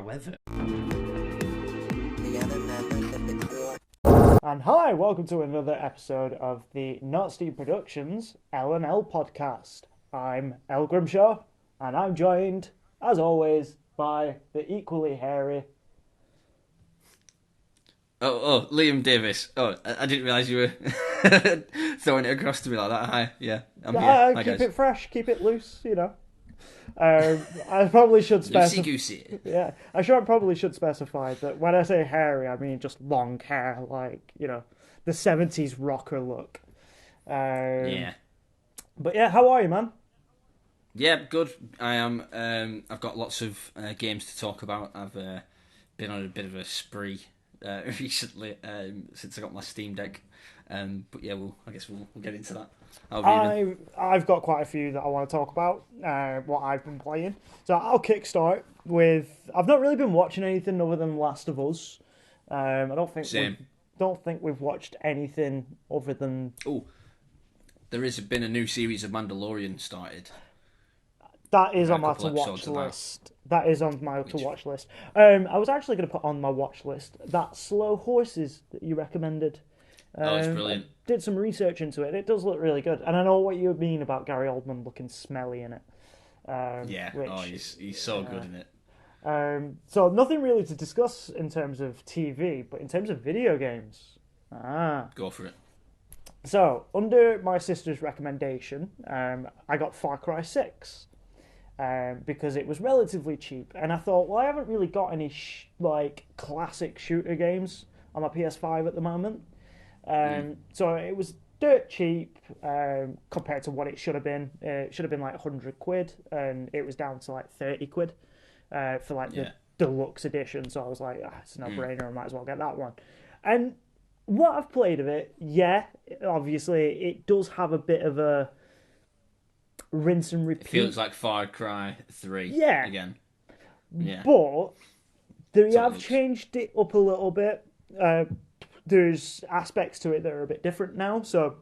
However. And hi, welcome to another episode of the Notsteam Productions L&L podcast. I'm L Grimshaw, and I'm joined, as always, by the equally hairy... Liam Davies. I didn't realise you were throwing it across to me like that. Hi, yeah, I'm here. Hi, keep guys. it fresh, keep it loose, you know. I probably should specify... Loosey-goosey. Yeah, probably should specify that when I say hairy, I mean just long hair, like, you know, the 70s rocker look. Yeah. But yeah, how are you, man? Yeah, good. I am. I've got lots of games to talk about. I've been on a bit of a spree recently since I got my Steam Deck. But yeah, I guess we'll get into that. How have you been? I've got quite a few that I want to talk about, what I've been playing. So I'll kickstart with... I've not really been watching anything other than Last of Us. I Same. don't think we've watched anything other than... Oh, there has been a new series of Mandalorian started. That is A on my couple to-watch episodes of that. list. That is on my Which- to-watch list. I was actually going to put on my watch list that Slow Horses that you recommended. It's brilliant. I did some research into it. It does look really good. And I know what you mean about Gary Oldman looking smelly in it. Yeah. He's so good in it. So nothing really to discuss in terms of TV, but in terms of video games. Go for it. So, under my sister's recommendation, I got Far Cry 6. Because it was relatively cheap, and I thought, well, I haven't really got any classic shooter games on my PS5 at the moment, so it was dirt cheap compared to what it should have been. It should have been like 100 quid, and it was down to like 30 quid for like the deluxe edition. So I was like, it's a no-brainer. I might as well get that one. And what I've played of it, obviously it does have a bit of a rinse and repeat. It feels like Far Cry 3 Yeah. again. Yeah. But they So it have looks- changed it up a little bit. There's aspects to it that are a bit different now. So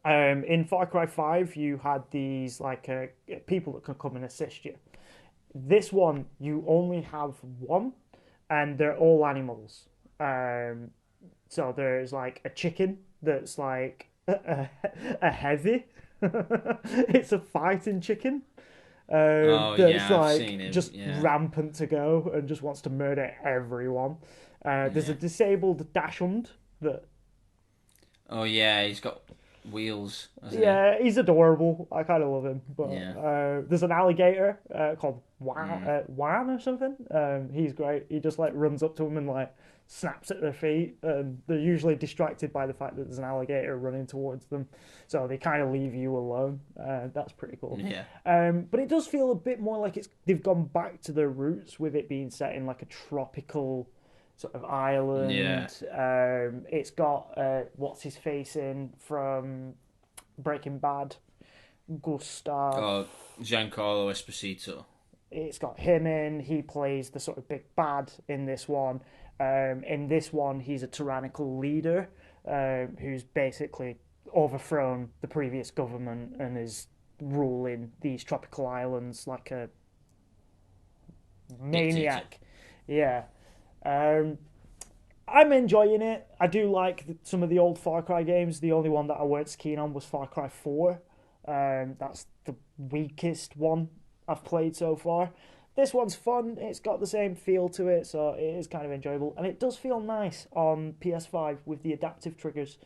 in Far Cry 5, you had these people that can come and assist you. This one, you only have one, and they're all animals. So there's like a chicken that's like a heavy. It's a fighting chicken. That's I've seen him. just rampant to go and just wants to murder everyone. There's a disabled dachshund that... Oh yeah, he's got wheels. He's adorable. I kind of love him. But Yeah. there's an alligator called Wan or something. He's great. He just like runs up to them and like snaps at their feet, and they're usually distracted by the fact that there's an alligator running towards them, so they kind of leave you alone. That's pretty cool. Yeah. But it does feel a bit more like they've gone back to their roots with it being set in like a tropical sort of island. Yeah. It's got what's his face in from Breaking Bad, Gustav. Oh, Giancarlo Esposito. It's got him in. He plays the sort of big bad in this one. In this one, he's a tyrannical leader who's basically overthrown the previous government and is ruling these tropical islands like a maniac. Yeah. I'm enjoying it. I do like some of the old Far Cry games. The only one that I weren't so keen on was Far Cry 4. That's the weakest one I've played so far. This one's fun. It's got the same feel to it, so it is kind of enjoyable. And it does feel nice on PS5 with the adaptive triggers.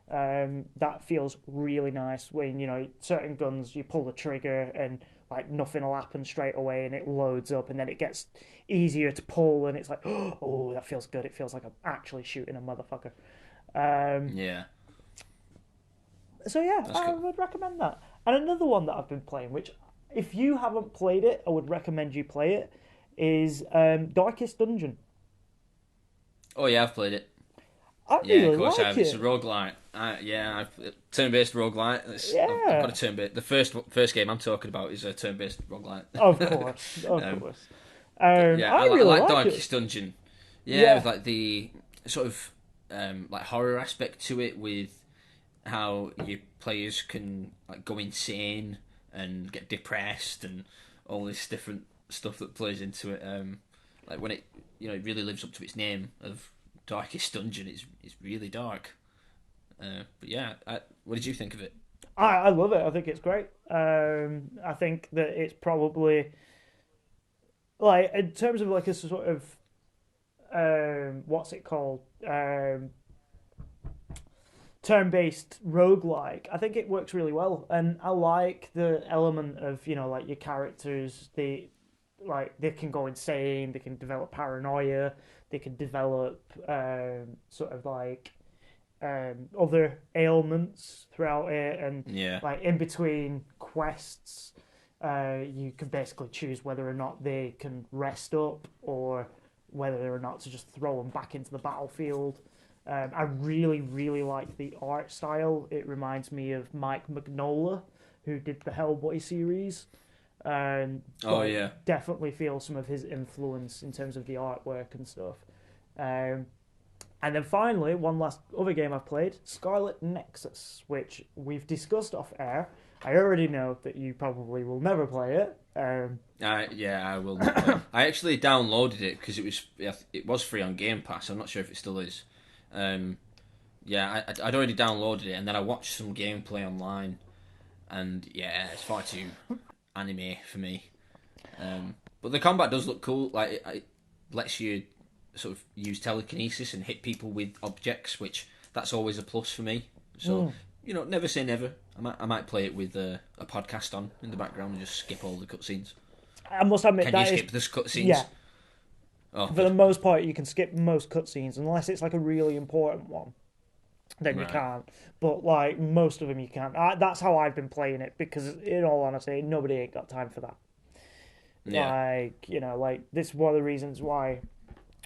That feels really nice when, you know, certain guns, you pull the trigger and like nothing will happen straight away and it loads up and then it gets easier to pull and it's like, oh, that feels good. It feels like I'm actually shooting a motherfucker. Yeah. So yeah, That's I good. would recommend that. And another one that I've been playing, which if you haven't played it, I would recommend you play it, is Darkest Dungeon. Oh yeah, I've played it. I Yeah, really of course I like have. it. It's a roguelite. Turn-based roguelite. I've got a turn-based. The first game I'm talking about is a turn-based roguelite. Of course, of course. Yeah, I I really like like Darkest it. Dungeon. Yeah. Yeah, with like the sort of like horror aspect to it, with how your players can like go insane and get depressed and all this different stuff that plays into it. like when it it really lives up to its name of Darkest Dungeon. It's really dark. But yeah, what did you think of it? I love it. I think it's great. I think that it's probably like in terms of like a sort of what's it called? Turn-based roguelike. I think it works really well, and I like the element of like your characters. They can go insane. They can develop paranoia. They can develop sort of like other ailments throughout it, and Yeah, like in between quests, you can basically choose whether or not they can rest up or whether or not to just throw them back into the battlefield. I really, really like the art style. It reminds me of Mike Mignola, who did the Hellboy series. oh But yeah, definitely feel some of his influence in terms of the artwork and stuff. Um, and then finally, one last other game I've played, Scarlet Nexus, which we've discussed off air. I already know that you probably will never play it. yeah, I will not play. I actually downloaded it because it was free on Game Pass. I'm not sure if it still is. Um, yeah, I'd already downloaded it, and then I watched some gameplay online, and yeah, it's far too anime for me. But the combat does look cool. Like it lets you sort of use telekinesis and hit people with objects, which that's always a plus for me. So never say never. I might play it with a podcast on in the background and just skip all the cutscenes. I must admit Can you that is skip the cutscenes? yeah. Oh, For the good. most part, you can skip most cutscenes unless it's like a really important one. Then you Right. can't. But like most of them, you can. That's how I've been playing it because, in all honesty, nobody ain't got time for that. Yeah. Like this is one of the reasons why,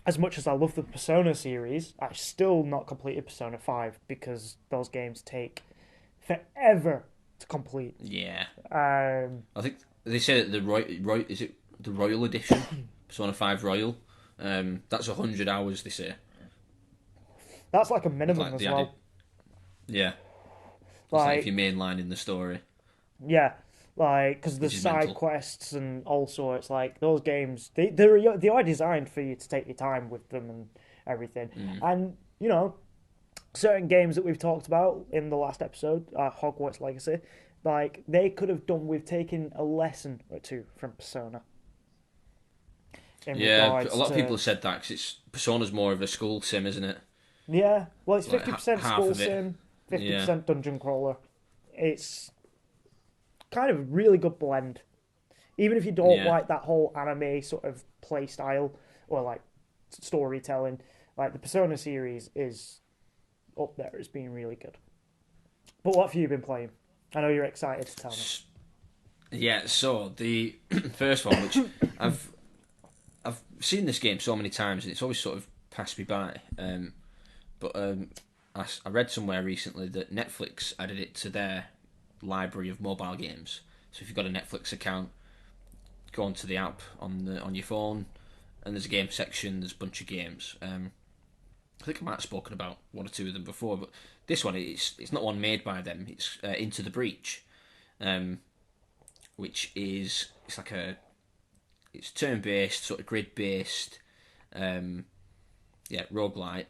as much as I love the Persona series, I've still not completed Persona 5 because those games take forever to complete. Yeah. Um, I think they say that is it the Royal Edition, Persona 5 Royal. That's 100 hours. They say that's like a with minimum like as the added. well. Yeah, it's like if Like, you're mainlining the story, yeah, like because the which is side mental. quests and all sorts, like those games, they are designed for you to take your time with them and everything. Mm. And certain games that we've talked about in the last episode, Hogwarts Legacy, like they could have done with taking a lesson or two from Persona in Yeah, a regards lot of people to have said that because Persona's more of a school sim, isn't it? yeah. Well, it's Like 50% half school of it. sim, fifty Yeah, percent dungeon crawler. It's kind of a really good blend. Even if you don't yeah. like that whole anime sort of play style or like storytelling, like the Persona series is up there as being really good. But what have you been playing? I know you're excited to tell me. Yeah, so the first one, which I've I've seen this game so many times, and it's always sort of passed me by. But I read somewhere recently that Netflix added it to their library of mobile games. So if you've got a Netflix account, go onto the app on your phone, and there's a game section. There's a bunch of games. I think I might have spoken about one or two of them before, but this one it's not one made by them. It's Into the Breach, um, which is it's turn based, sort of grid based, um, roguelite,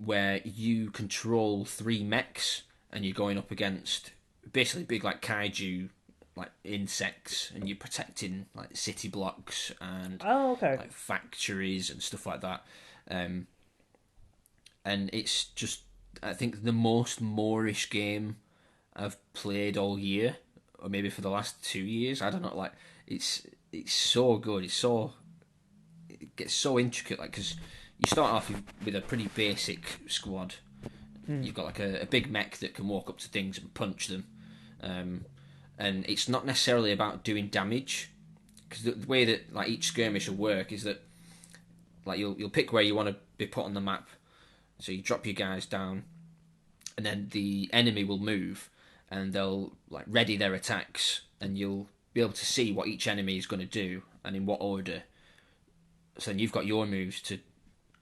where you control three mechs and you're going up against basically big like kaiju like insects, and you're protecting like city blocks and Oh, okay. like factories and stuff like that. Um, and it's just I think the most Moorish game I've played all year, or maybe for the last 2 years. I don't know. Like it's so good. It gets so intricate. Like because you start off with a pretty basic squad. You've got like a big mech that can walk up to things and punch them, and it's not necessarily about doing damage. Because the way that like each skirmish will work is that like you'll pick where you want to be put on the map. So you drop your guys down, and then the enemy will move, and they'll like ready their attacks, and you'll be able to see what each enemy is going to do and in what order. So then you've got your moves to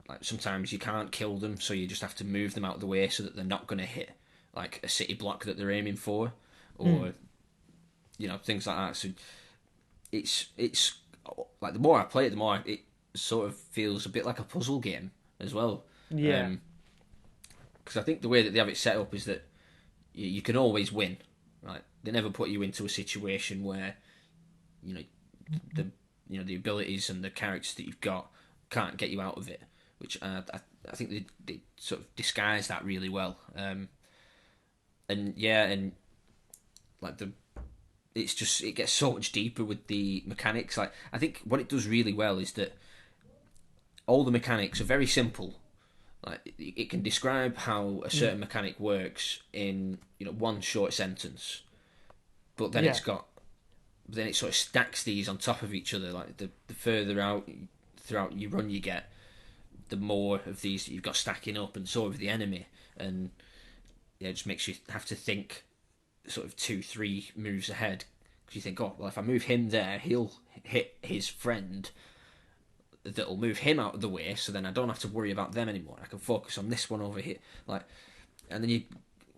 like sometimes you can't kill them, so you just have to move them out of the way so that they're not going to hit like a city block that they're aiming for, or things like that. So it's like the more I play it, the more sort of feels a bit like a puzzle game as well. Yeah. Because I think the way that they have it set up is that you can always win. Right? They never put you into a situation where you know the the abilities and the characters that you've got can't get you out of it. Which I think they sort of disguise that really well. And yeah, and like it gets so much deeper with the mechanics. Like I think what it does really well is that all the mechanics are very simple. Like it can describe how a certain mechanic works in one short sentence, but then it sort of stacks these on top of each other. Like the further out throughout your run you get, the more of these that you've got stacking up, and so of the enemy, and it just makes you have to think sort of 2-3 moves ahead, because you think, oh well, if I move him there, he'll hit his friend that'll move him out of the way, so then I don't have to worry about them anymore. I can focus on this one over here. Like, and then you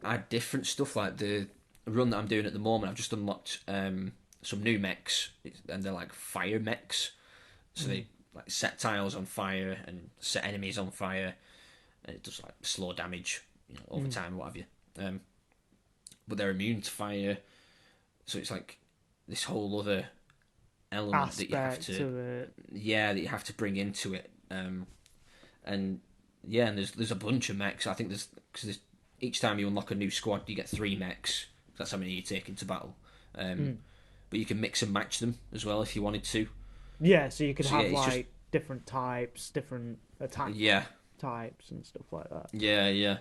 add different stuff. Like the run that I'm doing at the moment, I've just unlocked some new mechs, and they're like fire mechs. So they like set tiles on fire and set enemies on fire, and it does like slow damage, over time, what have you. But they're immune to fire, so it's like this whole other element Aspect that you have to bring into it. And there's a bunch of mechs. I think there's each time you unlock a new squad, you get 3 mechs. That's how many you take into battle. But you can mix and match them as well if you wanted to. Yeah, so you could have different types, different attack types and stuff like that. Yeah.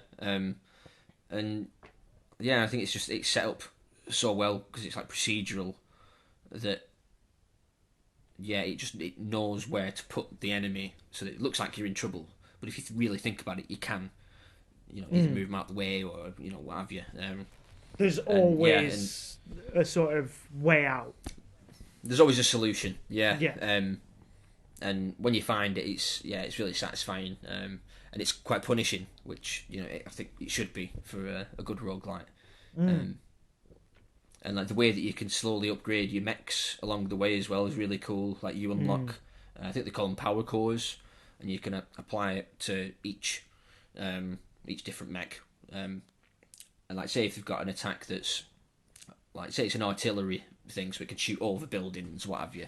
And yeah, I think it's set up so well because it's like procedural that it knows where to put the enemy so that it looks like you're in trouble. But if you really think about it, you can, either move them out the way or what have you. There's always a sort of way out. There's always a solution. Yeah. Yeah. And when you find it, it's really satisfying. And it's quite punishing, which I think it should be for a good roguelite. And like the way that you can slowly upgrade your mechs along the way as well is really cool. Like you unlock, I think they call them power cores, and you can apply it to each different mech. And like say if you've got an attack that's like say it's an artillery thing, so it can shoot over buildings, what have you.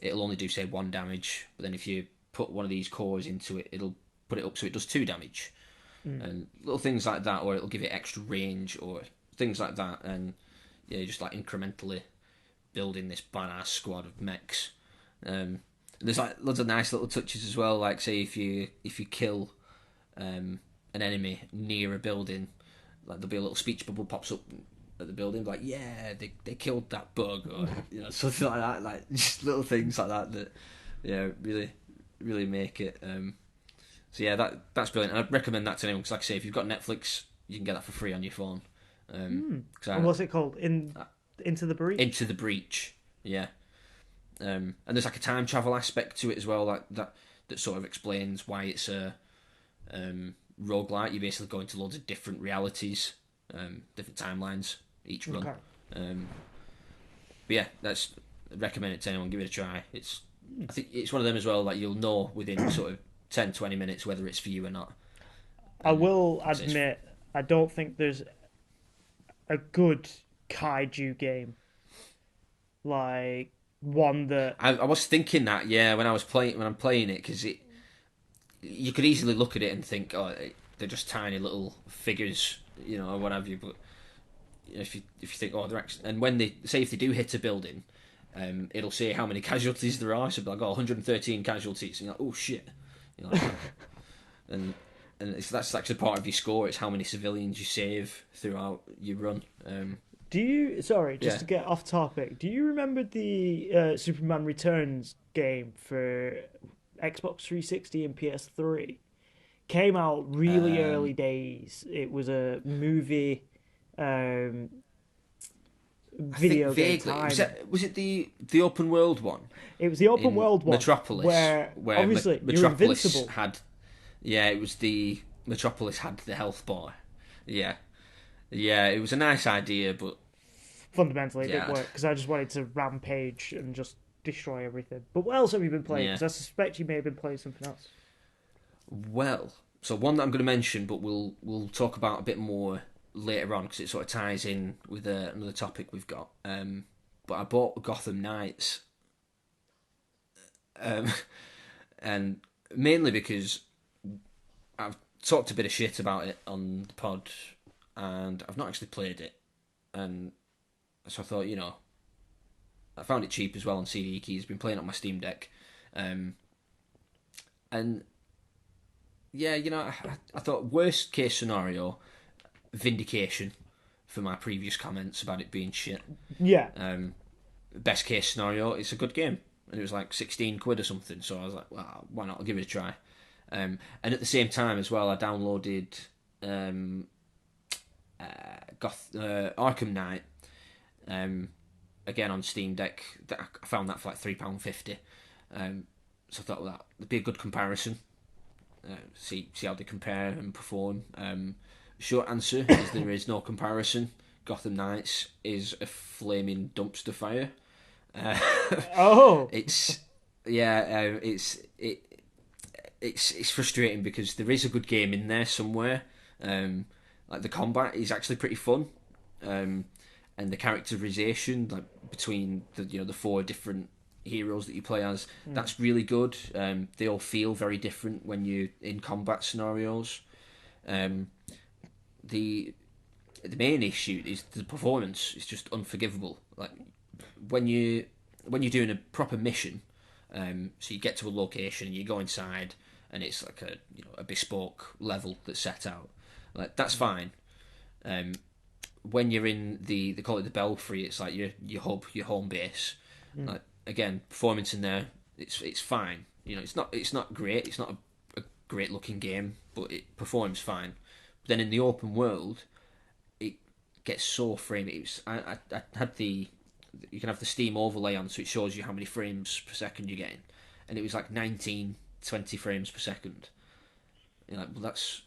It'll only do say 1 damage, but then if you put one of these cores into it, it'll put it up so it does 2 damage. And little things like that, or it'll give it extra range, or things like that, and just like incrementally building this badass squad of mechs. There's like loads of nice little touches as well. Like say if you kill an enemy near a building, like there'll be a little speech bubble pops up at the building, like they killed that bug, or something like that. Like just little things like that really really make it. So yeah, that's brilliant. I'd recommend that to anyone because, like I say, if you've got Netflix, you can get that for free on your phone. And what's it called? Into the Breach? Into the Breach, yeah. And there's like a time travel aspect to it as well, like that sort of explains why it's a roguelite. You basically go into loads of different realities, different timelines each run. Okay. But yeah, I'd recommend it to anyone. Give it a try. I think it's one of them as well. Like you'll know within sort of 10-20 minutes whether it's for you or not. I will admit, I don't think there's a good kaiju game, like one that I was thinking that when I'm playing it, because you could easily look at it and think, oh, they're just tiny little figures, or what have you. But if you think, oh, they're actually, and when they say if they do hit a building, it'll say how many casualties there are. So it'll be like, 113 casualties, and you're like, oh shit, and that's actually part of your score. It's how many civilians you save throughout your run. To get off topic, do you remember the Superman Returns game for Xbox 360 and PS3? Came out really early days. It was a movie video game time. Was it the open world one? It was the open world one. Metropolis. Where obviously you're invincible. It was the Metropolis had the health bar. Yeah, it was a nice idea, but fundamentally it didn't work because I just wanted to rampage and just destroy everything. But what else have you been playing? Yeah. Because I suspect you may have been playing something else. Well, so one that I'm going to mention, but we'll talk about a bit more later on because it sort of ties in with another topic we've got. But I bought Gotham Knights, um, and mainly because I've talked a bit of shit about it on the pod, and I've not actually played it, and so I thought, I found it cheap as well on CD Keys. Been playing it on my Steam Deck, and yeah, I thought worst case scenario, vindication for my previous comments about it being shit. Yeah. Best case scenario, it's a good game, and it was like 16 quid or something. So I was like, well, why not? I'll give it a try. And at the same time as well, I downloaded Arkham Knight. Again on Steam Deck. I found that for like £3.50. So I thought, well, that would be a good comparison. See how they compare and perform. Short answer is there is no comparison. Gotham Knights is a flaming dumpster fire. Oh. It's it's frustrating because there is a good game in there somewhere. Like the combat is actually pretty fun, and the characterization like between the four different heroes that you play as, that's really good. They all feel very different when you're in combat scenarios. The main issue is the performance is just unforgivable. Like when you're doing a proper mission, so you get to a location and you go inside and it's like a bespoke level that's set out. Like that's fine. When you're in they call it the Belfry, it's like your hub, your home base. Like again, performance in there, it's fine. It's not great. It's not a great looking game, but it performs fine. But then in the open world, it gets so framey. I had you can have the Steam overlay on, so it shows you how many frames per second you're getting, and it was like 19, 20 frames per second. You're like, well, that's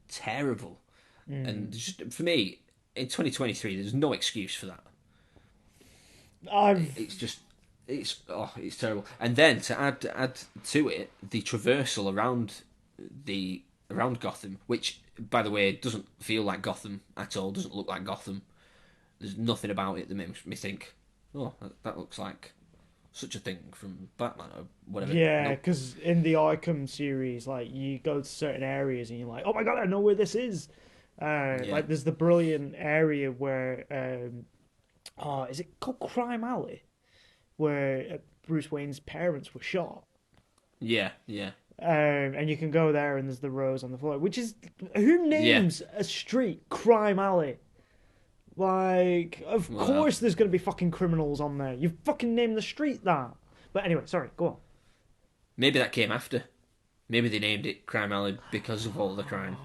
terrible. And just, for me, in 2023, there's no excuse for that. It's terrible. And then to add to it, the traversal around Gotham, which by the way doesn't feel like Gotham at all, doesn't look like Gotham. There's nothing about it that makes me think, oh, that looks like such a thing from Batman or whatever. Yeah, because in the Arkham series, like you go to certain areas and you're like, oh my god, I know where this is. Like there's the brilliant area where, is it called Crime Alley, where Bruce Wayne's parents were shot. Yeah, yeah. And you can go there and there's the rose on the floor, which is who names a street Crime Alley? Like, of course there's going to be fucking criminals on there. You fucking named the street that. But anyway, sorry, go on. Maybe that came after. Maybe they named it Crime Alley because of all the crime.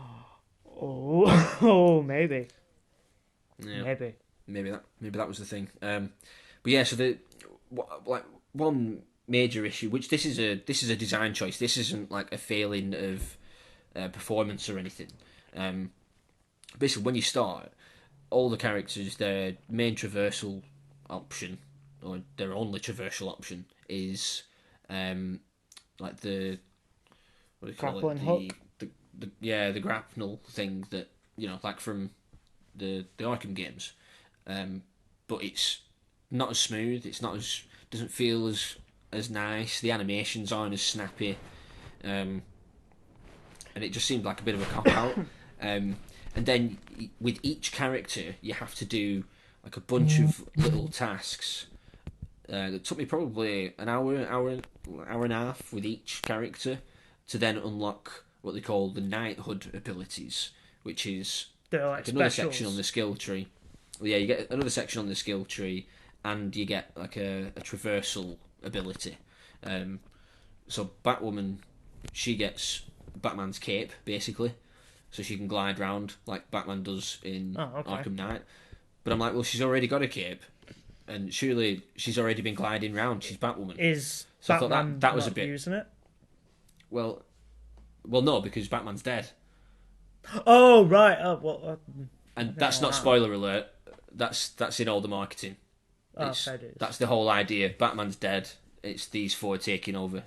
Oh, maybe. Yeah. Maybe that was the thing. But yeah, so one major issue, which this is a design choice. This isn't like a failing of performance or anything. Basically, when you start, all the characters, their main traversal option, or their only traversal option, is like the what do you call grappling it? hook. The grapnel thing that like from the Arkham games, but it's not as smooth. It's not as doesn't feel as nice. The animations aren't as snappy, and it just seemed like a bit of a cop out. And then with each character, you have to do like a bunch of little tasks. That took me probably an hour and a half with each character to then unlock what they call the knighthood abilities, which is like another section on the skill tree. Well, yeah, you get another section on the skill tree, and you get like a traversal ability. So Batwoman, she gets Batman's cape basically, so she can glide round like Batman does in Arkham Knight. But I'm like, well, she's already got a cape, and surely she's already been gliding round. She's Batwoman. So Batman I thought that was not a bit using it? Well, no, because Batman's dead. Oh right. Oh well. And that's not spoiler alert. That's in all the marketing. Oh, fair dues. That's the whole idea. Batman's dead. It's these four taking over.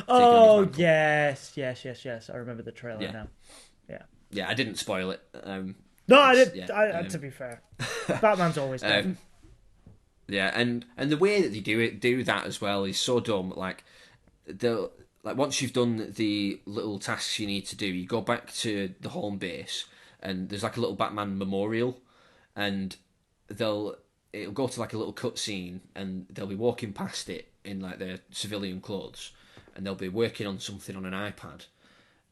Oh, yes. I remember the trailer Yeah. now. Yeah. Yeah, I didn't spoil it. No, I did. Yeah, To be fair, Batman's always dead. Yeah, and the way that they do that as well is so dumb. Like they'll like once you've done the little tasks you need to do, you go back to the home base, and there's like a little Batman memorial, and it'll go to like a little cutscene, and they'll be walking past it in like their civilian clothes, and they'll be working on something on an iPad,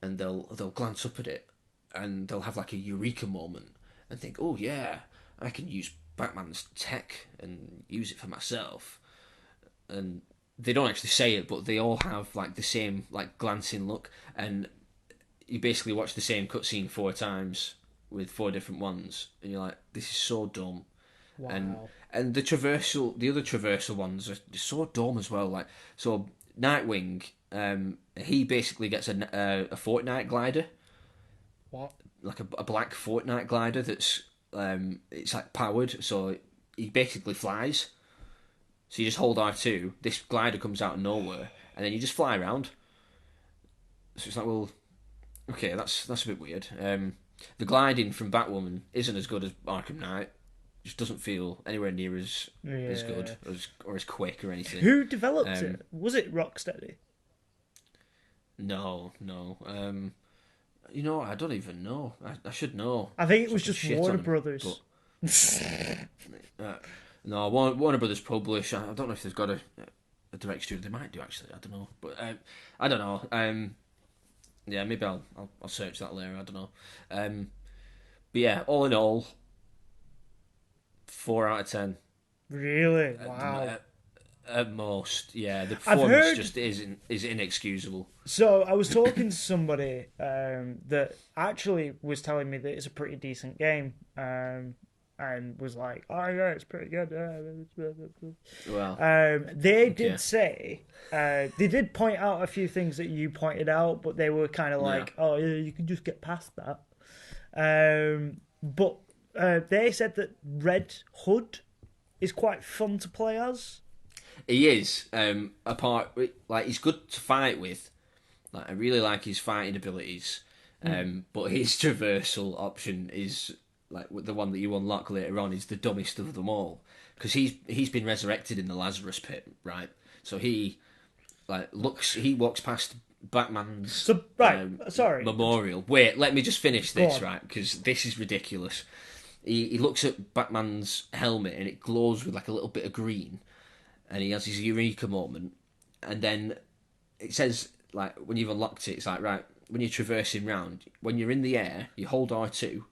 and they'll glance up at it, and they'll have like a eureka moment, and think, oh yeah, I can use Batman's tech and use it for myself. And they don't actually say it, but they all have like the same like glancing look, and you basically watch the same cutscene 4 times with 4 different ones, and you're like, this is so dumb. Wow. And the other traversal ones are so dumb as well. Like, so Nightwing, he basically gets a Fortnite glider. What? Like a black Fortnite glider that's it's like powered, so he basically flies. So you just hold R2, this glider comes out of nowhere, and then you just fly around. So it's like, well, okay, that's a bit weird. The gliding from Batwoman isn't as good as Arkham Knight. It just doesn't feel anywhere near as good or as quick or anything. Who developed it? Was it Rocksteady? No. You know, I don't even know. I should know. I think it was just Warner Brothers. No, Warner Brothers publish. I don't know if they've got a direct studio. They might do, actually. I don't know, but I don't know. Yeah, maybe I'll search that later. I don't know. But yeah, all in all, 4 out of 10. Really? Wow. At most, yeah. The performance just is inexcusable. So I was talking to somebody that actually was telling me that it's a pretty decent game, and was like, "Oh yeah, it's pretty good." Well, they did say they did point out a few things that you pointed out, but they were kind of like, "Oh yeah, you can just get past that." But they said that Red Hood is quite fun to play as. He is. Like, he's good to fight with. Like, I really like his fighting abilities. But his traversal option is like the one that you unlock later on is the dumbest of them all, because he's been resurrected in the Lazarus pit, right? So he walks past Batman's memorial. Wait, let me just finish this, right? Because this is ridiculous. He looks at Batman's helmet and it glows with like a little bit of green, and he has his eureka moment, and then it says, like, when you've unlocked it, it's like, right, when you're traversing round, when you're in the air, you hold R2,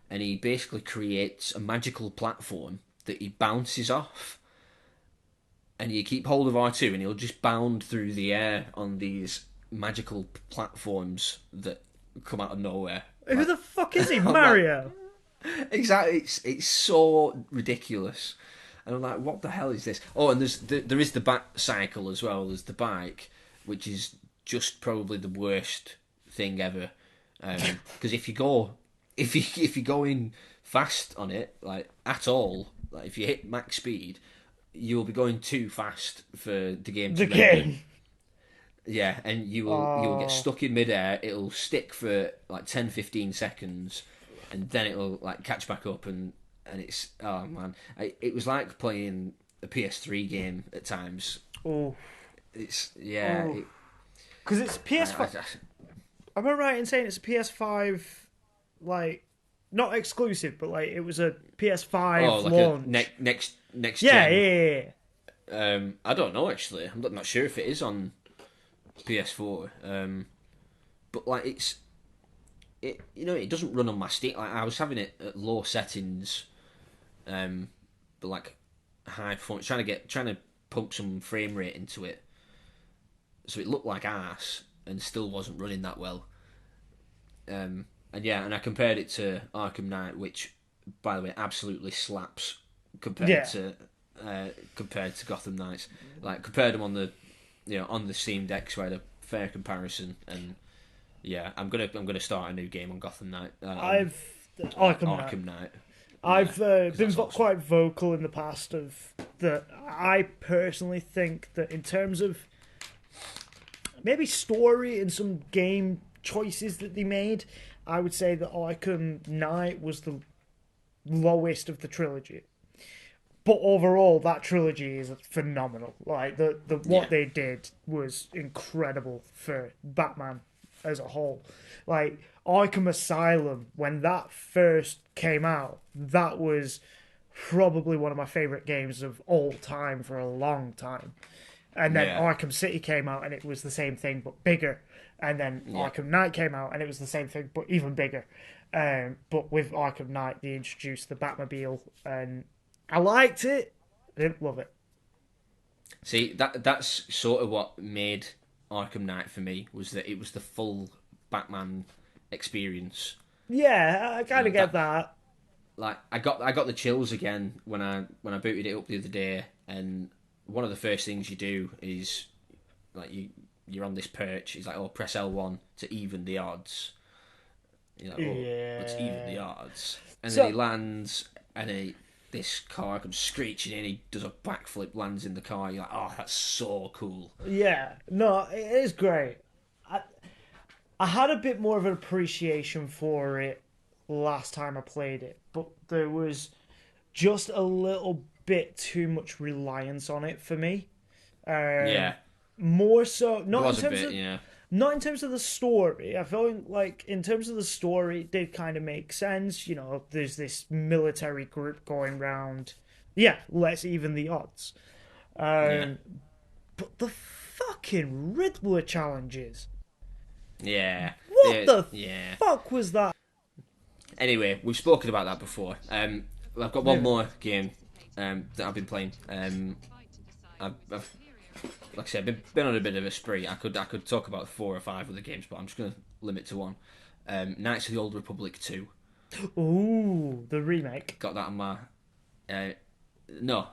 and he basically creates a magical platform that he bounces off, and you keep hold of R2 and he'll just bound through the air on these magical platforms that come out of nowhere. Who the fuck is he, Mario? Exactly, it's so ridiculous. And I'm like, what the hell is this? Oh, and there is the Bat Cycle as well. There's the bike, which is just probably the worst thing ever. Because if you go in fast on it, like at all, like if you hit max speed, you will be going too fast for the game to render. Yeah, and you will get stuck in midair. It'll stick for like 10-15 seconds, and then it'll like catch back up, and it's, oh man, it was like playing a PS3 game at times. Oh, it's because it's PS5. Am I right in saying it's a PS5, like, not exclusive, but like it was a PS5 launch? Next gen. Yeah. I don't know, actually. I'm not sure if it is on PS4. But like it doesn't run on my Steam. Like, I was having it at low settings, but like high performance, trying to pump some frame rate into it, so it looked like arse and still wasn't running that well. And I compared it to Arkham Knight, which, by the way, absolutely slaps compared to Gotham Knights. Like, compared them on the Steam Deck, so I had a fair comparison. And yeah, I'm gonna start a new game on Gotham Knight. Arkham Knight. I've been quite vocal in the past of that I personally think that in terms of maybe story and some game choices that they made, I would say that Arkham Knight was the lowest of the trilogy. But overall, that trilogy is phenomenal. Like what they did was incredible for Batman as a whole. Like Arkham Asylum, when that first came out, that was probably one of my favorite games of all time for a long time. And then Arkham City came out, and it was the same thing but bigger. And then Arkham Knight came out, and it was the same thing but even bigger. But with Arkham Knight, they introduced the Batmobile, and I liked it. I didn't love it. See, that's sort of what made Arkham Knight for me, was that it was the full Batman experience. Yeah, I kind of get that. Like I got the chills again when I booted it up the other day, and one of the first things you do is like you're on this perch. It's like, oh, press L1 to even the odds. You're like, oh, let's even the odds, and then he lands, and this car comes screeching in. He does a backflip, lands in the car. You're like, oh, that's so cool. Yeah, no, it is great. I had a bit more of an appreciation for it last time I played it, but there was just a little bit too much reliance on it for me. More so, not in terms of the story. I feel like in terms of the story, it did kind of make sense. You know, there's this military group going round. Yeah, let's even the odds. But the fucking Riddler challenges. Yeah. What the fuck was that? Anyway, we've spoken about that before. I've got one more game that I've been playing. I've like I said, been on a bit of a spree. I could talk about 4 or 5 other games, but I'm just going to limit to one. Knights of the Old Republic 2. Ooh, the remake. Got that on my... no.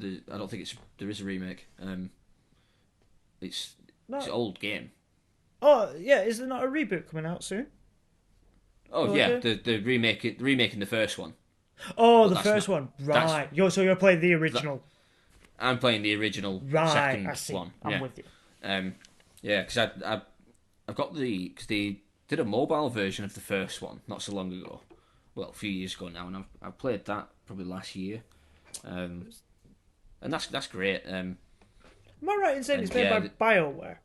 I don't think there is a remake. It's an old game. Oh, yeah, is there not a reboot coming out soon? Oh, yeah, the remaking the first one. Oh, the first one. Right. So you're playing the original. I'm playing the original second one. I'm with you. Because I've got because they did a mobile version of the first one not so long ago. Well, a few years ago now, and I've played that probably last year. And that's great. Am I right in saying it's made by BioWare?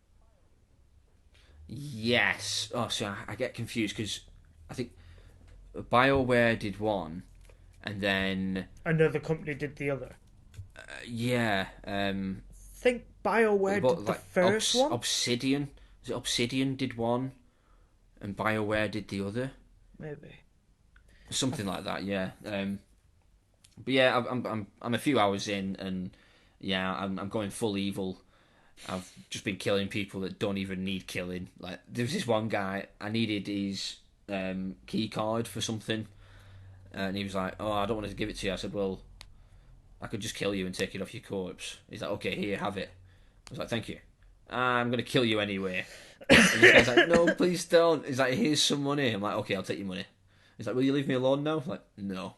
Yes. Oh, so I get confused because I think BioWare did one, and then another company did the other. I think BioWare did the first one. Obsidian. Is it Obsidian did one, and BioWare did the other? Maybe. Something like that. Yeah. But yeah, I'm a few hours in, and yeah, I'm going full evil. I've just been killing people that don't even need killing. Like there was this one guy, I needed his key card for something, and he was like, "Oh, I don't want to give it to you." I said, "Well, I could just kill you and take it off your corpse." He's like, "Okay, here, have it." I was like, "Thank you." "I'm going to kill you anyway." And this guy's like, "No, please don't." He's like, "Here's some money." I'm like, "Okay, I'll take your money." He's like, "Will you leave me alone now?" I'm like, "No."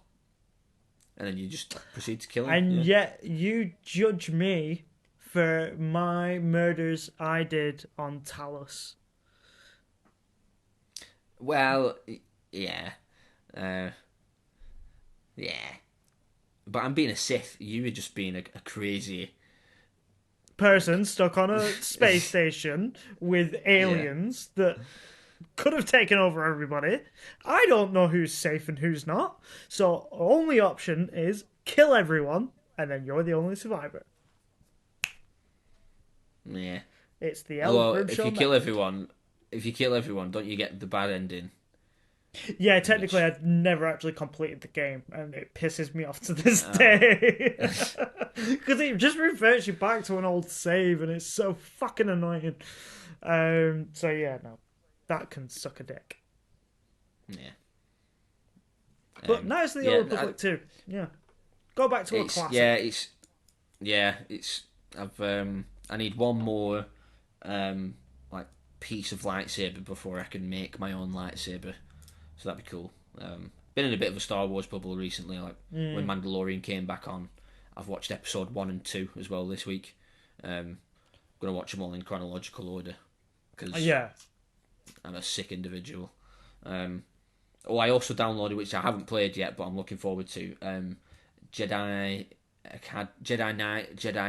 And then you just proceed to kill him. And yet you judge me for my murders I did on Talos. Well, yeah. But I'm being a Sith. You were just being a crazy person stuck on a space station with aliens that could have taken over everybody. I don't know who's safe and who's not. So only option is kill everyone, and then you're the only survivor. Yeah. It's the Grimshaw. If you kill everyone, don't you get the bad ending? Yeah, technically, I've never actually completed the game, and it pisses me off to this day. Because it just reverts you back to an old save, and it's so fucking annoying. So yeah, no. That can suck a dick. Yeah. But Knights of the Old Republic 2. Yeah. Go back to a classic. I need one more piece of lightsaber before I can make my own lightsaber. So that'd be cool. Been in a bit of a Star Wars bubble recently. Like when Mandalorian came back on, I've watched episode 1 and 2 as well this week. I'm gonna watch them all in chronological order because Yeah. I'm a sick individual. I also downloaded, which I haven't played yet, but I'm looking forward to. Jedi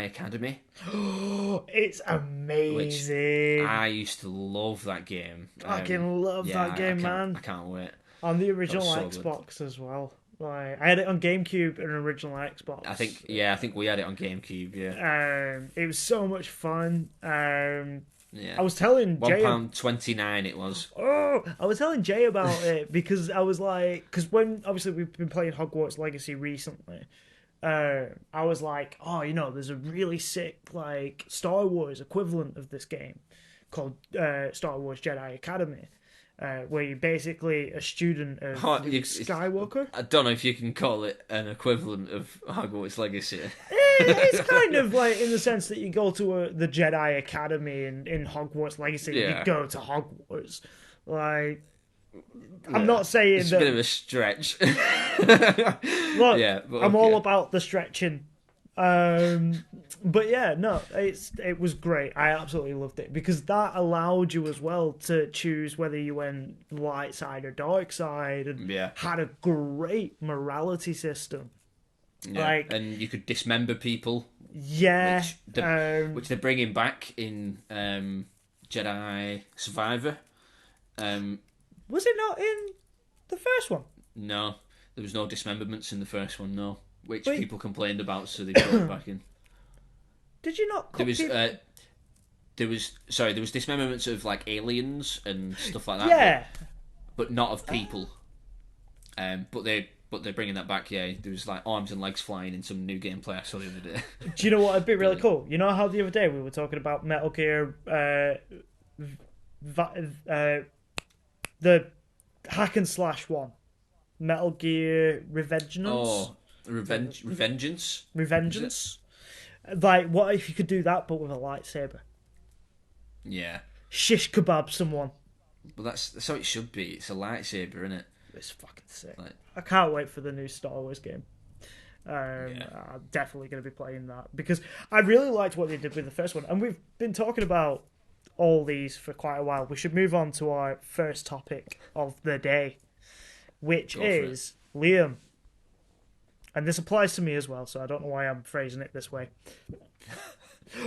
Academy. It's amazing. I used to love that game. Fucking love that game, man. I can't wait. On the original so Xbox as well. Like, I had it on GameCube and original Xbox. I think we had it on GameCube. Yeah. It was so much fun. Yeah. I was telling Jay. £1.29 it was. Oh, I was telling Jay about it because I was like, because when obviously we've been playing Hogwarts Legacy recently, I was like, oh, there's a really sick like Star Wars equivalent of this game called Star Wars Jedi Academy. Where you're basically a student of Skywalker. I don't know if you can call it an equivalent of Hogwarts Legacy. It's kind of like in the sense that you go to the Jedi Academy in Hogwarts Legacy. You go to Hogwarts. Like, I'm not saying it's that... a bit of a stretch. Look, I'm all about the stretching. But yeah, no, it was great. I absolutely loved it because that allowed you as well to choose whether you went light side or dark side, and had a great morality system. Yeah. And you could dismember people. Yeah, which they're bringing back in Jedi Survivor. Was it not in the first one? No, there was no dismemberments in the first one. No. Which people complained about, so they brought it back in. Did you not? There was dismemberments of like aliens and stuff like that. Yeah, but not of people. But they're bringing that back. Yeah, there was like arms and legs flying in some new gameplay I saw the other day. Do you know what would be really cool? You know how the other day we were talking about Metal Gear, the hack and slash one, Metal Gear Revengeance. Oh. Revengeance. Like, what if you could do that, but with a lightsaber? Yeah. Shish kebab someone. Well, that's how it should be. It's a lightsaber, isn't it? It's fucking sick. I can't wait for the new Star Wars game. Yeah. I'm definitely going to be playing that because I really liked what they did with the first one, and we've been talking about all these for quite a while. We should move on to our first topic of the day, which is Liam. And this applies to me as well, so I don't know why I'm phrasing it this way.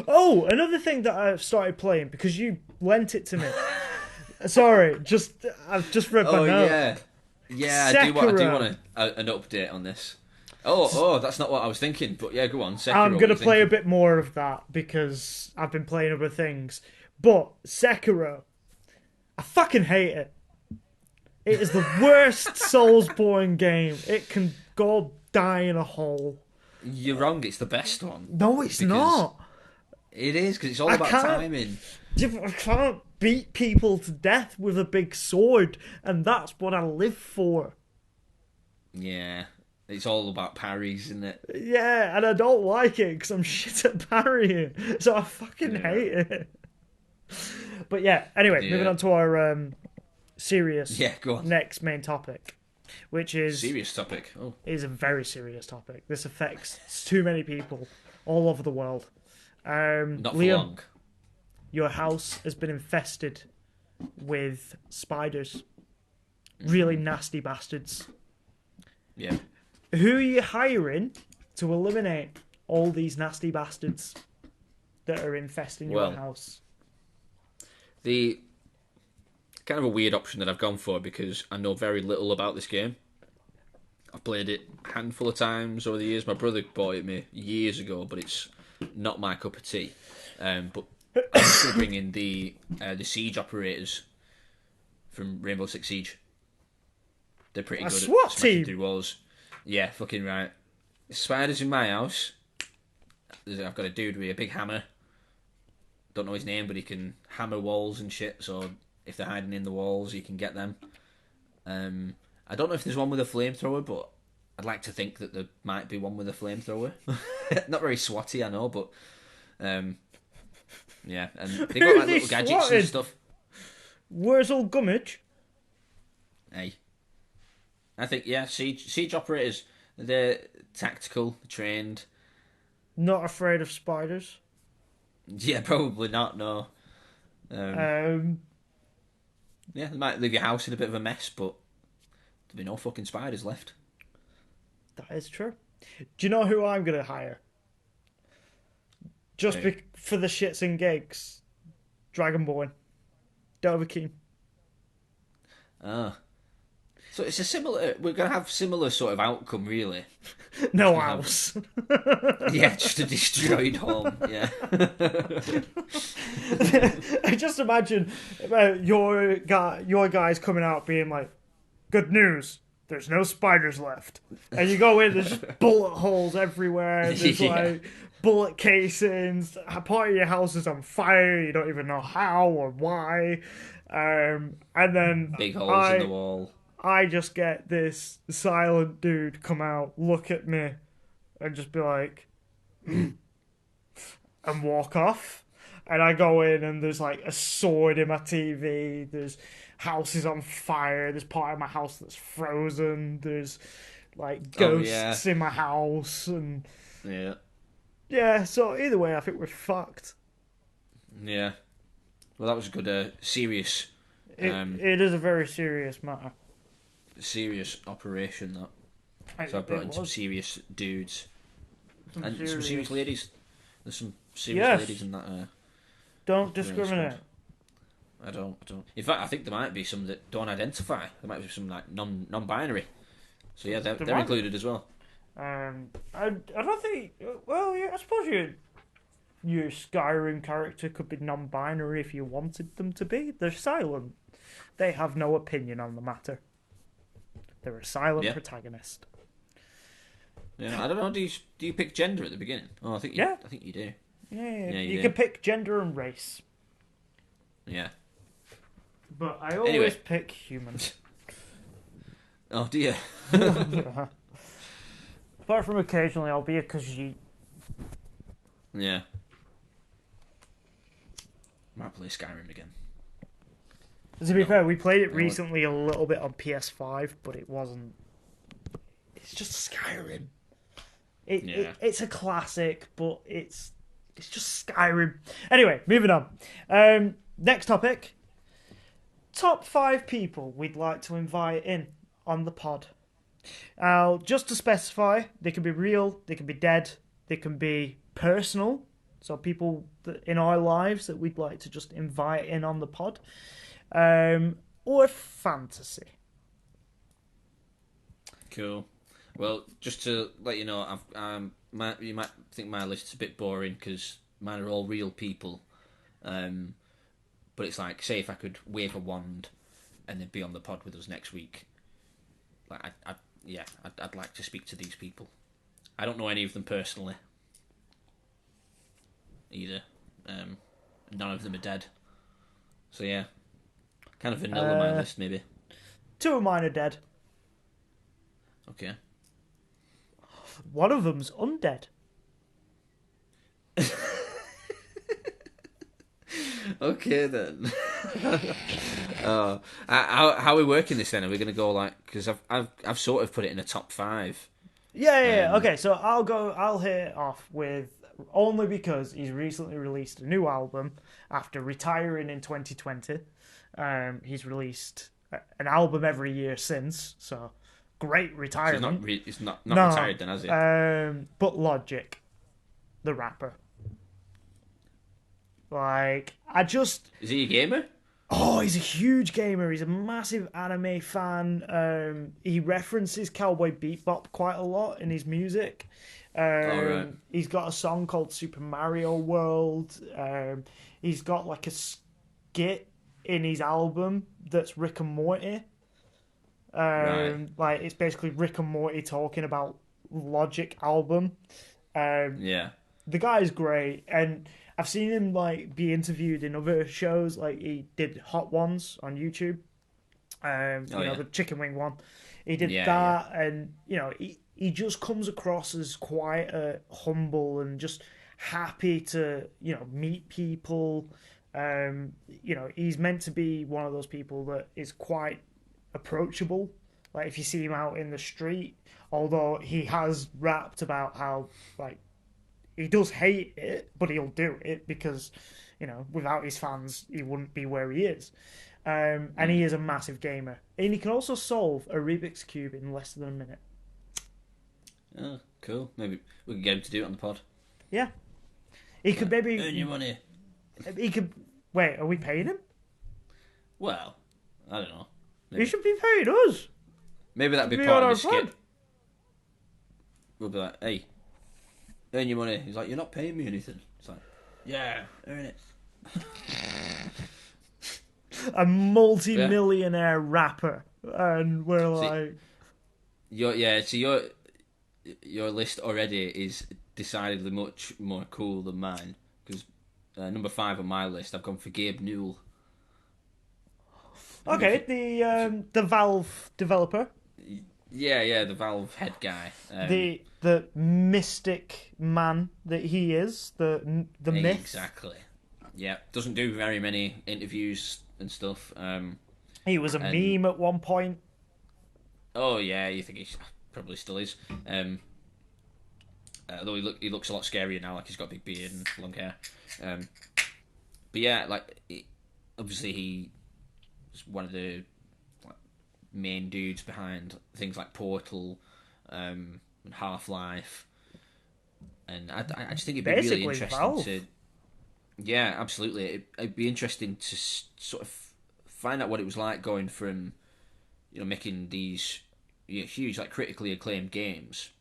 Oh, another thing that I've started playing, because you lent it to me. Sorry, I've just read my note. Yeah, I do want an update on this. Oh, that's not what I was thinking, but yeah, go on. Sekiro, I'm going to play a bit more of that, because I've been playing other things. But, Sekiro, I fucking hate it. It is the worst Soulsborne game. It can go die in a hole. You're wrong, it's the best one. No, it's not. It is, because it's all about timing. I can't beat people to death with a big sword, and that's what I live for. Yeah, it's all about parries, isn't it? Yeah, and I don't like it, because I'm shit at parrying, so I fucking hate it. But yeah, anyway, moving on to our serious go on. Next main topic. Which is... Serious topic. Oh. Is a very serious topic. This affects too many people all over the world. Not for Liam, long. Your house has been infested with spiders. Really nasty bastards. Yeah. Who are you hiring to eliminate all these nasty bastards that are infesting your house? The kind of a weird option that I've gone for because I know very little about this game. I've played it a handful of times over the years. My brother bought it me years ago, but it's not my cup of tea. But I'm just going to bring in the siege operators from Rainbow Six Siege. They're pretty good at smashing through walls. Yeah, fucking right. Spiders in my house. I've got a dude with a big hammer. Don't know his name, but he can hammer walls and shit, so if they're hiding in the walls, you can get them. I don't know if there's one with a flamethrower, but I'd like to think that there might be one with a flamethrower. Not very swatty, I know, but yeah, and they got like little gadgets and stuff. Where's old Gummidge? Hey, I think siege operators, they're tactical, trained. Not afraid of spiders. Yeah, probably not. No. Um, Um, yeah, they might leave your house in a bit of a mess, but there'll be no fucking spiders left. that is true. Do you know who I'm gonna hire? Just Who? for the shits and gigs. Dragonborn. Dovahkiin. Ah. So it's a similar. We're gonna have similar sort of outcome, really. No Have- house. Yeah, just a destroyed home. Yeah. I just imagine your guys coming out being like, "Good news, there's no spiders left," and you go in, there's just bullet holes everywhere. There's Yeah. like bullet casings. Part of your house is on fire. You don't even know how or why. And then Big holes in the wall. I just get this silent dude come out, look at me, and just be like, and walk off. And I go in and there's like a sword in my TV. There's houses on fire. There's part of my house that's frozen. There's like ghosts in my house. And Yeah. yeah, so either way, I think we're fucked. Yeah. Well, that was a good, serious, It is a very serious matter. serious operation. That. So I brought in some serious dudes and some serious ladies. There's some serious ladies in that. Don't discriminate. I don't. In fact, I think there might be some that don't identify. There might be some like non-binary. So yeah, they're included as well. I don't think. Well, yeah, I suppose your Skyrim character could be non-binary if you wanted them to be. They're silent. They have no opinion on the matter. They're a silent protagonist. Yeah, I don't know. Do you pick gender at the beginning? Oh, I think you do. Yeah, you you can pick gender and race. Yeah. But I always pick humans. Oh dear. Apart from occasionally, I'll be a Khajiit. Yeah. Might play Skyrim again. To be fair, we played it recently a little bit on PS5, but it wasn't. It's just Skyrim. It's a classic, but it's just Skyrim. Anyway, moving on. Next topic. Top 5 people we'd like to invite in on the pod. Now, just to specify, they can be real, they can be dead, they can be personal. So people in our lives that we'd like to just invite in on the pod. Or fantasy. Cool. Well, just to let you know, you might think my list's a bit boring because mine are all real people. But it's like, say if I could wave a wand and they'd be on the pod with us next week. Like, I'd like to speak to these people. I don't know any of them personally. Either. None of them are dead. So yeah. Kind of vanilla my list, maybe. 2 of mine are dead. Okay. One of them's undead. Okay then. How are we working this then? Are we going to go like? Because I've sort of put it in a top 5. Yeah. Okay, so I'll hit it off with only because he's recently released a new album after retiring in 2020. He's released an album every year since, so great retirement. So he's not retired then, has he? But Logic, the rapper. Like, Is he a gamer? Oh, he's a huge gamer. He's a massive anime fan. He references Cowboy Bebop quite a lot in his music. Right. He's got a song called Super Mario World. He's got like a skit in his album that's Rick and Morty. Right. Like, it's basically Rick and Morty talking about Logic album. Yeah. The guy's great, and I've seen him like be interviewed in other shows. Like he did Hot Ones on YouTube. The chicken wing one. He did that, and he just comes across as quite humble and just happy to meet people. He's meant to be one of those people that is quite approachable. Like if you see him out in the street, although he has rapped about how like he does hate it, but he'll do it because, without his fans, he wouldn't be where he is. And he is a massive gamer. And he can also solve a Rubik's Cube in less than a minute. Oh, cool. Maybe we can get him to do it on the pod. Yeah. He could maybe... Earn your money. He could... Wait, are we paying him? Well, I don't know. He should be paying us. Maybe that'd be part of the skit. We'll be like, hey, earn your money. He's like, you're not paying me anything. It's like, yeah, earn it. A multi-millionaire rapper. And we're like... Your list already is decidedly much more cool than mine. Because number 5 on my list, I've gone for Gabe Newell. Okay, the Valve developer. Yeah, the Valve head guy. The mystic man that he is, the myth. Exactly. Yeah, doesn't do very many interviews and stuff. He was a meme at one point. Oh yeah, you think he probably still is. Although he looks a lot scarier now, like he's got a big beard and long hair. But yeah, obviously he was one of the main dudes behind things like Portal, and Half-Life, and I just think it'd be really interesting Valve. to. Yeah, absolutely. It'd be interesting to sort of find out what it was like going from, making these huge, critically acclaimed games,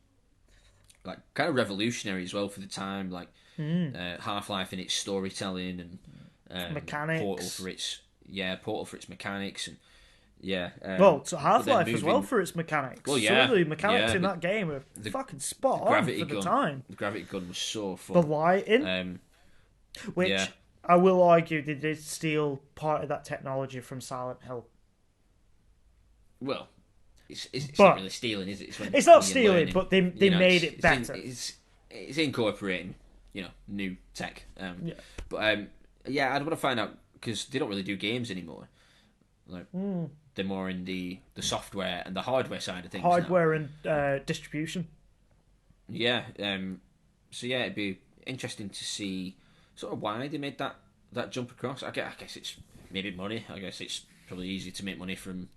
kind of revolutionary as well for the time, Half-Life in its storytelling and mechanics. Portal for its mechanics and. Yeah. So Half-Life as well for its mechanics. Well, yeah. Some of the mechanics in that game are fucking spot on for the time. The gravity gun was so fun. The lighting, which I will argue they did steal part of that technology from Silent Hill. Well, it's not really stealing, is it? It's not stealing, but they made it better. It's incorporating, new tech. But I'd want to find out because they don't really do games anymore. They're more in the software and the hardware side of things. Hardware and distribution. Yeah. So yeah, it'd be interesting to see sort of why they made that jump across. I guess it's maybe money. I guess it's probably easy to make money from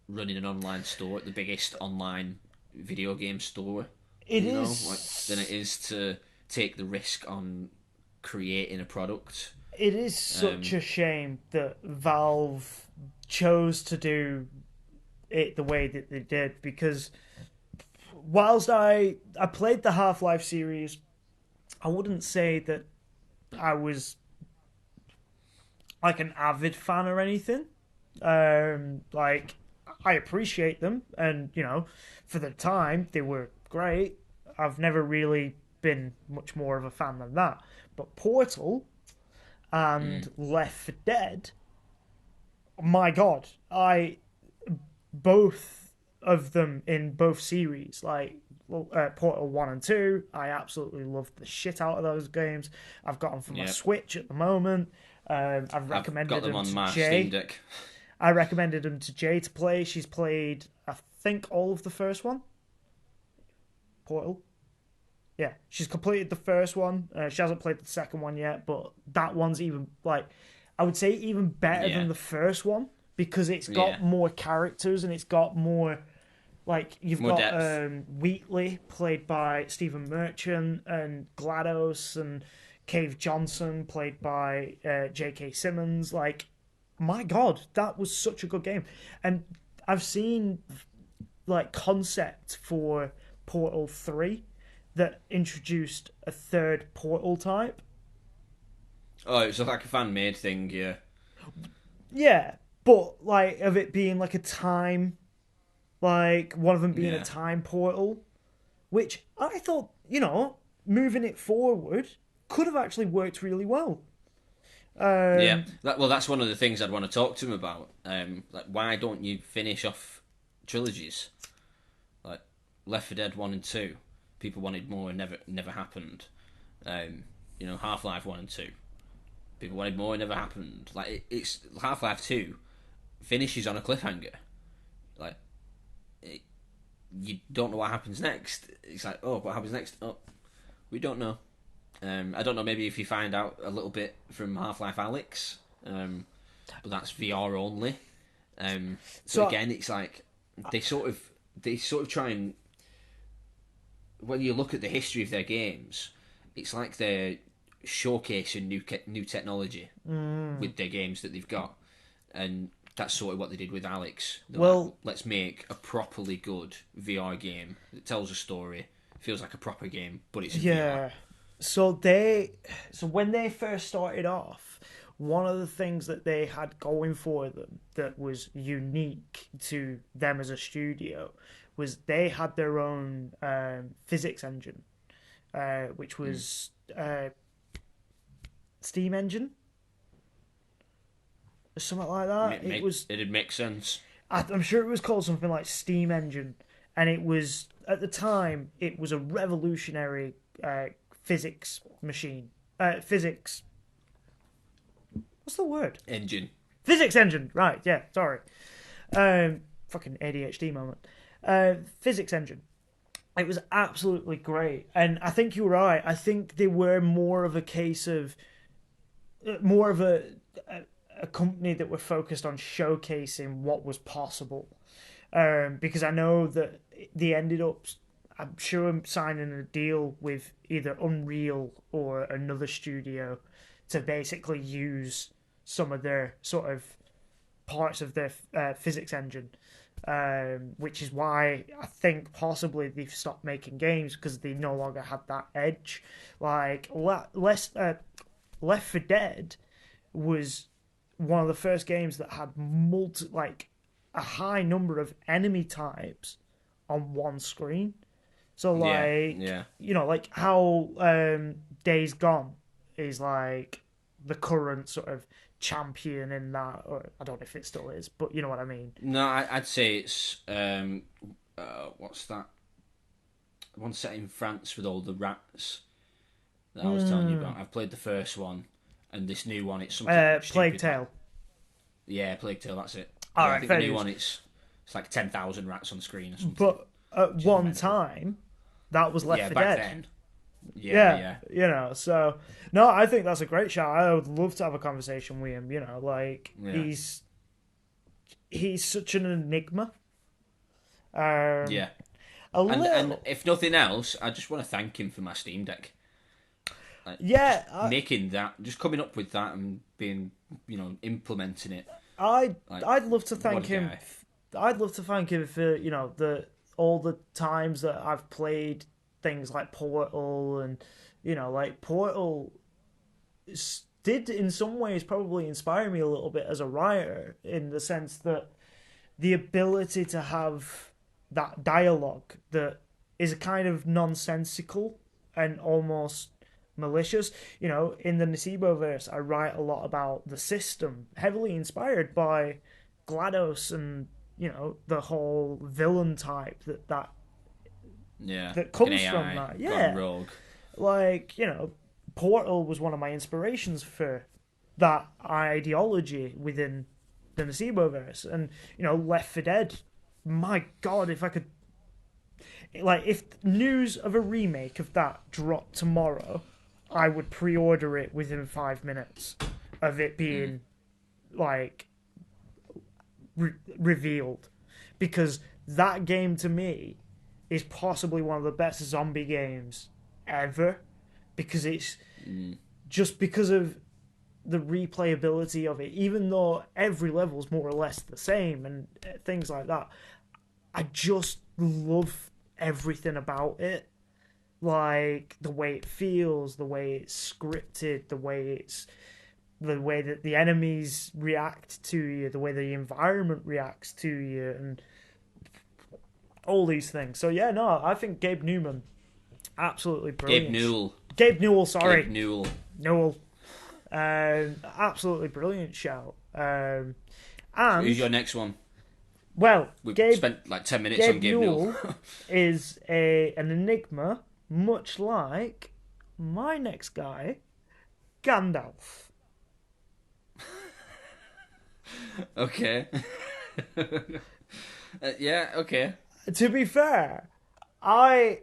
running an online store at the biggest online video game store. Than it is to take the risk on creating a product. It is such a shame that Valve chose to do it the way that they did, because whilst I played the Half-Life series, I wouldn't say that I was an avid fan or anything. I appreciate them, and for the time they were great. I've never really been much more of a fan than that. But Portal and Left 4 Dead, my God, both of them in both series, Portal 1 and 2, I absolutely loved the shit out of those games. I've got them for my Switch at the moment. I've recommended them to Jay. I recommended them to Jay to play. She's played, I think, all of the first one. Portal. Yeah, she's completed the first one. She hasn't played the second one yet, but that one's even, I would say even better than the first one, because it's got more characters and it's got more, you've got Wheatley, played by Stephen Merchant, and GLaDOS and Cave Johnson, played by J.K. Simmons. My God, that was such a good game. And I've seen, concept for Portal 3 that introduced a third Portal type. Oh, it was like a fan-made thing, yeah. Yeah, but, of it being, a time, one of them being a time portal, which I thought, moving it forward could have actually worked really well. That's one of the things I'd want to talk to him about. Why don't you finish off trilogies? Left 4 Dead 1 and 2. People wanted more and never happened. Half-Life 1 and 2. People wanted more and never happened. It's Half-Life 2 finishes on a cliffhanger. You don't know what happens next. It's what happens next? Oh, We don't know. I don't know. Maybe if you find out a little bit from Half-Life Alyx, but that's VR only. So again, it's like they sort of try and, when you look at the history of their games, it's like they're showcasing new technology with their games that they've got, and that's sort of what they did with Alyx. Well, like, let's make a properly good VR game that tells a story, feels like a proper game, but it's VR. So when they first started off, one of the things that they had going for them that was unique to them as a studio was they had their own physics engine, which was Steam engine, something like that. It'd make sense. I'm sure it was called something like Steam engine, and it was, at the time, it was a revolutionary physics machine. Physics. What's the word? Engine. Physics engine. Right. Yeah. Sorry. Fucking ADHD moment. Physics engine. It was absolutely great, and I think you're right. I think they were more of a case of more of a company that were focused on showcasing what was possible. Because I know that they ended up, I'm sure, signing a deal with either Unreal or another studio to basically use some of their sort of parts of their physics engine, which is why I think possibly they've stopped making games, because they no longer had that edge. Like Left 4 Dead was one of the first games that had a high number of enemy types on one screen. So like how Days Gone is like the current sort of champion in that, or I don't know if it still is, but you know what I mean. No, I'd say it's what's that one set in France with all the rats that I was telling you about. I've played the first one, and this new one, it's something Plague Tale. Yeah, Plague Tale, that's it. All right, I think the new one, it's like 10,000 rats on screen or something. But at one time, that was Left 4 Dead. Then. Yeah. You know, so no, I think that's a great shout. I would love to have a conversation with him. You know, like he's such an enigma. And if nothing else, I just want to thank him for my Steam Deck. Making that, just coming up with that and being, implementing it. I'd love to thank him. I'd love to thank him for all the times that I've played things like Portal, and like Portal did in some ways probably inspire me a little bit as a writer, in the sense that the ability to have that dialogue that is kind of nonsensical and almost malicious. In the NOCEBOVERSE, I write a lot about the system, heavily inspired by GLaDOS and the whole villain type that comes from that. Yeah, rogue. Like Portal was one of my inspirations for that ideology within the NOCEBOVERSE, and Left 4 Dead. My God, if I could, if news of a remake of that dropped tomorrow, I would pre-order it within 5 minutes of it being revealed, because that game to me is possibly one of the best zombie games ever, because it's just because of the replayability of it, even though every level's more or less the same and things like that. I just love everything about it. Like the way it feels, the way it's scripted, the way that the enemies react to you, the way the environment reacts to you, and all these things. So yeah, no, I think Gabe Newell, absolutely brilliant. Gabe Newell, sorry. Gabe Newell. Newell. Absolutely brilliant shout. And who's your next one? Well, We've spent like 10 minutes on Gabe Newell. is an enigma, much like my next guy, Gandalf. Okay. Yeah, okay. To be fair, I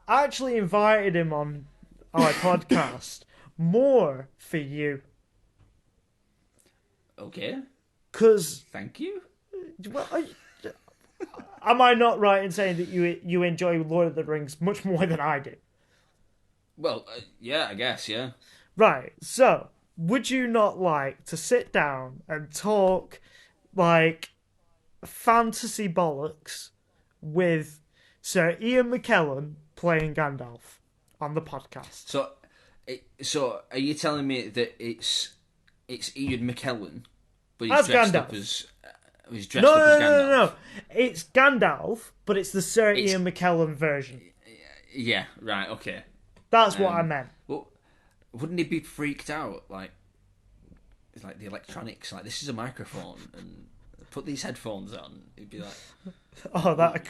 actually invited him on our podcast more for you. Okay. Because, Thank you. well, am I not right in saying that you enjoy Lord of the Rings much more than I do? Well, yeah, I guess, yeah. Right, so, would you not like to sit down and talk, like, fantasy bollocks with Sir Ian McKellen playing Gandalf on the podcast? So are you telling me that it's Ian McKellen, but As Gandalf. He's dressed up as Gandalf? No. It's Gandalf, but it's the Sir It's Ian McKellen version. Yeah, right, okay. That's what I meant. Well, wouldn't he be freaked out? Like, it's like the electronics. Like, this is a microphone, and put these headphones on. He'd be like, Oh, that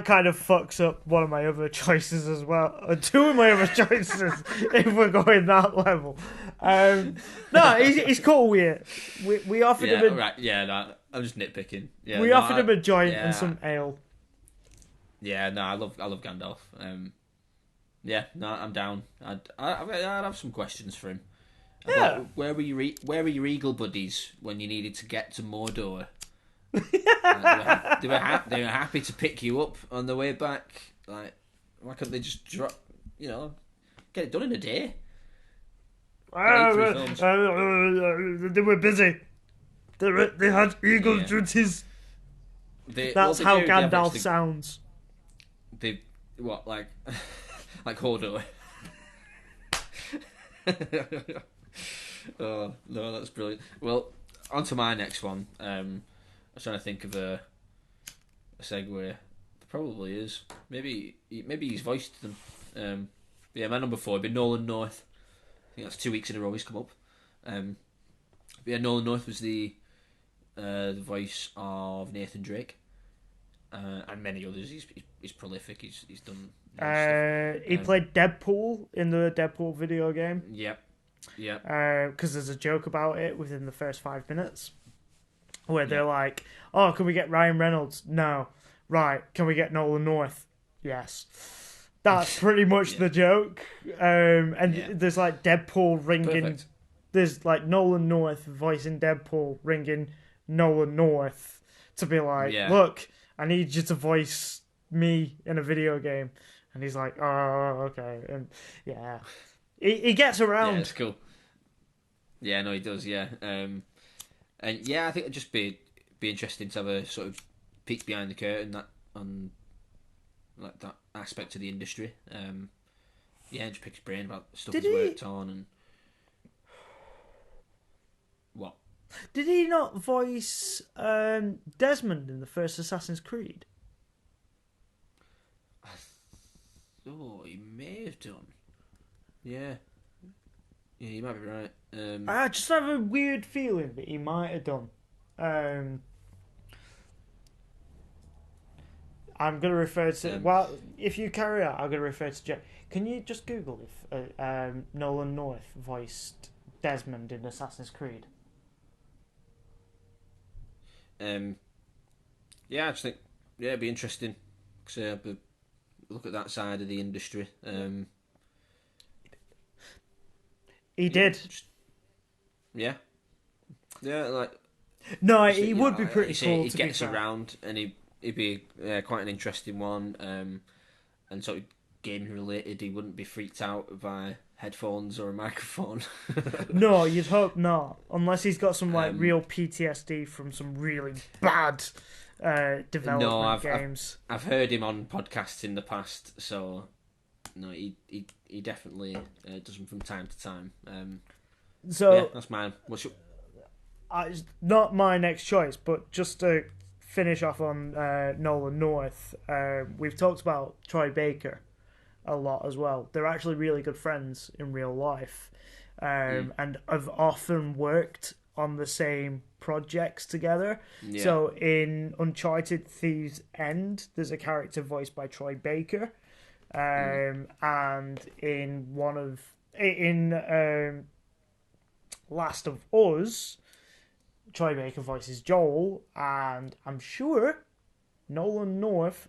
kind of fucks up one of my other choices as well. Or two of my other choices, if we're going that level. No, he's cool with it. We offered yeah, him a, right, yeah. No, I'm just nitpicking. Yeah, we no, offered him a joint yeah, and some ale. Yeah, no, I love Gandalf. Yeah, no, I'm down. I'd have some questions for him. Yeah. Where were your eagle buddies when you needed to get to Mordor? They were happy to pick you up on the way back. Like, why couldn't they just drop? Get it done in a day. They were busy. They had eagle duties. That's how Gandalf sounds. They what like Hodor. Oh no, that's brilliant. Well, on to my next one. I was trying to think of a segue. There probably is. Maybe he's voiced them. Yeah, my number 4 would be Nolan North. I think that's 2 weeks in a row he's come up. Yeah, Nolan North was the voice of Nathan Drake, and many others. He's prolific. He's done. He played Deadpool in the Deadpool video game. Yep. Because there's a joke about it within the first 5 minutes, where they're like, "Oh, can we get Ryan Reynolds? No. Right? Can we get Nolan North? Yes." That's pretty much the joke. There's like Deadpool ringing. Perfect. There's like Nolan North voicing Deadpool ringing Nolan North to be like, "Look, I need you to voice me in a video game," and he's like, "Oh, okay," and yeah. He gets around. Yeah, it's cool. Yeah, no, he does. Yeah, and yeah, I think it'd just be interesting to have a sort of peek behind the curtain on like that aspect of the industry. Yeah, just pick his brain about stuff he's worked on and what. Did he not voice Desmond in the first Assassin's Creed? Oh, he may have done. Yeah, you might be right. I just have a weird feeling that he might have done. I'm going to refer to... well, if you carry on, I'm going to refer to Jack. Can you just Google if Nolan North voiced Desmond in Assassin's Creed? Yeah, I just think... Yeah, it'd be interesting. Cause, look at that side of the industry. He did. Yeah, like... No, he would be pretty cool, he to gets be fair. around, and he'd be quite an interesting one, and sort of game related. He wouldn't be freaked out by headphones or a microphone. No, you'd hope not, unless he's got some real PTSD from some really bad development games. I've heard him on podcasts in the past, so no, he definitely does them from time to time. So yeah, that's mine. What's your... It's not my next choice, but just to finish off on Nolan North, we've talked about Troy Baker a lot as well. They're actually really good friends in real life, and have often worked on the same projects together. Yeah. So in Uncharted Thieves End, there's a character voiced by Troy Baker, and in Last of Us, Troy Baker voices Joel, and I'm sure Nolan North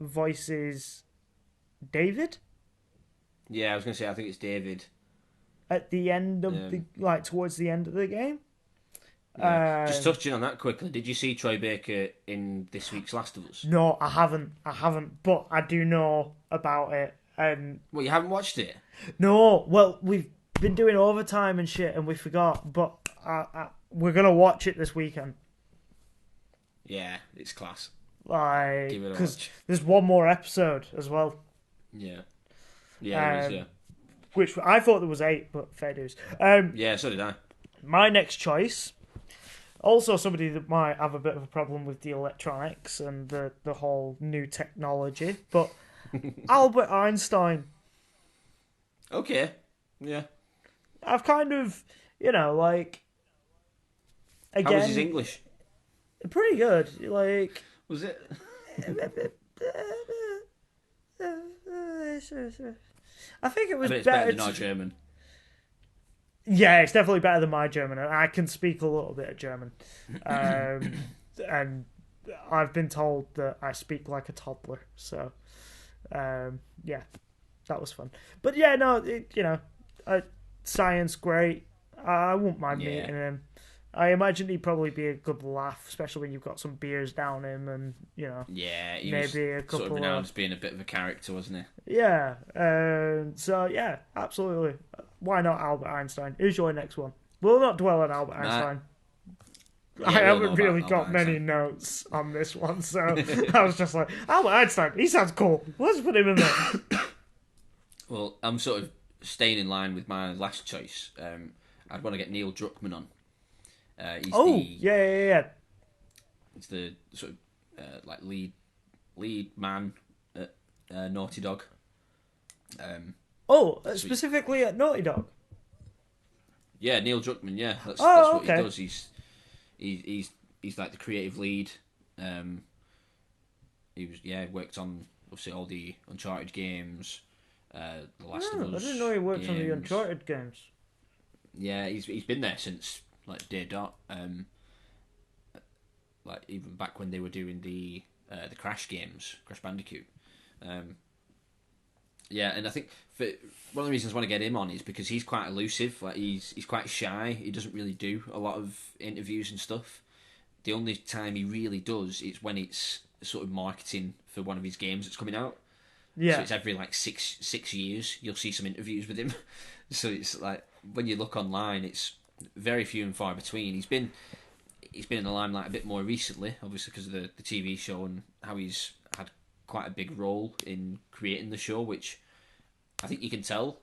voices David. Yeah, I was going to say, I think it's David. at the end of Um, towards the end of the game. yeah. Just Um, touching on that quickly, did you see Troy Baker in this week's Last of Us? no, I haven't. But I do know about it. Well, you haven't watched it? No, well, we've been doing overtime and shit, and we forgot. But we're gonna watch it this weekend. Yeah, it's class. Like, Give it a because watch. there's one more episode as well. Yeah. Yeah, there is, Um, yeah. which I thought there was 8, but fair dues. Yeah, so did I. My next choice, also somebody that might have a bit of a problem with the electronics and the whole new technology, but Albert Einstein. Okay. Yeah. I've kind of, like, How was his again, English? pretty good. Like, Was it? I think it I was bet it's better. better than our German. Yeah, it's definitely better than my German, and I can speak a little bit of German. And I've been told that I speak like a toddler. So, yeah, that was fun. But yeah, no, science great. I wouldn't mind Yeah. meeting him. I imagine he'd probably be a good laugh, especially when you've got some beers down him, and Yeah, he was maybe a sort of couple renowned of as being a bit of a character, wasn't he? yeah. So yeah, absolutely. Why not Albert Einstein? Who's your next one? We'll not dwell on Albert Einstein. Yeah, I we all know haven't about really Albert got many Einstein. notes on this one, so I was just like, Albert Einstein, he sounds cool. Let's put him in there. Well, I'm sort of staying in line with my last choice. I'd want to get Neil Druckmann on. He's Yeah. he's the sort of like lead man at Naughty Dog. Specifically at Naughty Dog. Yeah, Neil Druckmann. Yeah, that's what okay. he does. He's like the creative lead. He worked on obviously all the Uncharted games, the Last of Us. I didn't know he worked on the games. Uncharted games. Yeah, he's been there since like day dot. Like even back when they were doing the Crash games, Crash Bandicoot. Yeah, and I think one of the reasons I want to get him on is because he's quite elusive. Like he's quite shy. He doesn't really do a lot of interviews and stuff. The only time he really does is when it's sort of marketing for one of his games that's coming out. Yeah. So it's every like six years you'll see some interviews with him. So it's like when you look online, it's very few and far between. He's been in the limelight a bit more recently, obviously because of the TV show and how he's had quite a big role in creating the show, which I think you can tell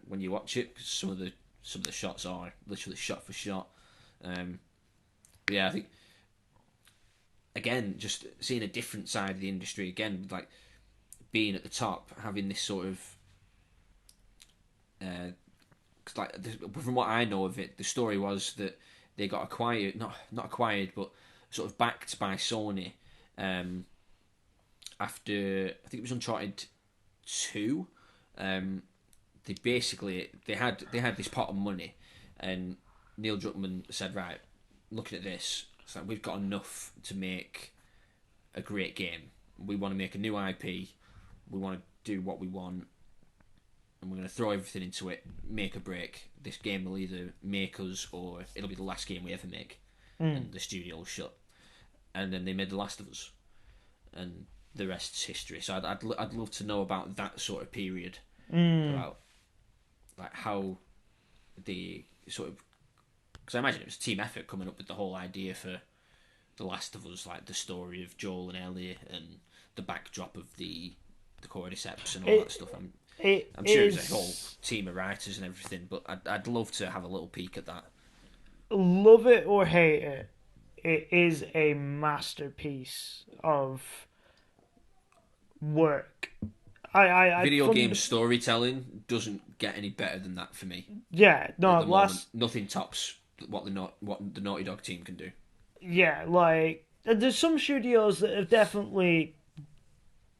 when you watch it because some of the shots are literally shot for shot. Yeah, I think again just seeing a different side of the industry again, like being at the top, having this sort of cause like from what I know of it, the story was that they got acquired, not acquired, but sort of backed by Sony after I think it was Uncharted 2. They had this pot of money, and Neil Druckmann said, right, looking at this, it's like we've got enough to make a great game. We want to make a new IP. We want to do what we want, and we're going to throw everything into it, make or break. This game will either make us or it'll be the last game we ever make. And the studio will shut. And then they made The Last of Us. And the rest's history. So I'd love to know about that sort of period. About like how the sort of... Because I imagine it was a team effort coming up with the whole idea for The Last of Us, like the story of Joel and Ellie and the backdrop of the cordyceps and all that stuff. I'm sure it's a whole team of writers and everything, but I'd love to have a little peek at that. Love it or hate it, it is a masterpiece of work. Video game storytelling doesn't get any better than that for me. Yeah, no, At the moment, nothing tops what the Naughty Dog team can do. Yeah, like there's some studios that have definitely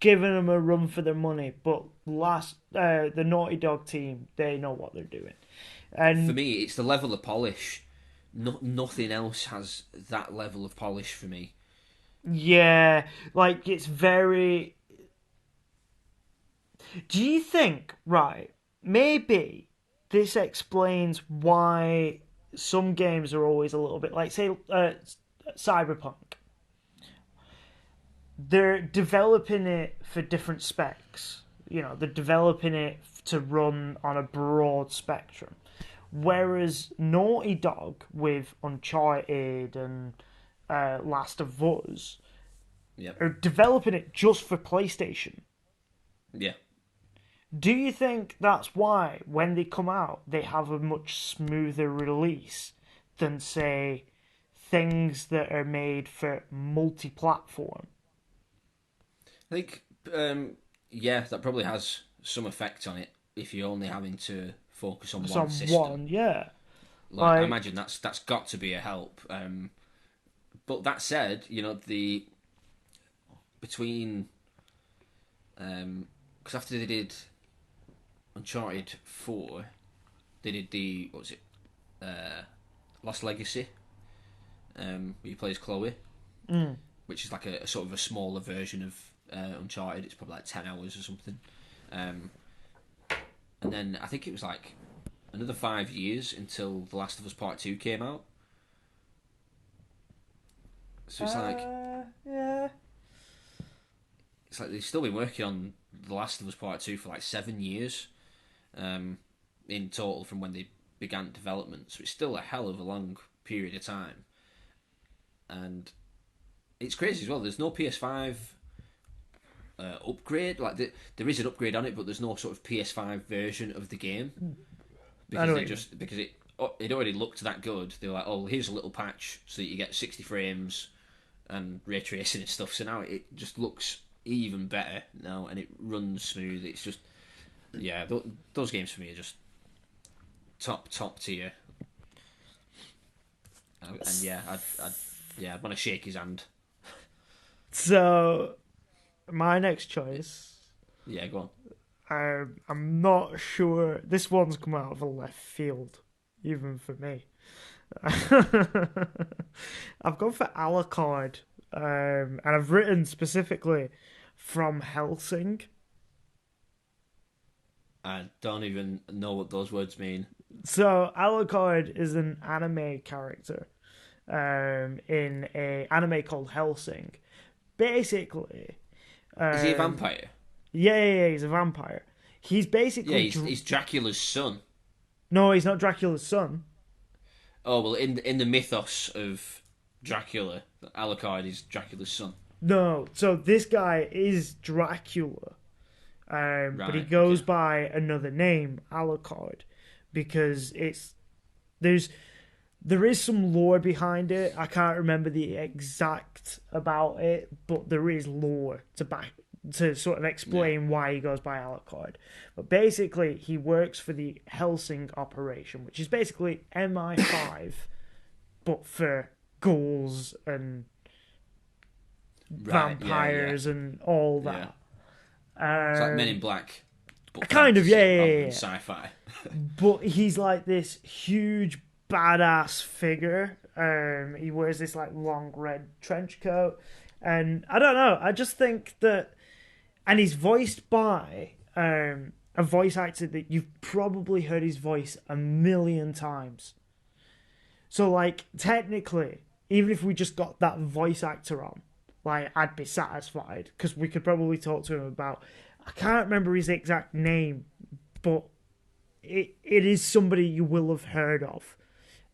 given them a run for their money, but the Naughty Dog team, they know what they're doing. And for me, it's the level of polish. Nothing else has that level of polish for me. yeah, like it's very. Do you think, right, maybe this explains why some games are always a little bit like, say, Cyberpunk? They're developing it for different specs. They're developing it to run on a broad spectrum. Whereas Naughty Dog with Uncharted and Last of Us Yep. are developing it just for PlayStation. Yeah. Do you think that's why, when they come out, they have a much smoother release than, say, things that are made for multi-platform? I think, yeah, that probably has some effect on it if you're only having to focus on one system. Someone, yeah. I Like, imagine that's got to be a help. But that said, the between because after they did Uncharted 4, they did the what was it, Lost Legacy, where you play as Chloe, which is like a sort of a smaller version of Uncharted. It's probably like 10 hours or something. And then I think it was like another 5 years until The Last of Us Part 2 came out. So it's yeah. it's like they've still been working on The Last of Us Part 2 for like 7 years in total from when they began development. So it's still a hell of a long period of time. And it's crazy as well. There's no PS5 upgrade. Like there is an upgrade on it, but there's no sort of PS5 version of the game because it already looked that good. They were like, oh, here's a little patch so that you get 60 frames and ray tracing and stuff. So now it just looks even better now, and it runs smooth. It's just those games for me are just top tier. And I'd want to shake his hand. So, my next choice. Yeah, go on. I'm not sure. This one's come out of a left field, even for me. I've gone for Alucard, and I've written specifically from Hellsing. I don't even know what those words mean. So Alucard is an anime character in a anime called Hellsing. Basically, is he a vampire? Yeah, he's a vampire. He's basically he's Dracula's son. No, he's not Dracula's son. Oh well, in the mythos of Dracula, Alucard is Dracula's son. No, so this guy is Dracula, but he goes by another name, Alucard, because there is some lore behind it. I can't remember the exact about it, but there is lore to sort of explain why he goes by Alucard. But basically, he works for the Hellsing operation, which is basically MI5, but for ghouls and vampires and all that. It's like Men in Black. But kind of, yeah. Sci-fi. But he's like this huge badass figure. He wears this like long red trench coat, and I don't know. I just think that, and he's voiced by a voice actor that you've probably heard his voice a million times. So like technically, even if we just got that voice actor on, like I'd be satisfied because we could probably talk to him about. I can't remember his exact name, but it is somebody you will have heard of.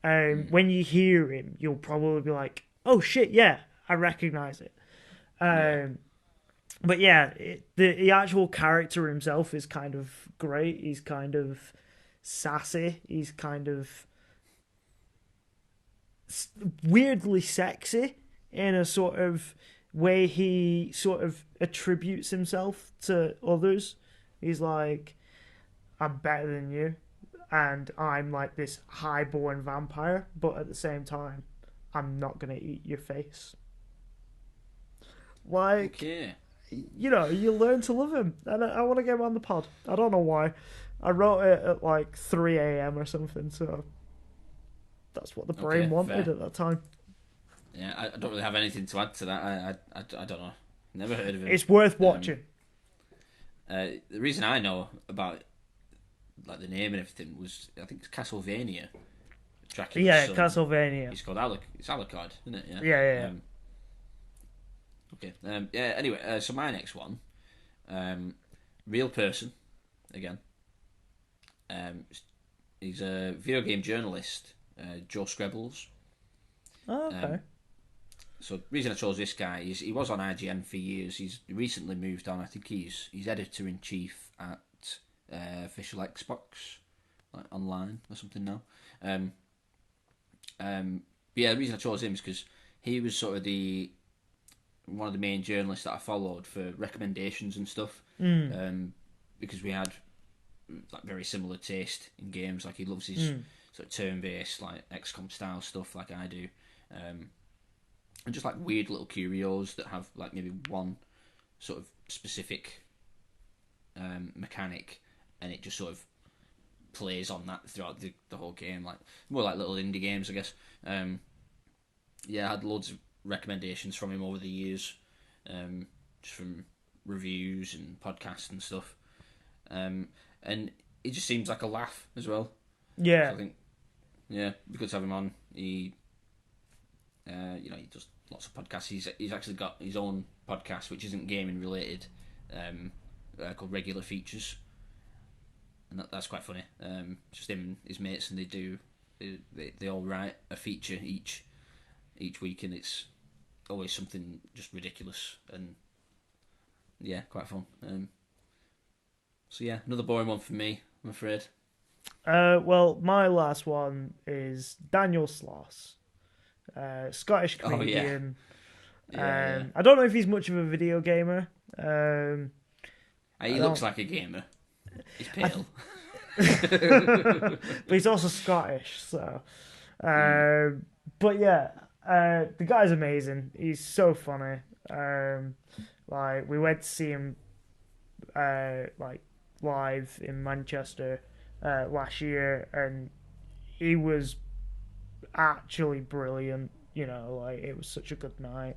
When you hear him, you'll probably be like, "Oh shit, yeah, I recognize it." But yeah, the actual character himself is kind of great. He's kind of sassy. He's kind of weirdly sexy in a sort of way he sort of attributes himself to others. He's like, I'm better than you, and I'm like this high-born vampire, but at the same time, I'm not going to eat your face. Like, you learn to love him, and I want to get him on the pod. I don't know why. I wrote it at like 3 a.m. or something, so that's what the brain wanted fair. At that time. Yeah, I don't really have anything to add to that. I don't know. Never heard of him. It's worth watching. The reason I know about like the name and everything was I think it's Castlevania, Dracula's Yeah, son. Castlevania. He's called It's Alucard, isn't it? Yeah. Yeah, yeah, Okay. Yeah. Anyway, so my next one, real person, again. Um, he's a video game journalist, Joe Screbbles. yeah. Oh, okay. So the reason I chose this guy is he was on IGN for years. He's recently moved on. I think he's editor in chief at official Xbox, like online or something now. But yeah, the reason I chose him is because he was sort of one of the main journalists that I followed for recommendations and stuff. Because we had like very similar taste in games. Like he loves his sort of turn-based, like XCOM style stuff, like I do, and just like weird little curios that have like maybe one sort of specific mechanic, and it just sort of plays on that throughout the whole game, like more like little indie games, I guess. Yeah, I had loads of recommendations from him over the years, just from reviews and podcasts and stuff. And it just seems like a laugh as well. Yeah. So I think, yeah, it'd be good to have him on. He does lots of podcasts. He's actually got his own podcast, which isn't gaming related, called Regular Features, and that's quite funny. Just him and his mates, and they all write a feature each week, and it's always something just ridiculous and yeah, quite fun. So yeah, another boring one for me, I'm afraid. Well, my last one is Daniel Sloss, Scottish comedian. Yeah. I don't know if he's much of a video gamer. He looks like a gamer. He's pale. But he's also Scottish, so. But yeah, the guy's amazing. He's so funny. Like we went to see him, like live in Manchester last year, and he was actually brilliant. You know, like it was such a good night.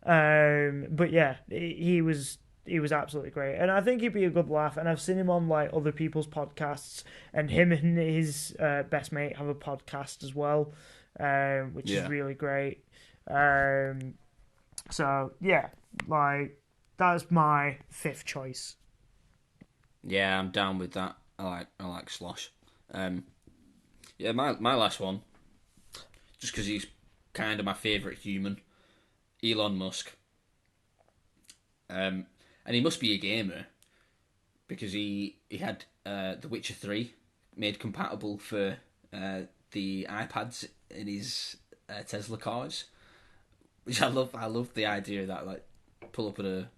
But yeah, he was absolutely great, and I think he'd be a good laugh. And I've seen him on like other people's podcasts, and him and his best mate have a podcast as well, which is really great. So yeah, like that's my fifth choice. Yeah, I'm down with that. I like Slosh. Yeah, my last one, just because he's kind of my favourite human, Elon Musk. And he must be a gamer because he had The Witcher 3 made compatible for the iPads in his Tesla cars, which I love. I love the idea of that, like pull up at a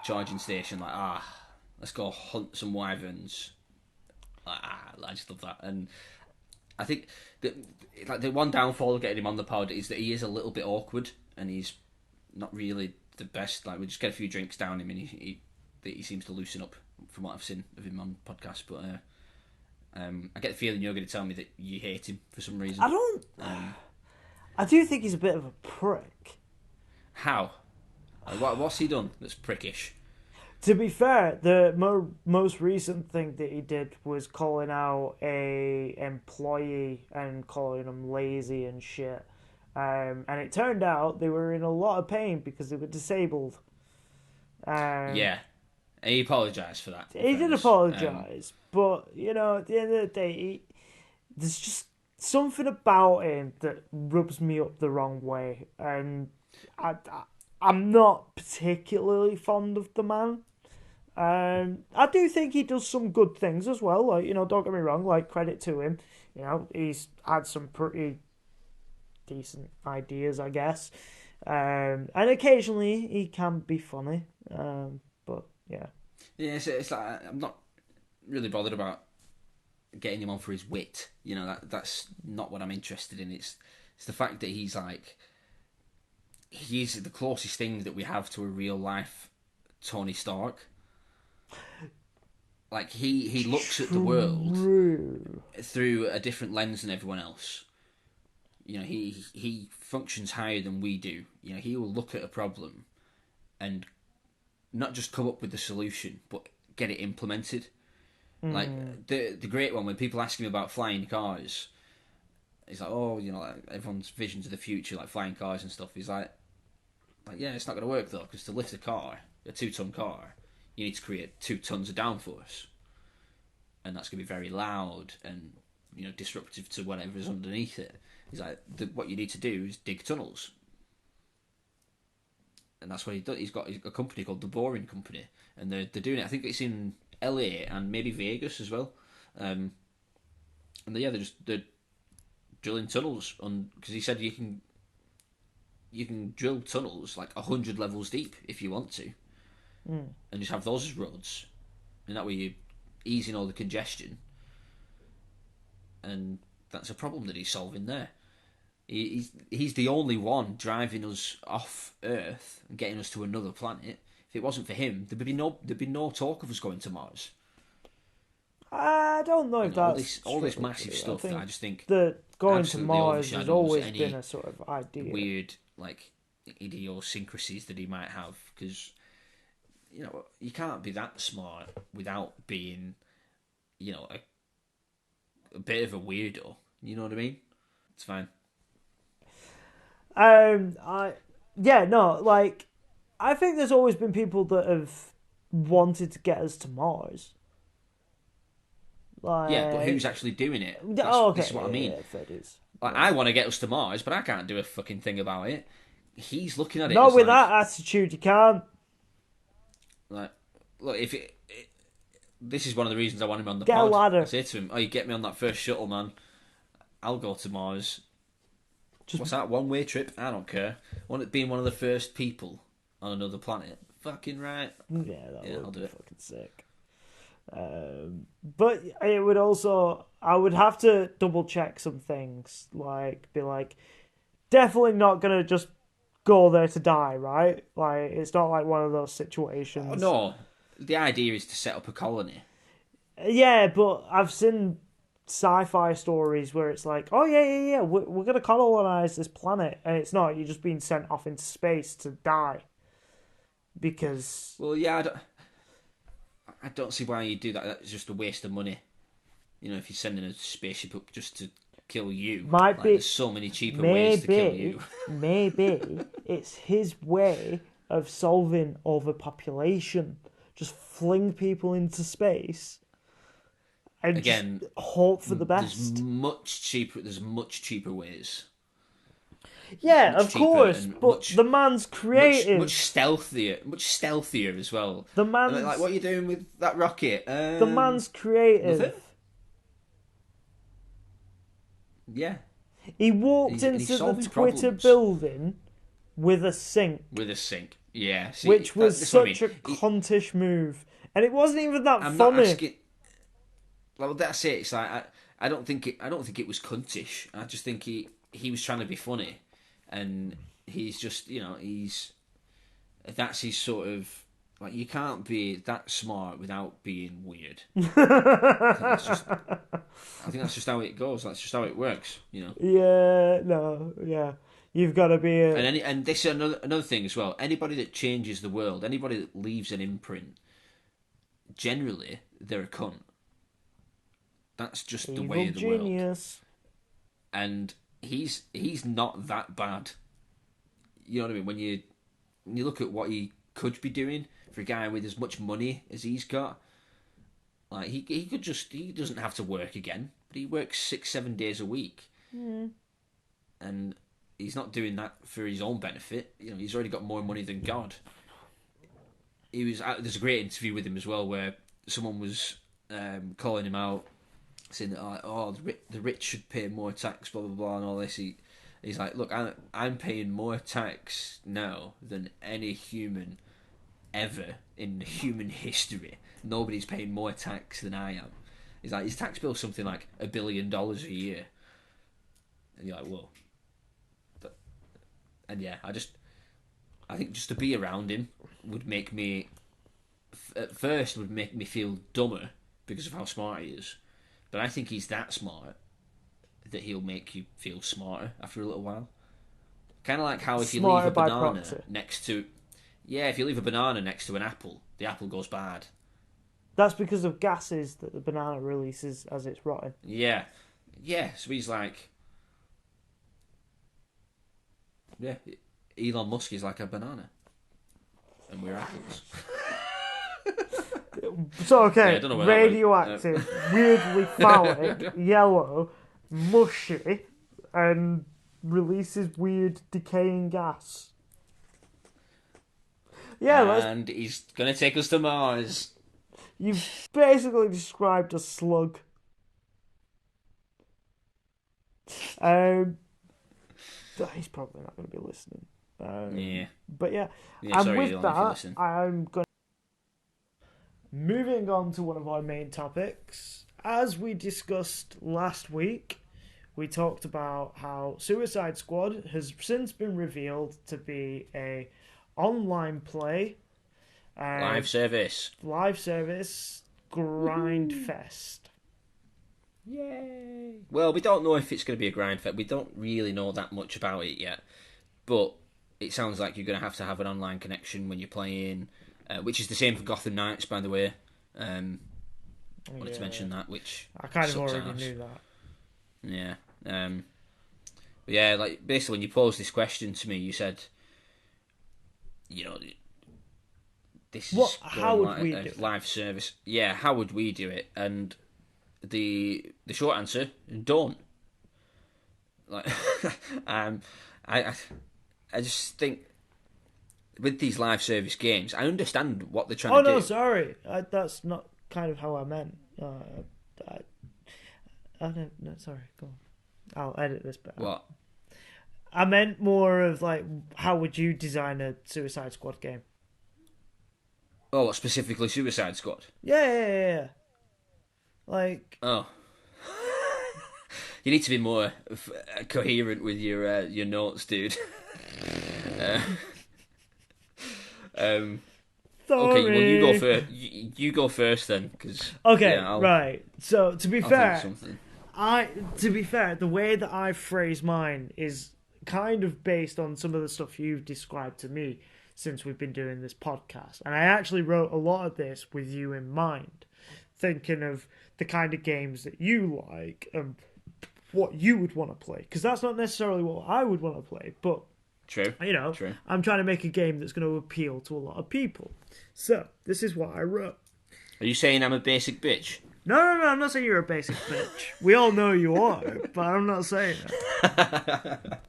charging station, like let's go hunt some wyverns. I just love that, and I think that like the one downfall of getting him on the pod is that he is a little bit awkward, and he's not really the best. Like we just get a few drinks down him, and he seems to loosen up from what I've seen of him on podcasts. But I get the feeling you're going to tell me that you hate him for some reason. I don't. I do think he's a bit of a prick. How? Like, what's he done that's prickish? To be fair, the most recent thing that he did was calling out a employee and calling them lazy and shit. And it turned out they were in a lot of pain because they were disabled. Yeah. And he apologised for that. He did apologise. But, you know, at the end of the day, there's just something about him that rubs me up the wrong way. And I'm not particularly fond of the man. I do think he does some good things as well. Like, you know, don't get me wrong, like, credit to him. You know, he's had some pretty decent ideas, I guess. And occasionally he can be funny. But, yeah. Yeah, it's like, I'm not really bothered about getting him on for his wit. You know, that's not what I'm interested in. It's the fact that he's like, he's the closest thing that we have to a real life Tony Stark. Like he looks at the world through a different lens than everyone else. he functions higher than we do. He will look at a problem and not just come up with the solution, but get it implemented. Like the great one, when people ask him about flying cars, he's like, oh, like everyone's visions of the future, like flying cars and stuff. He's like yeah, it's not going to work though, because to lift a 2-ton car, you need to create 2 tons of downforce, and that's going to be very loud and disruptive to whatever's underneath it. He's like, what you need to do is dig tunnels, and that's what he does. He's got a company called the Boring Company, and they're doing it. I think it's in LA and maybe Vegas as well. And they're drilling tunnels because he said you can drill tunnels like 100 levels deep if you want to, and just have those as roads, and that way you're easing all the congestion. And that's a problem that he's solving there. He's the only one driving us off Earth and getting us to another planet. If it wasn't for him, there'd be no talk of us going to Mars. I don't know if that's all this massive stuff. I just think that going to Mars has always been a sort of idea. Weird, like, idiosyncrasies that he might have, because you can't be that smart without being, a bit of a weirdo. You know what I mean? It's fine. I think there's always been people that have wanted to get us to Mars. Yeah, but who's actually doing it? This is what I mean. Yeah, I want to get us to Mars, but I can't do a fucking thing about it. He's looking at it. Not with that attitude, you can't. Like, look, this is one of the reasons I want him on the pod. Get a ladder. I say to him, you get me on that first shuttle, man. I'll go to Mars. What's that? One-way trip? I don't care. Being one of the first people on another planet. Fucking right. Yeah, that would be fucking sick. But it would also, I would have to double check some things. Be like, definitely not gonna just go there to die, right? Like, it's not like one of those situations. Oh, no, the idea is to set up a colony. Yeah, but I've seen sci-fi stories where it's like, oh yeah, we're gonna colonize this planet, and it's not. You're just being sent off into space to die. Because I don't see why you do that. That's just a waste of money. If you're sending a spaceship up just to kill you, there's so many cheaper ways to kill you. Maybe it's his way of solving overpopulation. Just fling people into space and again, just hope for the best. There's much cheaper ways. Yeah, of course, but the man's creative. Much stealthier as well. The man's like, what are you doing with that rocket? The man's creative. Nothing? Yeah. He walked into the Twitter building with a sink. Yeah. See, which was such a cuntish move. And it wasn't even that funny. Not asking... Well, that's it. It's like I don't think it was cuntish. I just think he was trying to be funny. And he's just, that's his sort of, like, you can't be that smart without being weird. I think that's just how it goes. That's just how it works, Yeah, no, yeah. You've got to be And this is another thing as well. Anybody that changes the world, anybody that leaves an imprint, generally, they're a cunt. That's just the way of the genius. World. And he's not that bad. You know what I mean? When you look at what he could be doing for a guy with as much money as he's got, like he doesn't have to work again, but he works 6-7 days a week, and he's not doing that for his own benefit. He's already got more money than God. There's a great interview with him as well where someone was calling him out, saying that the rich should pay more tax, blah blah blah, and all this. He's like, look, I'm paying more tax now than any human ever in human history. Nobody's paying more tax than I am. He's like, his tax bill's something like $1 billion a year, and you're like, whoa. And yeah, I think just to be around him would make me, at first, would make me feel dumber because of how smart he is. But I think he's that smart that he'll make you feel smarter after a little while. Kind of like how if you leave Smarter a by banana proxy. next to... Yeah, if you leave a banana next to an apple, the apple goes bad. That's because of gases that the banana releases as it's rotting. Yeah. Yeah, so he's like... Yeah, Elon Musk is like a banana. And we're apples. So, Yeah, okay, I don't know where that went. radioactive, weirdly phallic, yellow, mushy, and releases weird decaying gas. Yeah, And he's going to take us to Mars. you've basically described a slug. He's probably not going to be listening. Yeah. But yeah, Yeah, and sorry, with Elon, if you that, listen. I'm going. Moving on to one of our main topics, as we discussed last week, we talked about how Suicide Squad has since been revealed to be a online play, Live service. grind fest. Yay! Well, we don't know if it's going to be a grind fest. We don't really know that much about it yet. But it sounds like you're going to have an online connection when you're playing, which is the same for Gotham Knights, by the way. Wanted to mention that, which I kind of sucks already arse. knew that. Yeah. But yeah, like basically when you posed this question to me, you said, you know, this is How would we do it? live service. Yeah, how would we do it? And the short answer, don't. Like, I just think with these live service games, I understand what they're trying to do. Oh no, sorry, that's not kind of how I meant. I don't. No, sorry. Go on. I'll edit this bit. What? I meant more of like, how would you design a Suicide Squad game? Oh, what, specifically Suicide Squad? Yeah. Like, Oh. You need to be more coherent with your notes, dude. sorry. Okay, well you go first. You go first then, because Okay, yeah, right. So to be I'll fair, think of something. the way that I phrase mine is kind of based on some of the stuff you've described to me since we've been doing this podcast. And I actually wrote a lot of this with you in mind, thinking of the kind of games that you like and what you would want to play. Because that's not necessarily what I would want to play, but True. True. I'm trying to make a game that's going to appeal to a lot of people. So, this is what I wrote. Are you saying I'm a basic bitch? No, I'm not saying you're a basic bitch. We all know you are, but I'm not saying that.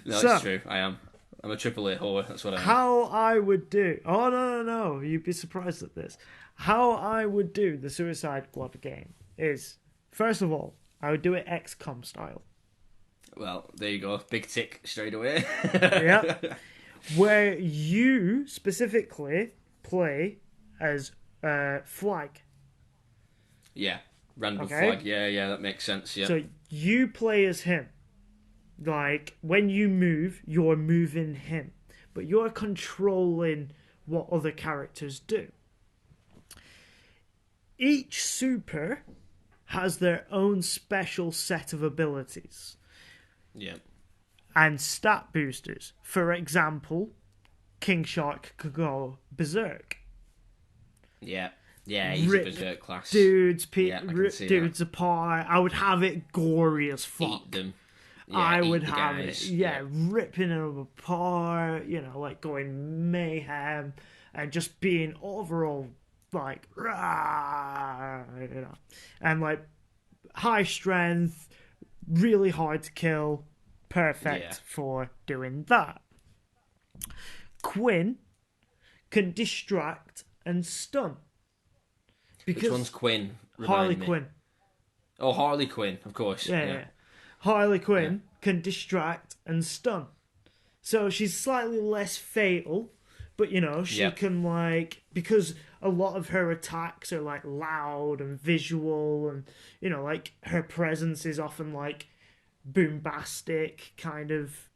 No, it's true. I am. I'm a AAA whore. That's what I am. How I would do... Oh, no. You'd be surprised at this. How I would do the Suicide Squad game is, first of all, I would do it XCOM style. Well, there you go. Big tick straight away. Yeah. Where you specifically play as Flag. Yeah. Random Okay. flag. Yeah, that makes sense. Yeah. So you play as him. Like, when you move, you're moving him. But you're controlling what other characters do. Each super has their own special set of abilities. Yeah. And stat boosters. For example, King Shark could go berserk. Yeah, he's Rip a berserk class. Dudes, rip dudes apart. I would have it gory as fuck. Eat them. Yeah, I eat would the have guys. it, ripping them apart, like going mayhem and just being overall like, rah, and like high strength, really hard to kill, perfect for doing that. Quinn can distract and stun. Because Which one's Quinn? Harley Quinn. Oh, Harley Quinn, of course. Yeah. Harley Quinn can distract and stun. So she's slightly less fatal, but she can because a lot of her attacks are like loud and visual and like her presence is often like boombastic kind of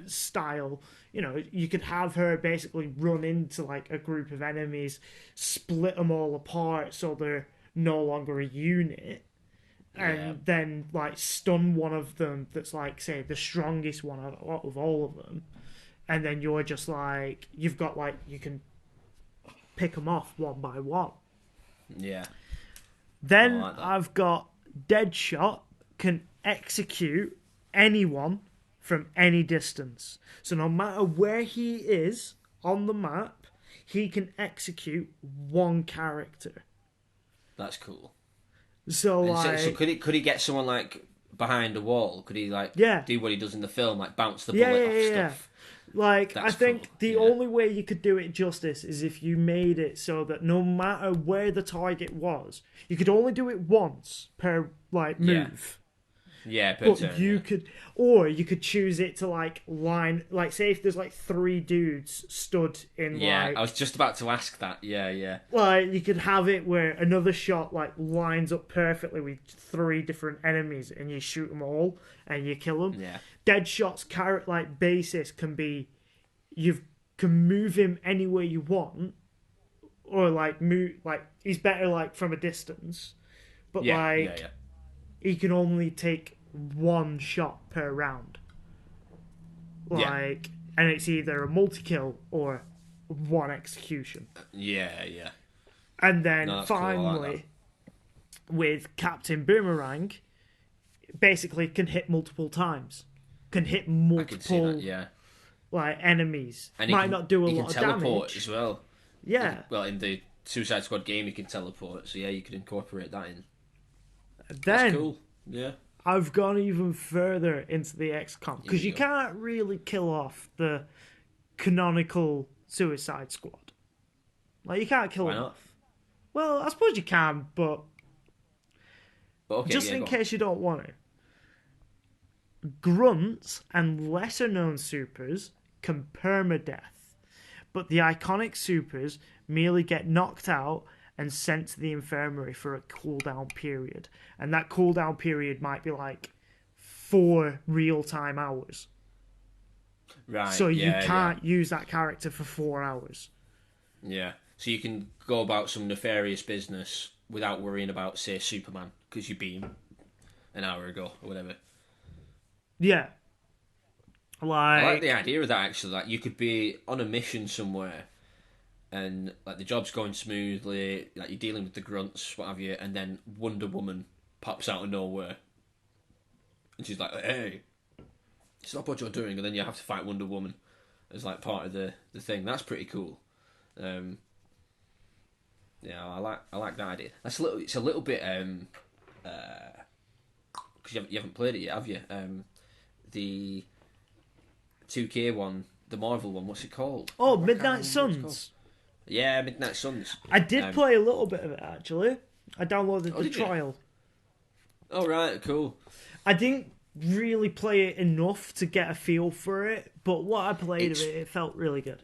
style. You could have her basically run into like a group of enemies, split them all apart so they're no longer a unit, Yeah. and then like stun one of them that's like say the strongest one out of all of them, and then you're just like you've got like you can pick them off one by one. Yeah. Then I like that. I've got Deadshot can execute anyone from any distance. So no matter where he is on the map, he can execute one character. That's cool. So like, so could he get someone like behind a wall? Could he like yeah, do what he does in the film, like bounce the yeah, bullet yeah, off yeah. stuff? Like, That's I think cool. the Yeah. only way you could do it justice is if you made it so that no matter where the target was, you could only do it once per like move. Yeah, per But turn, you yeah. could, or you could choose it to like line, like say if there's like three dudes stood in Yeah, like, I was just about to ask that. Yeah, yeah. like you could have it where another shot like lines up perfectly with three different enemies and you shoot them all and you kill them. Yeah. Deadshot's carrot like basis can be, you can move him anywhere you want, or like move like he's better like from a distance, but Yeah, like yeah. he can only take one shot per round. Yeah. Like, and it's either a multi-kill or one execution. Yeah, yeah. And then No, that's cool. I like finally, with Captain Boomerang, basically can hit multiple times. Can hit I can see multiple that, yeah. like enemies. And Might not do a he lot can of teleport damage. as well. Yeah. Well, in the Suicide Squad game, he can teleport, so yeah, you could incorporate that in. Then That's cool. Yeah. I've gone even further into the XCOM because you go. can't really kill off the canonical Suicide Squad. Like you can't kill Why them not? off. Well, I suppose you can, but But okay, just yeah, in go on. case you don't want to. Grunts and lesser known supers can permadeath, but the iconic supers merely get knocked out and sent to the infirmary for a cooldown period. And that cooldown period might be like 4 real-time hours. Right. So you yeah, can't use that character for 4 hours. Yeah. So you can go about some nefarious business without worrying about, say, Superman, because you beat him an hour ago or whatever. Yeah. I like the idea of that, actually. Like, you could be on a mission somewhere and like the job's going smoothly, like you're dealing with the grunts, what have you, and then Wonder Woman pops out of nowhere. And she's like, hey, stop what you're doing, and then you have to fight Wonder Woman as like part of the thing. That's pretty cool. Yeah, I like that idea. It's a little bit because you haven't played it yet, have you? The 2K one, the Marvel one, what's it called? Oh, I can't Midnight remember what it's called. Suns. Yeah, Midnight Suns. I did play a little bit of it, actually. I downloaded the did you? trial. Oh, right, cool. I didn't really play it enough to get a feel for it, but what I played of it felt really good.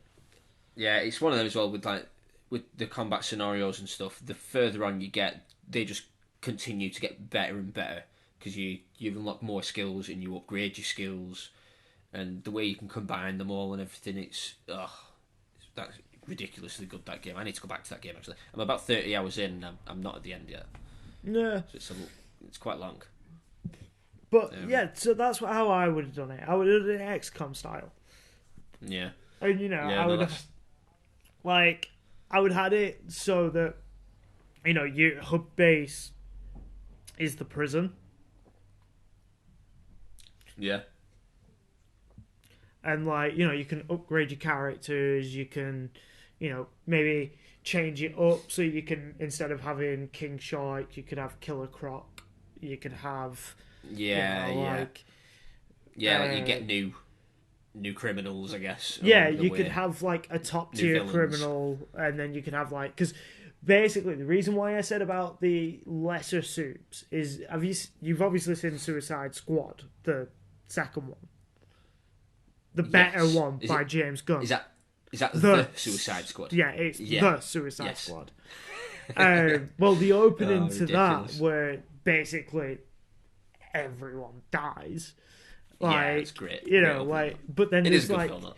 Yeah, it's one of them as well with the combat scenarios and stuff. The further on you get, they just continue to get better and better because you unlock more skills and you upgrade your skills, and the way you can combine them all and everything. That's ridiculously good, that game. I need to go back to that game actually. I'm about 30 hours in and I'm not at the end yet. Yeah. So it's quite long. But yeah, so that's how I would have done it. I would have done it XCOM style. Yeah. And I would have I would have had it so that your hub base is the prison. Yeah. And you can upgrade your characters, you can maybe change it up so you can, instead of having King Shite, you could have Killer Croc, you could have You get new criminals, I guess. Yeah, you could have like a top tier villains. criminal, and then you could have because basically the reason why I said about the lesser soups is you've obviously seen Suicide Squad, the second one, the better one by James Gunn. Is that the Suicide Squad? Yeah, it's the Suicide Squad. Well, the opening to ridiculous. that where basically everyone dies. It's great. But then It there's is a good film, that.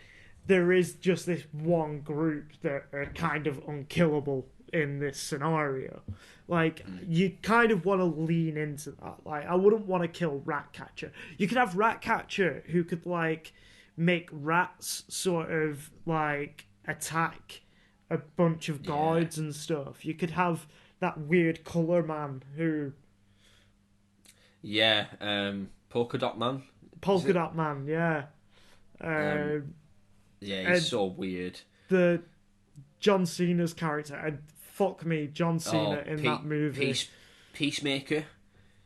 there is just this one group that are kind of unkillable in this scenario. Like, you kind of want to lean into that. Like, I wouldn't want to kill Ratcatcher. You could have Ratcatcher who could, like, make rats sort of, like, attack a bunch of guards and stuff. You could have that weird colour man who... Yeah, Polka Dot Man. Polka Dot Man, yeah. Yeah, he's so weird. The John Cena's character, and fuck me, John Cena in that movie. Peacemaker.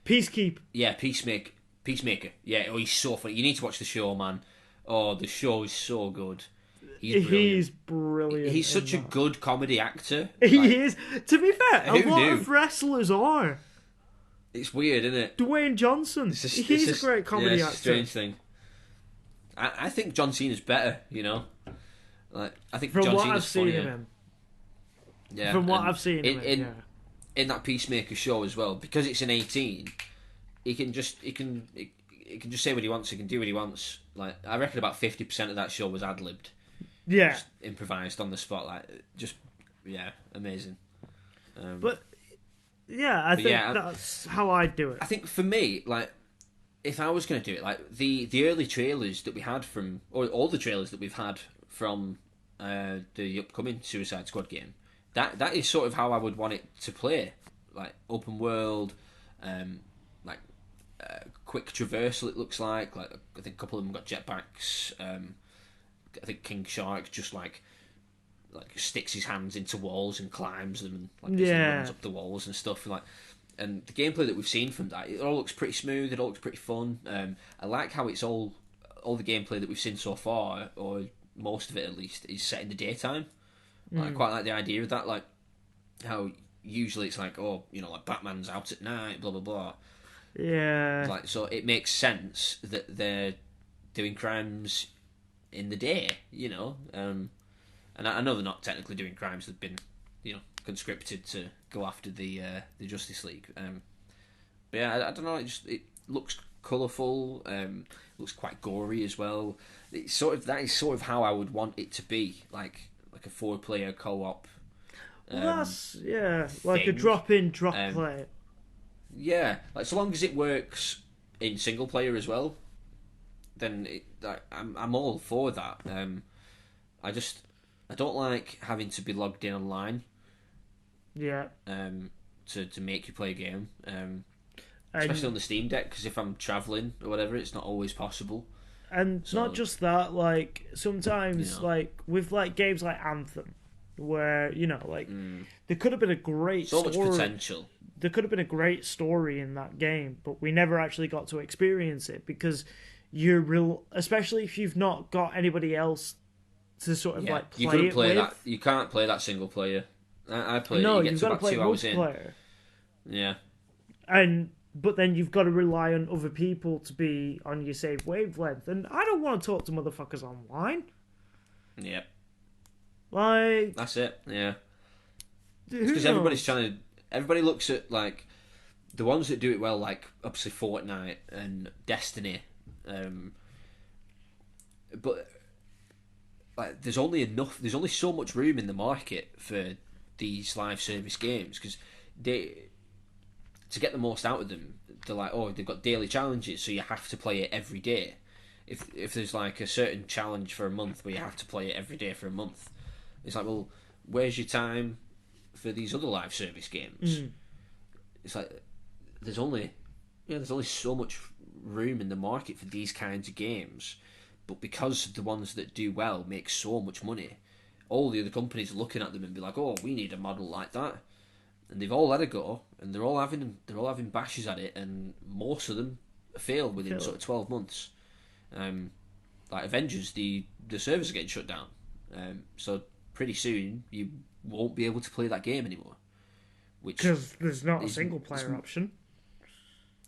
Peacekeeper. Yeah, Peacemaker. Yeah, oh, he's so funny. You need to watch the show, man. Oh, the show is so good. He's brilliant. He's such a good comedy actor. He is. To be fair, a lot of wrestlers are. It's weird, isn't it? Dwayne Johnson. He's a great comedy actor. It's a strange thing. I think John Cena's better, you know? Like, I think From John what Cena's I've seen funnier. him in. Yeah, From what I've seen in that Peacemaker show as well, because it's an 18, he can just say what he wants, he can do what he wants. Like, I reckon about 50% of that show was ad-libbed. Yeah. Just improvised on the spot, like, just, yeah, amazing. But, yeah, I think that's how I do it. I think for me, like, if I was going to do it, like, the early trailers that we had from, or all the trailers that we've had from the upcoming Suicide Squad game, that is sort of how I would want it to play. Like, open world, like, quick traversal, it looks like. Like, I think a couple of them got jetpacks. I think King Shark just, like sticks his hands into walls and climbs them, and, like, runs up the walls and stuff. Like, and the gameplay that we've seen from that, it all looks pretty smooth, it all looks pretty fun. I like how it's all the gameplay that we've seen so far, or most of it at least, is set in the daytime. I quite like the idea of that, like how usually it's like, oh, you know, like Batman's out at night, blah blah blah. Yeah. Like, so it makes sense that they're doing crimes in the day, you know. And I know they're not technically doing crimes; they've been, you know, conscripted to go after the Justice League. But yeah, I don't know. It looks colourful. Looks quite gory as well. That is sort of how I would want it to be, like a 4-player co-op. That's like a drop-in, drop-play. Yeah, like, so long as it works in single player as well, then I'm all for that. I don't like having to be logged in online. Yeah. To make you play a game. Especially on the Steam Deck, because if I'm travelling or whatever, it's not always possible. And not just that, like, sometimes, you know, like, with, like, games like Anthem, where, you know, like, there could have been a great story. So much potential. There could have been a great story in that game, but we never actually got to experience it, because especially if you've not got anybody else to sort of, like, play it with. That. You can't play that single player. I played it, you get to about 2 hours in. Yeah. But then you've got to rely on other people to be on your same wavelength. And I don't want to talk to motherfuckers online. Yep. Like... That's it, yeah. Because everybody looks at, like, the ones that do it well, like, obviously Fortnite and Destiny. But, like, there's only so much room in the market for these live service games, because to get the most out of them, they're like, oh, they've got daily challenges, so you have to play it every day. If there's, like, a certain challenge for a month where you have to play it every day for a month, it's like, well, where's your time for these other live service games? It's like, there's only so much room in the market for these kinds of games, but because the ones that do well make so much money, all the other companies are looking at them and be like, oh, we need a model like that. And they've all had a go, and they're all having bashes at it, and most of them fail within sort of 12 months. Like Avengers, the servers are getting shut down, so pretty soon you won't be able to play that game anymore. Because there's not a single player option.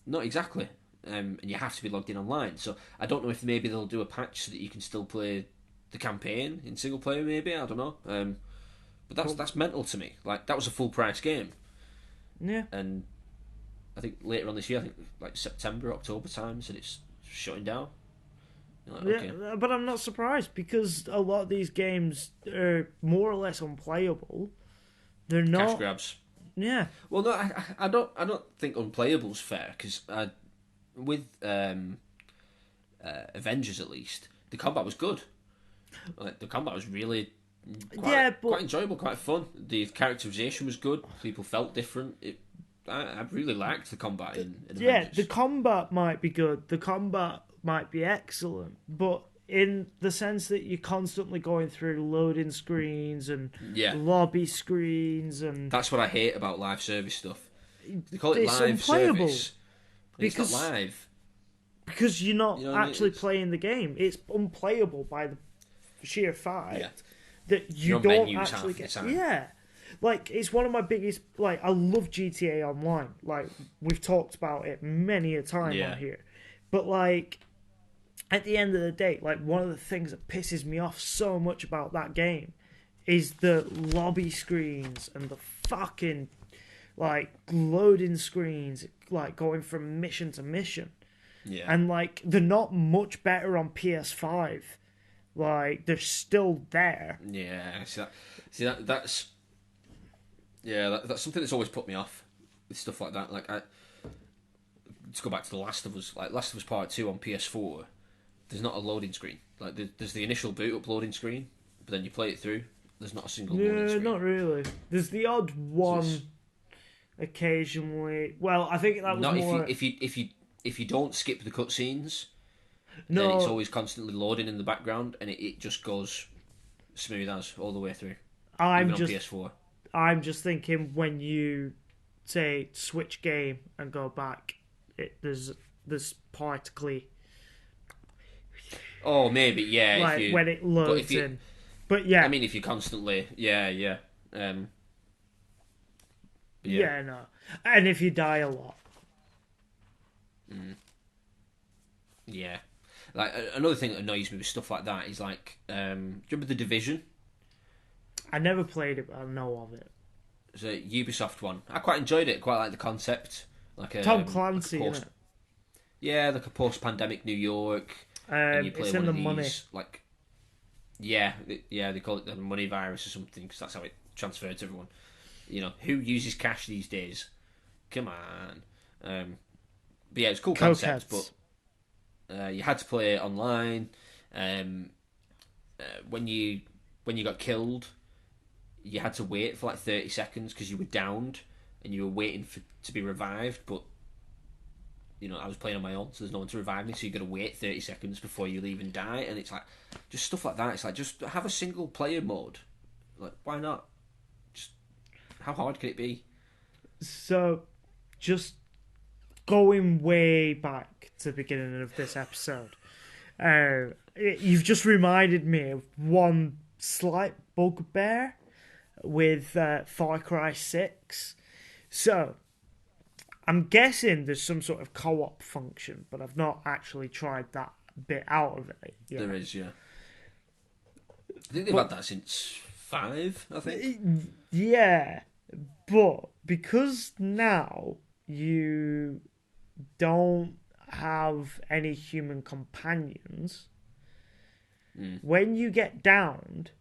Not exactly, and you have to be logged in online. So I don't know if maybe they'll do a patch so that you can still play the campaign in single player. Maybe, I don't know. But that's mental to me. Like, that was a full price game. Yeah. And I think later on this year, I think like September, October times, and it's shutting down. Like, yeah, okay. But I'm not surprised, because a lot of these games are more or less unplayable They're cash not. grabs. Yeah. Well, no, I don't think unplayable's fair because with Avengers at least, the combat was good. Like the combat was really Yeah, quite but enjoyable, quite fun. The characterization was good. People felt different. I really liked the combat in yeah, the Avengers. combat might be good. The combat might be excellent, but in the sense that you're constantly going through loading screens and Yeah, lobby screens, and that's what I hate about live service stuff. They call it it's live unplayable service, and it's not because live. you're not You know what I mean? actually playing the game. It's unplayable by the sheer fact Yeah. that you Your don't menus half actually the get. time. Yeah, like it's one of my biggest. Like I love GTA Online. Like we've talked about it many a time Yeah. on here, but like at the end of the day, like one of the things that pisses me off so much about that game is the lobby screens and the fucking like loading screens, like going from mission to mission. Yeah. And like they're not much better on PS5. Like they're still there. Yeah. That's that's something that's always put me off with stuff like that. Like let's go back to The Last of Us. Like Last of Us Part 2 on PS4. There's not a loading screen. Like there's the initial boot up loading screen, but then you play it through. There's not a single loading Yeah, screen. not really. There's the odd one occasionally. Well, I think that was Not more. if you don't skip the cutscenes, then No, it's always constantly loading in the background, and it just goes smooth as all the way through. I'm Even on just PS4. I'm just thinking when you say switch game and go back, there's particularly Oh, maybe yeah. like If you when it but loads if you, in. But yeah, I mean, if you constantly, yeah. yeah, no. And if you die a lot, Yeah. Like another thing that annoys me with stuff like that is like, do you remember The Division? I never played it, but I know of it. It's a Ubisoft one. I quite enjoyed it. Quite like the concept. Like Tom like Clancy, post, innit? yeah, like a post-pandemic New York, and you play It's one in the of these money. like, yeah, they call it the money virus or something because that's how it transferred to everyone. You know, who uses cash these days? Come on. But yeah, it's a cool concept, Cokeheads. but you had to play it online. When you got killed, you had to wait for like 30 seconds because you were downed and you were waiting to be revived. But you know, I was playing on my own, so there's no one to revive me. So you got to wait 30 seconds before you leave and die. And it's like just stuff like that. It's like just have a single player mode. Like why not? Just how hard can it be? So, just going way back to the beginning of this episode, you've just reminded me of one slight bugbear with Far Cry 6. So, I'm guessing there's some sort of co-op function, but I've not actually tried that bit out of it yet. There is, yeah. I think they've had that since 5, I think. Yeah, but because now you don't have any human companions, when you get downed,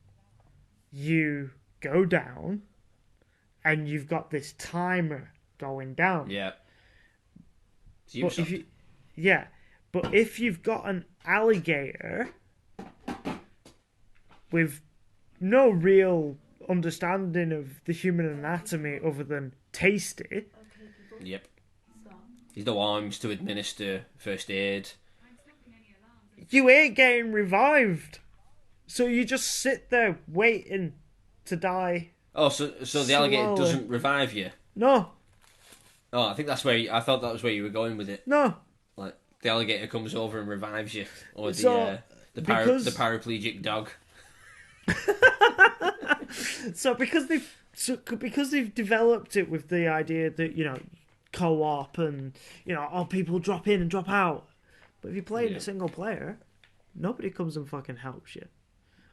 you go down and you've got this timer going down. Yeah. But if you've got an alligator with no real understanding of the human anatomy other than taste it, Yep. There's no arms to administer first aid. you ain't getting revived. So you just sit there waiting to die. Oh, so the alligator Slowly. doesn't revive you? No, Oh, I think that's where I thought that was where you were going with it. no. Like the alligator comes over and revives you, or So, the because- paraplegic dog. So because they've developed it with the idea that co-op and people drop in and drop out, but if you're playing Yeah. a single player, nobody comes and fucking helps you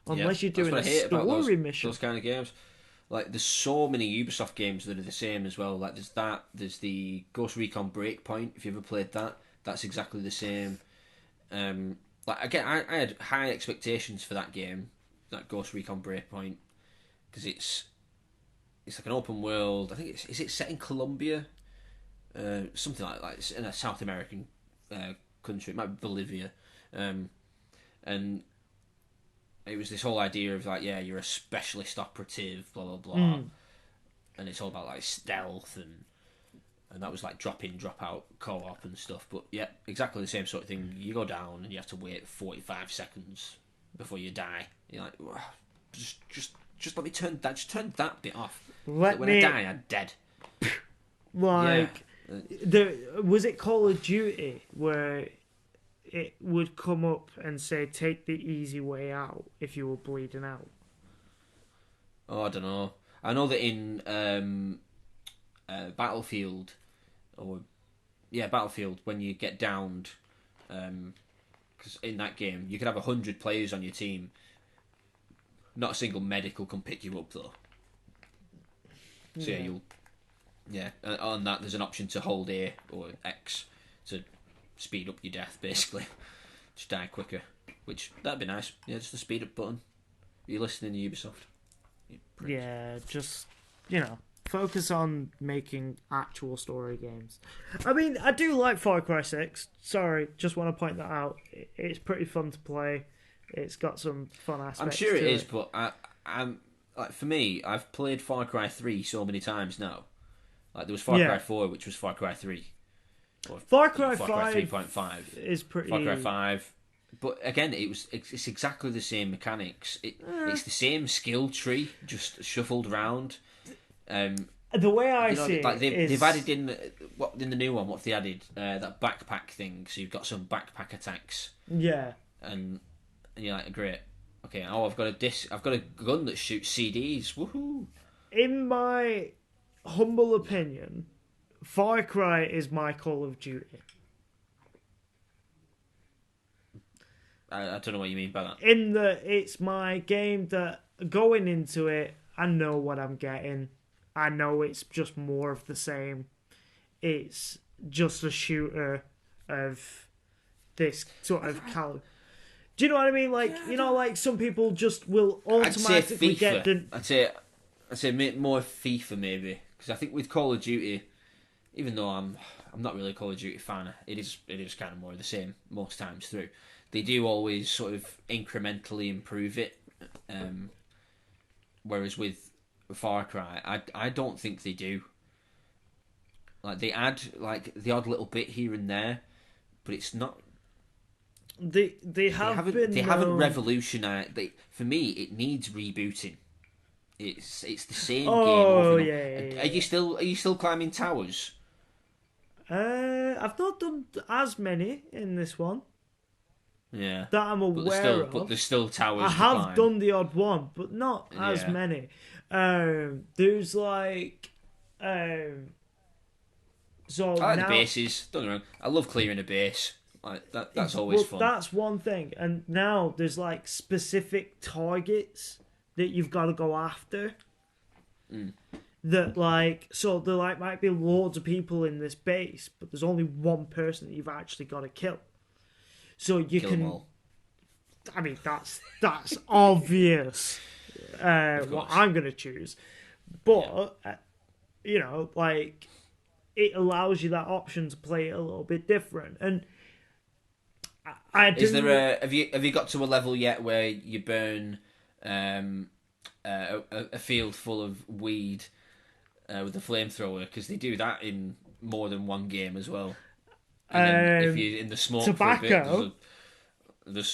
Yeah, unless you're that's doing what a I hate about story mission. those kind of games. Like there's so many Ubisoft games that are the same as well. Like there's the Ghost Recon Breakpoint. If you ever played that, that's exactly the same. Like again, I had high expectations for that game, that Ghost Recon Breakpoint, because it's like an open world. I think is it set in Colombia, something like it's in a South American country. It might be Bolivia, and it was this whole idea of like, yeah, you're a specialist operative, blah blah blah, and it's all about like stealth and that was like drop in, drop out co-op and stuff. But yeah, exactly the same sort of thing. You go down and you have to wait 45 seconds before you die. You're like, just let me turn that bit off. When I die, I'm dead. Like, was it Call of Duty where it would come up and say, take the easy way out if you were bleeding out? Oh, I don't know. I know that in Battlefield, Battlefield, when you get downed, because in that game you could have 100 players on your team. Not a single medical can pick you up though. So on that there's an option to hold A or X to speed up your death, basically. Just die quicker, which that'd be nice. Yeah, just the speed up button. Are you listening to Ubisoft? Yeah, just focus on making actual story games. I mean, I do like Far Cry 6. Sorry, just want to point that out. It's pretty fun to play. It's got some fun aspects. I'm sure it is, but I'm like, for me, I've played Far Cry 3 so many times now. Like there was Far Cry 4, which was Far Cry 3. Far Cry 5 3.5 is pretty. Far Cry 5. But again, it's exactly the same mechanics. It's the same skill tree, just shuffled around. The way I see it, like they've added in the new one. What they added, that backpack thing. So you've got some backpack attacks. Yeah. And you're like, great. Okay. Oh, I've got a gun that shoots CDs. Woohoo! In my humble opinion, Far Cry is my Call of Duty. I don't know what you mean by that. It's my game that going into it, I know what I'm getting. I know it's just more of the same. It's just a shooter of this sort of caliber. Do you know what I mean? Like, like some people just will automatically get the... I'd say more FIFA maybe, because I think with Call of Duty, even though I'm not really a Call of Duty fan, it is kind of more of the same most times through. They do always sort of incrementally improve it, whereas with Far Cry, I don't think they do. Like they add like the odd little bit here and there, but it's not. They haven't revolutionized. For me, it needs rebooting. It's the same game. Oh yeah. Are you still climbing towers? I've not done as many in this one. Yeah, that I'm aware of. But there's still towers. I have done the odd one, but not as many. There's like, so I like the bases. Don't get me wrong. I love clearing a base. Like that's always fun. That's one thing. And now there's like specific targets that you've got to go after. That there might be loads of people in this base, but there's only one person that you've actually got to kill. So you Kill can. them all. I mean, that's obvious. What I'm gonna choose, but it allows you that option to play it a little bit different. And is there have you got to a level yet where you burn a field full of weed with the flamethrower? Because they do that in more than one game as well. And then if you're in the smoke tobacco. For a bit,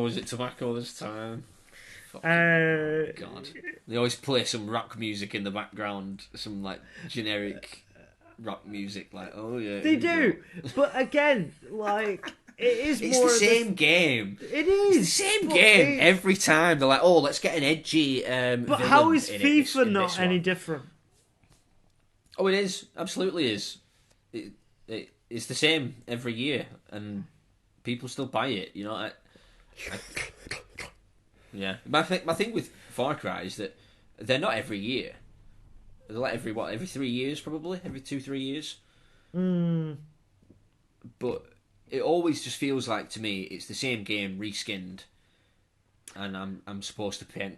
is it tobacco this time? God. They always play some rock music in the background, some like generic rock music, like, oh yeah. They do. But again, like, it is it's more the same game. It is. It's the same game every time. They're like, oh, let's get an edgy but how is FIFA not any different? Oh, it is. Absolutely is. It's the same every year, and people still buy it. Yeah. My thing with Far Cry is that they're not every year. They're like every 3 years, probably every 2-3 years. But it always just feels like to me it's the same game reskinned, and I'm supposed to paint.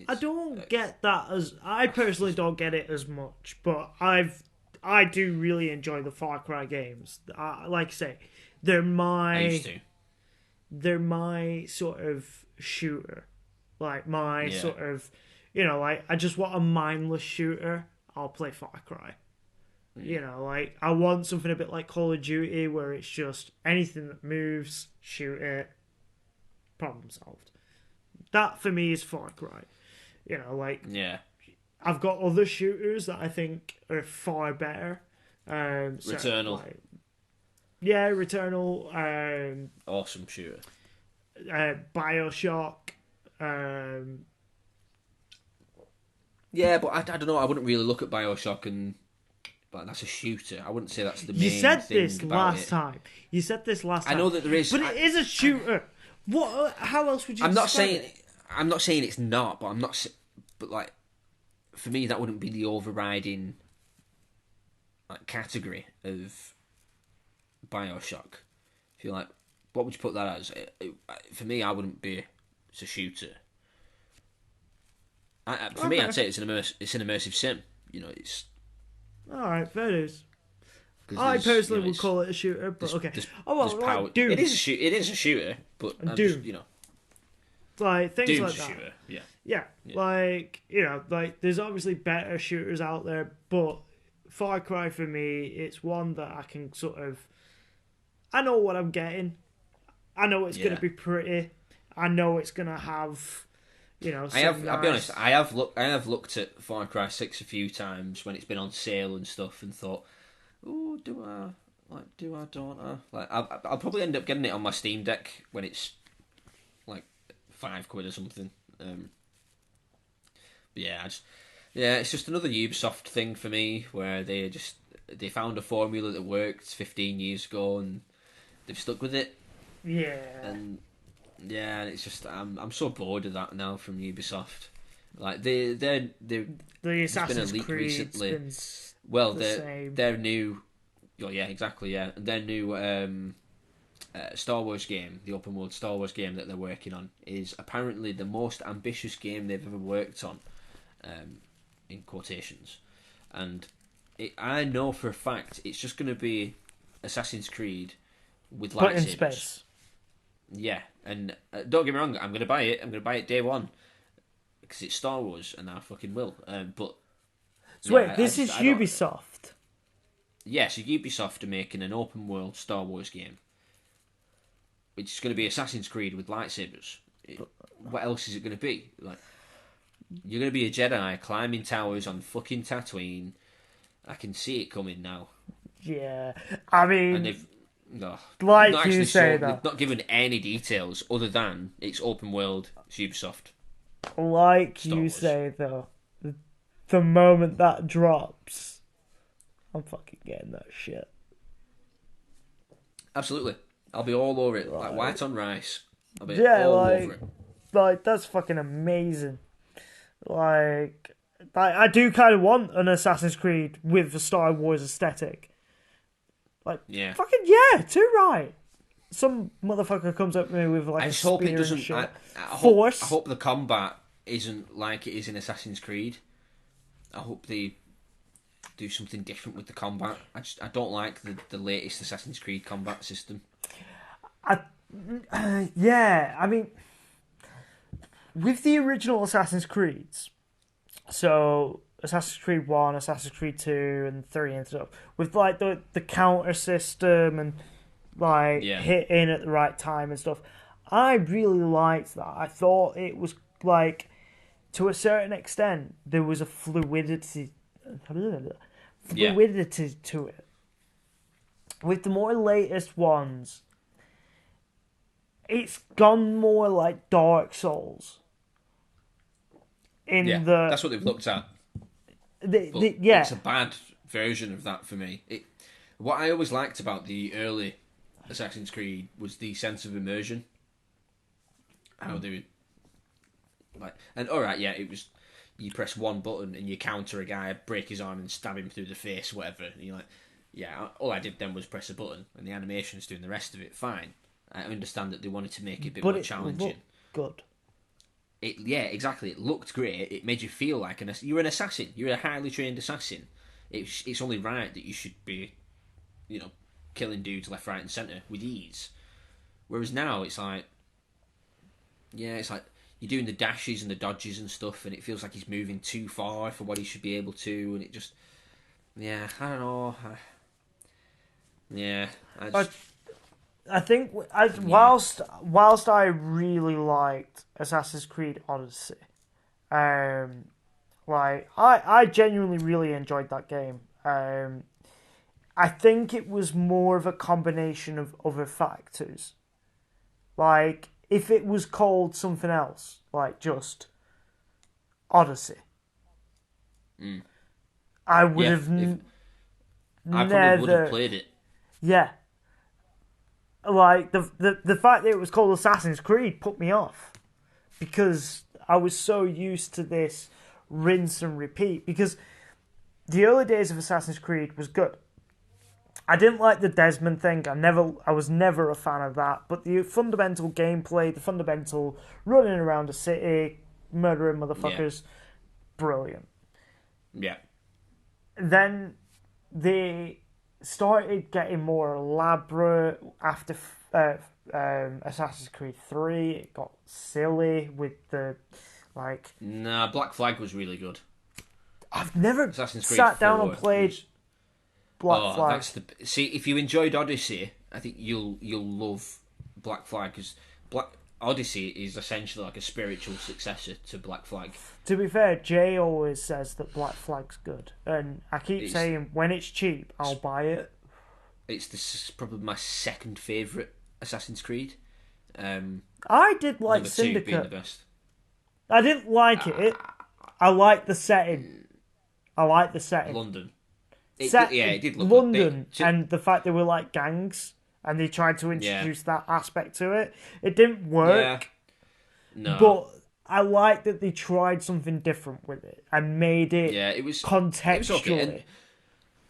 I don't get that I personally don't get it as much, but I do really enjoy the Far Cry games. Like I say, they're I used my to. they're my sort of shooter, like my Yeah. sort of, like I just want a mindless shooter. I'll play Far Cry. Like I want something a bit like Call of Duty where it's just anything that moves, shoot it, problem solved. That for me is Far Cry. Like Yeah. I've got other shooters that I think are far better. Returnal. Like, yeah, Returnal, Awesome shooter. Bioshock. Yeah, but I don't know. I wouldn't really look at Bioshock and but that's a shooter. I wouldn't say that's the main You said thing this about last it. time. You said this last I time. know that there is, but it is a shooter. What? How else would you? I'm not describe saying. it? I'm not saying it's not, but I'm not. But like, for me, that wouldn't be the overriding like category of Bioshock. If you're like, what would you put that as? For me, I wouldn't be. It's a shooter. For me, I'd say it's an immersive sim. It's. All right, fair dues. I personally would call it a shooter, but okay. There's power. Like Doom. It is a shooter, but I'm Doom. just, like things Doom's like a that. shooter. Yeah. Yeah, like like there's obviously better shooters out there, but Far Cry for me, it's one that I can sort of. I know what I'm getting. I know it's gonna be pretty. I know it's gonna have. I'll be honest. I have looked at Far Cry 6 a few times when it's been on sale and stuff, and thought, "Oh, do I don't I?" Like, I'll probably end up getting it on my Steam Deck when it's like £5 or something. But yeah, it's just another Ubisoft thing for me, where they found a formula that worked 15 years ago and they've stuck with it. Yeah. And yeah, it's just I'm so bored of that now from Ubisoft. Like the Assassin's been a leak Creed recently. been Well, same. their new, oh yeah, exactly, yeah, their new Star Wars game, the open world Star Wars game that they're working on, is apparently the most ambitious game they've ever worked on, in quotations, and I know for a fact it's just going to be Assassin's Creed with lightsabers. But in space. Yeah, and don't get me wrong, I'm going to buy it. I'm going to buy it day one because it's Star Wars, and I fucking will. But so wait, this is Ubisoft. Yes, Ubisoft are making an open world Star Wars game, which is going to be Assassin's Creed with lightsabers. What else is it going to be? Like, you're going to be a Jedi climbing towers on fucking Tatooine. I can see it coming now. Yeah, I mean, and they've. No, like you say, they've not given any details other than it's open world, it's Ubisoft. Like Star you Wars. Say, though, the moment that drops, I'm fucking getting that shit. Absolutely. I'll be all over it. Like white on rice. I'll be all over it. Like, that's fucking amazing. Like, I do kind of want an Assassin's Creed with the Star Wars aesthetic. Like, yeah. Fucking yeah, too right. Some motherfucker comes up to me with like I just hope it doesn't. I hope the combat isn't like it is in Assassin's Creed. I hope they do something different with the combat. I don't like the latest Assassin's Creed combat system. Yeah, I mean, with the original Assassin's Creeds, so Assassin's Creed 1, Assassin's Creed 2, and 3 and stuff, with like the counter system and like hitting at the right time and stuff, I really liked that. I thought it was like, to a certain extent, there was a fluidity to it. With the more latest ones, it's gone more like Dark Souls. That's what they've looked at. It's a bad version of that for me. What I always liked about the early Assassin's Creed was the sense of immersion. How they would, and alright, yeah, it was you press one button and you counter a guy, break his arm and stab him through the face, whatever. And you're like, yeah, all I did then was press a button, and the animation's doing the rest of it. Fine, I understand that they wanted to make it a bit more challenging. Good. Yeah, exactly. It looked great. It made you feel like you're an assassin. You're a highly trained assassin. It's only right that you should be, you know, killing dudes left, right, and centre with ease. Whereas now it's like, yeah, it's like you're doing the dashes and the dodges and stuff, and it feels like he's moving too far for what he should be able to, and it just, yeah, I don't know. Yeah, I But just, I think yeah, whilst I really liked Assassin's Creed Odyssey, um, like I genuinely really enjoyed that game. I think it was more of a combination of other factors. Like if it was called something else, like just Odyssey, mm, I would yeah. have If I probably would have never. played it. Yeah, like the fact that it was called Assassin's Creed put me off because I was so used to this rinse and repeat. Because the early days of Assassin's Creed was good. I didn't like the Desmond thing. I was never a fan of that. But the fundamental gameplay, the fundamental running around a city, murdering Yeah, motherfuckers, brilliant. yeah, Then they started getting more elaborate after Assassin's Creed 3. It got silly with the like. nah. Black Flag was really good. I've never Assassin's Creed sat down and Four played was. Black Oh, Flag. that's the see. If you enjoyed Odyssey, I think you'll love Black Flag because Black Odyssey is essentially like a spiritual successor to Black Flag. To be fair, Jay always says that Black Flag's good, and I keep It's saying when it's cheap, I'll buy it. it's this is probably my second favorite Assassin's Creed. I did like Number two being the Syndicate. best. I didn't like it. I like the setting. I like the setting. London. Set It did look London good. and the fact they were like gangs and they tried to Yeah, introduce that aspect to it. It didn't yeah, work, no, but I like that they tried something different with it and made it yeah. It was okay, contextually.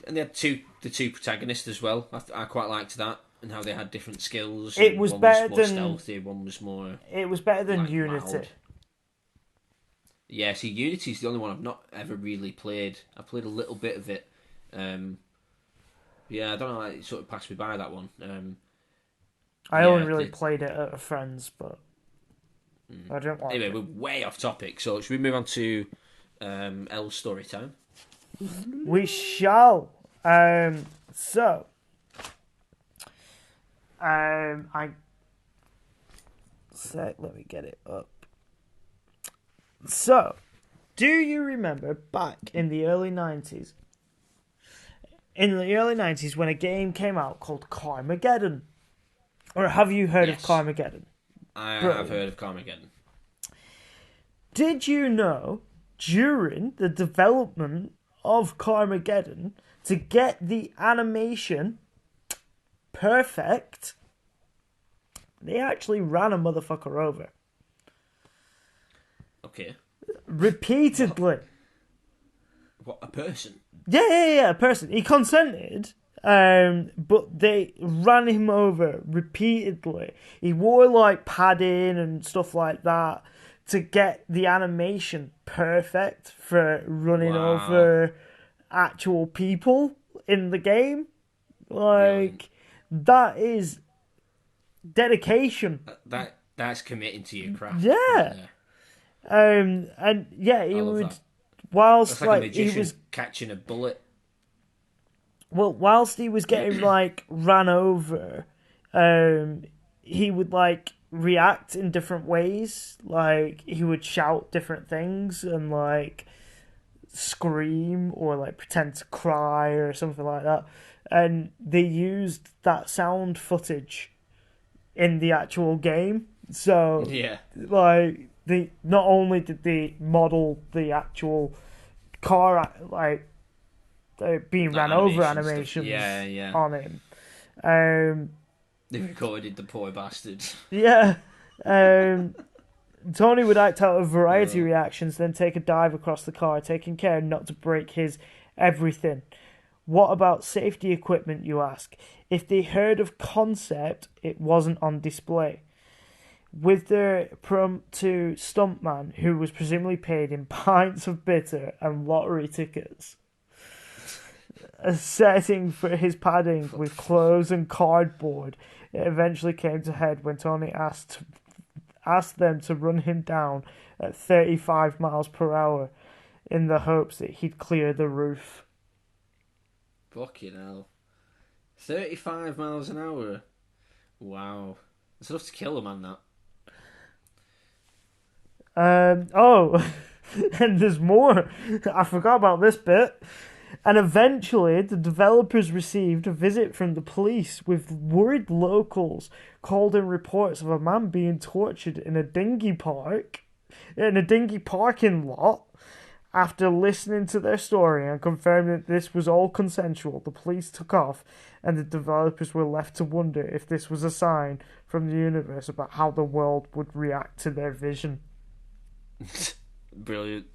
and they had the two protagonists as well. I quite liked that and how they had different skills. It And was one better was more than stealthy, one was more it was better than like Unity. loud. Yeah, see, Unity's the only one I've not ever really played. I played a little bit of it. Yeah, I don't know. It sort of passed me by that one. I only Yeah. really played it at a friend's, but I didn't like Anyway, it. we're way off topic. So should we move on to Elle's story time? We shall. So, I let me get it up. So, do you remember back in the early 90s? In the early 90s, when a game came out called Carmageddon, or have you heard of Yes. Carmageddon? I have Brilliant. heard of Carmageddon. Did you know during the development of Carmageddon to get the animation perfect, they actually ran a motherfucker over Okay. repeatedly. What, a person? Yeah, a person. He consented, but they ran him over repeatedly. He wore like padding and stuff like that to get the animation perfect for running Wow. over actual people in the game. Brilliant. Like, that is dedication. That's committing to your craft. Yeah. right there. And yeah, he I love would, that. whilst That's like a like he magician was catching a bullet. Well, whilst he was getting like ran over, he would like react in different ways. Like he would shout different things and like scream or like pretend to cry or something like that. And they used that sound footage in the actual game. So Yeah. like they not only did they model the actual car like being The ran over animation stuff. animations Yeah. on him. Um, They recorded the poor bastard. yeah. Tony would act out of variety reactions, then take a dive across the car, taking care not to break his everything. What about safety equipment, you ask? If they heard of concept, it wasn't on display. with the impromptu stuntman who was presumably paid in pints of bitter and lottery tickets. A setting for his padding with clothes and cardboard. It eventually came to head when Tony asked them to run him down at 35 miles per hour in the hopes that he'd clear the roof. Fucking hell. 35 miles an hour? Wow. It's enough to kill a man, that. And there's more. I forgot about this bit. And eventually, the developers received a visit from the police with worried locals called in reports of a man being tortured in a dinghy parking lot. After listening to their story and confirming that this was all consensual, the police took off, and the developers were left to wonder if this was a sign from the universe about how the world would react to their vision. Brilliant.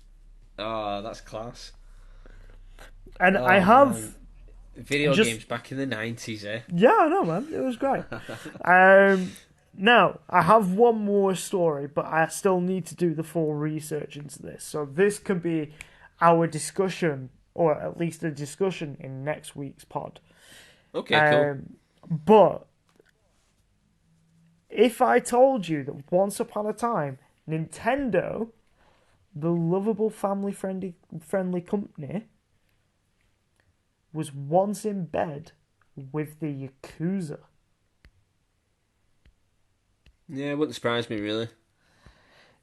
Oh, that's class. And I have... Man. Video games back in the 90s, eh? Yeah, I know, man. It was great. Now, I have one more story, but I still need to do the full research into this. So this can be our discussion, or at least a discussion in next week's pod. Okay, cool. But if I told you that once upon a time, Nintendo, the lovable family-friendly company, was once in bed with the Yakuza. Yeah, it wouldn't surprise me, really.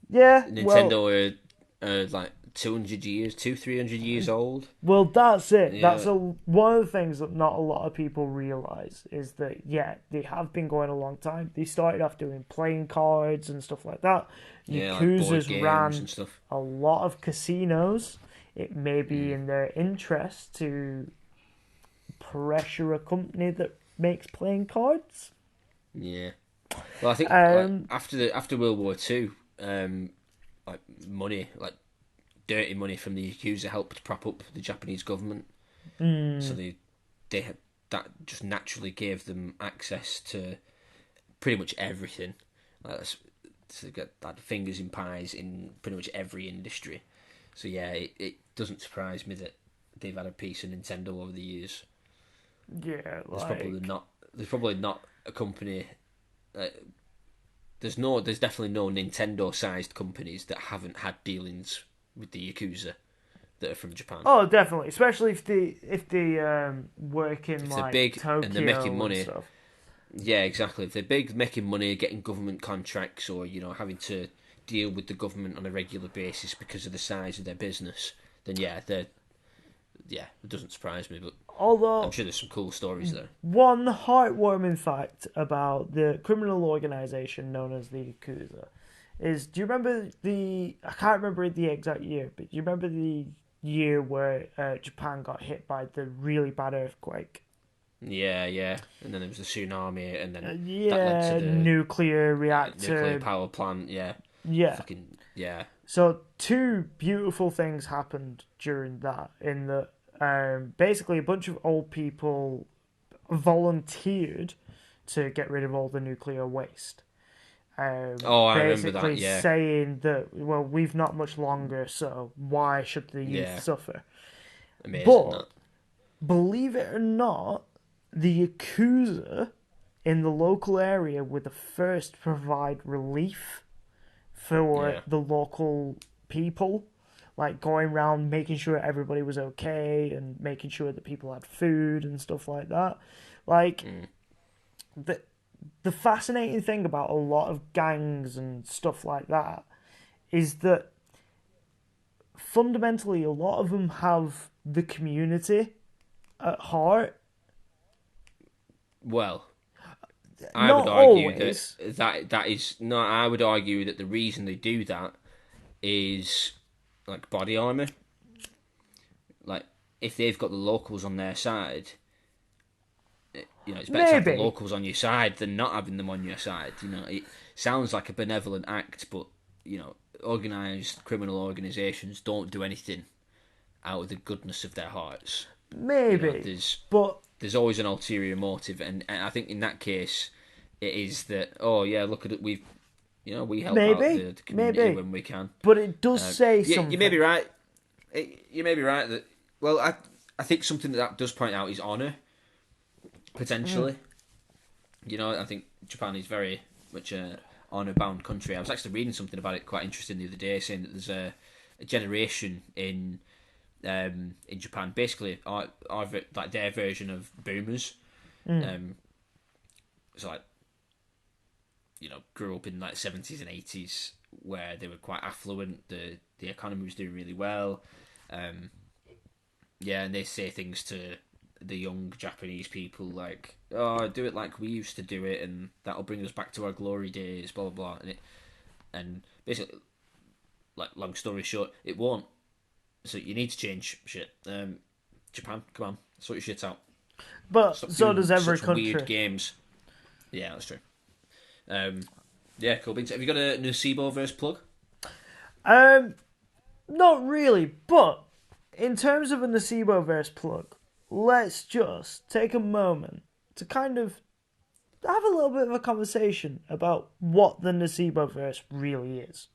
Yeah, Nintendo are like 300 years old. Well, that's it. Yeah. That's one of the things that not a lot of people realise is that, yeah, they have been going a long time. They started off doing playing cards and stuff like that. Yeah, Yakuza's like ran and stuff. a lot of casinos. It may be in their interest to pressure a company that makes playing cards. Yeah. Well, I think after World War II, like money, like dirty money from the Yakuza helped prop up the Japanese government. So they had, that just naturally gave them access to pretty much everything. To get like fingers in pies in pretty much every industry. So yeah, it doesn't surprise me that they've had a piece of Nintendo over the years. Yeah, There's probably not a company. There's definitely no Nintendo-sized companies that haven't had dealings with the Yakuza that are from Japan. Oh, definitely, especially if they work in they're like big Tokyo and they're making money. and stuff. Yeah, exactly. If they're big, making money, getting government contracts, or having to deal with the government on a regular basis because of the size of their business, then it doesn't surprise me. But Although, I'm sure there's some cool stories there. one heartwarming fact about the criminal organisation known as the Yakuza is, do you remember I can't remember the exact year, but do you remember the year where Japan got hit by the really bad earthquake? Yeah. And then there was the tsunami, and then that yeah, led to the nuclear reactor. nuclear power plant, yeah. Yeah. Fucking, yeah. So two beautiful things happened during that, in that basically a bunch of old people volunteered to get rid of all the nuclear waste. I remember that, yeah. Saying that, well, we've not much longer, so why should the youth suffer? Amazing, but, that. Believe it or not, the Yakuza in the local area were the first to provide relief for the local people, like going around making sure everybody was okay and making sure that people had food and stuff like that. Like, the fascinating thing about a lot of gangs and stuff like that is that fundamentally a lot of them have the community at heart. Well, I would argue that is no. I would argue that the reason they do that is like body armor. Like, if they've got the locals on their side, it's better to have the locals on your side than not having them on your side. It sounds like a benevolent act, but organised criminal organisations don't do anything out of the goodness of their hearts. Maybe, there's always an ulterior motive, and I think in that case, it is that look at it, we've We help out Maybe, the community maybe, when we can. but it does say You may something. be right. You may be right that. Well, I think something that does point out is honor potentially. I think Japan is very much a honor-bound country. I was actually reading something about it quite interesting the other day, saying that there's a generation in Japan, basically, like their version of boomers. It's like grew up in like 70s and 80s where they were quite affluent. The economy was doing really well. And they say things to the young Japanese people like, "Oh, do it like we used to do it, and that'll bring us back to our glory days." Blah blah blah. And basically, like long story short, it won't. So you need to change shit. Japan, come on, sort your shit out. But Stop so doing does every such weird country. games. Yeah, that's true. Yeah, cool beans. Have you got a NOCEBOVERSE plug? Um, Not really, but in terms of a NOCEBOVERSE plug, let's just take a moment to kind of have a little bit of a conversation about what the NOCEBOVERSE really is.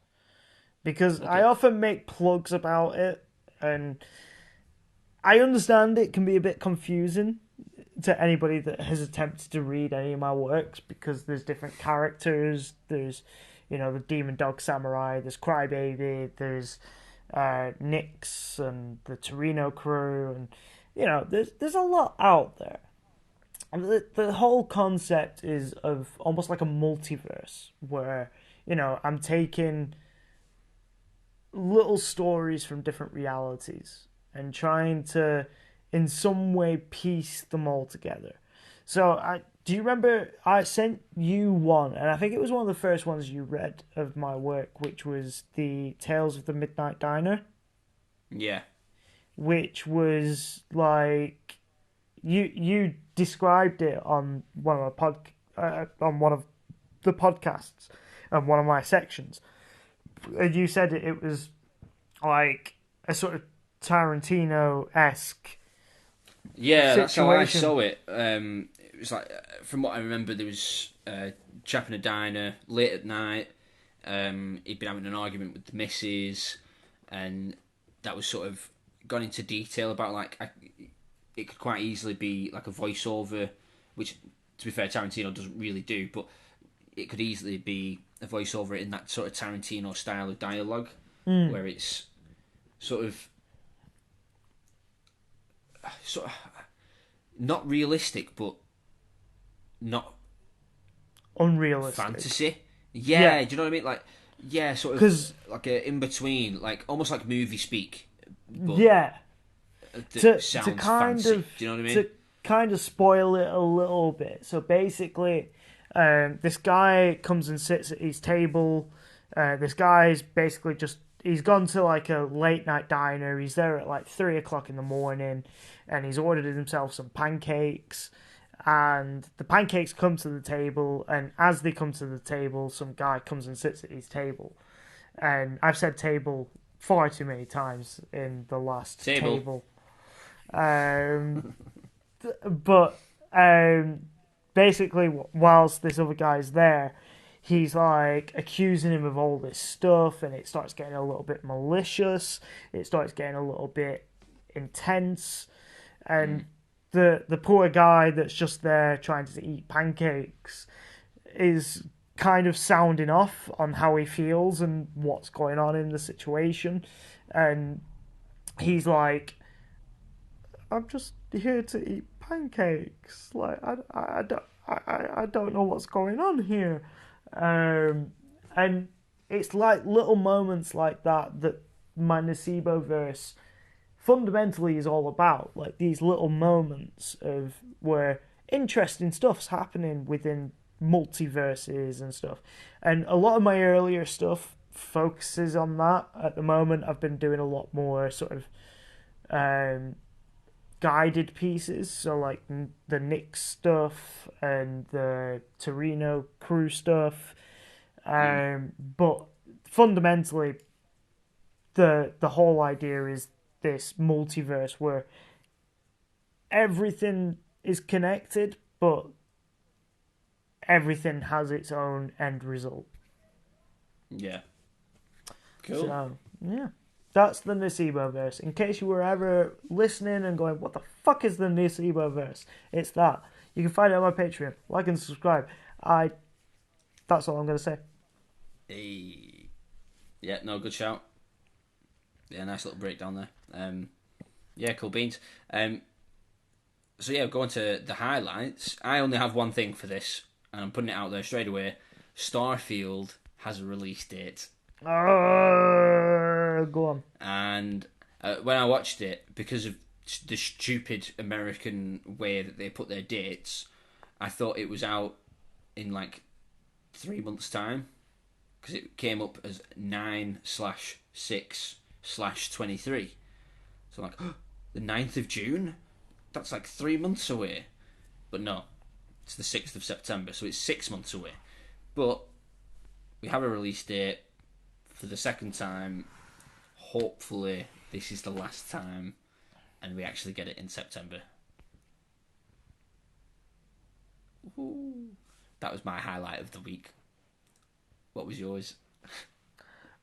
Because I Okay. often make plugs about it, and I understand it can be a bit confusing to anybody that has attempted to read any of my works because there's different characters. There's, the Demon Dog Samurai, there's Crybaby, there's Nyx and the Torino crew, and there's a lot out there. And the whole concept is of almost like a multiverse where I'm taking little stories from different realities and trying to in some way piece them all together. So do you remember I sent you one, and I think it was one of the first ones you read of my work, which was the Tales of the Midnight Diner, Yeah. which was like you described it on one of on one of the podcasts and one of my sections, and you said it was like a sort of Tarantino-esque Yeah, that's how I situation. saw it. It was like, from what I remember, there was a chap in a diner late at night. He'd been having an argument with the missus, and that was sort of gone into detail about it could quite easily be like a voiceover, which, to be fair, Tarantino doesn't really do, but it could easily be a voiceover in that sort of Tarantino style of dialogue, where it's sort of sort of not realistic, but not Unrealistic. fantasy. Yeah, Yeah, do you know what I mean? Like, yeah, sort of because like a in between, like almost like movie speak, but yeah, that to sounds fancy. Do you know what I mean? to kind of spoil it a little bit. So basically, this guy comes and sits at his table. This guy's basically just he's gone to like a late night diner. He's there at like 3 o'clock in the morning, and he's ordered himself some pancakes. And the pancakes come to the table, and as they come to the table, some guy comes and sits at his table. And I've said table far too many times in the last Table. table. Um, but basically, whilst this other guy's there, he's like accusing him of all this stuff, and it starts getting a little bit malicious. It starts getting a little bit intense, and the poor guy that's just there trying to eat pancakes is kind of sounding off on how he feels and what's going on in the situation, and he's like, I'm just here to eat pancakes. Like I don't know what's going on here, and it's like little moments like that that my Nocebo-verse fundamentally is all about. Like these little moments of where interesting stuff's happening within multiverses and stuff. And a lot of my earlier stuff focuses on that. At the moment, I've been doing a lot more sort of guided pieces, so like the Nyx stuff and the Torino crew stuff. But fundamentally, the whole idea is this multiverse where everything is connected, but everything has its own end result. Yeah. Cool. So, yeah. That's the NOCEBOVERSE. In case you were ever listening and going, what the fuck is the NOCEBOVERSE? It's that. You can find it on my Patreon. Like and subscribe. That's all I'm going to say. Hey. Yeah, no, good shout. Yeah, nice little breakdown there. Yeah, cool beans. So yeah, going to the highlights. I only have one thing for this, and I'm putting it out there straight away. Starfield has a release date. Go on. And when I watched it, because of the stupid American way that they put their dates, I thought it was out in like 3 months' time, because it came up as 9/6/23. So I'm like, oh, the 9th of June? That's like 3 months away. But no, it's the 6th of September, so it's 6 months away. But we have a release date for the second time. Hopefully, this is the last time, and we actually get it in September. Ooh. That was my highlight of the week. What was yours?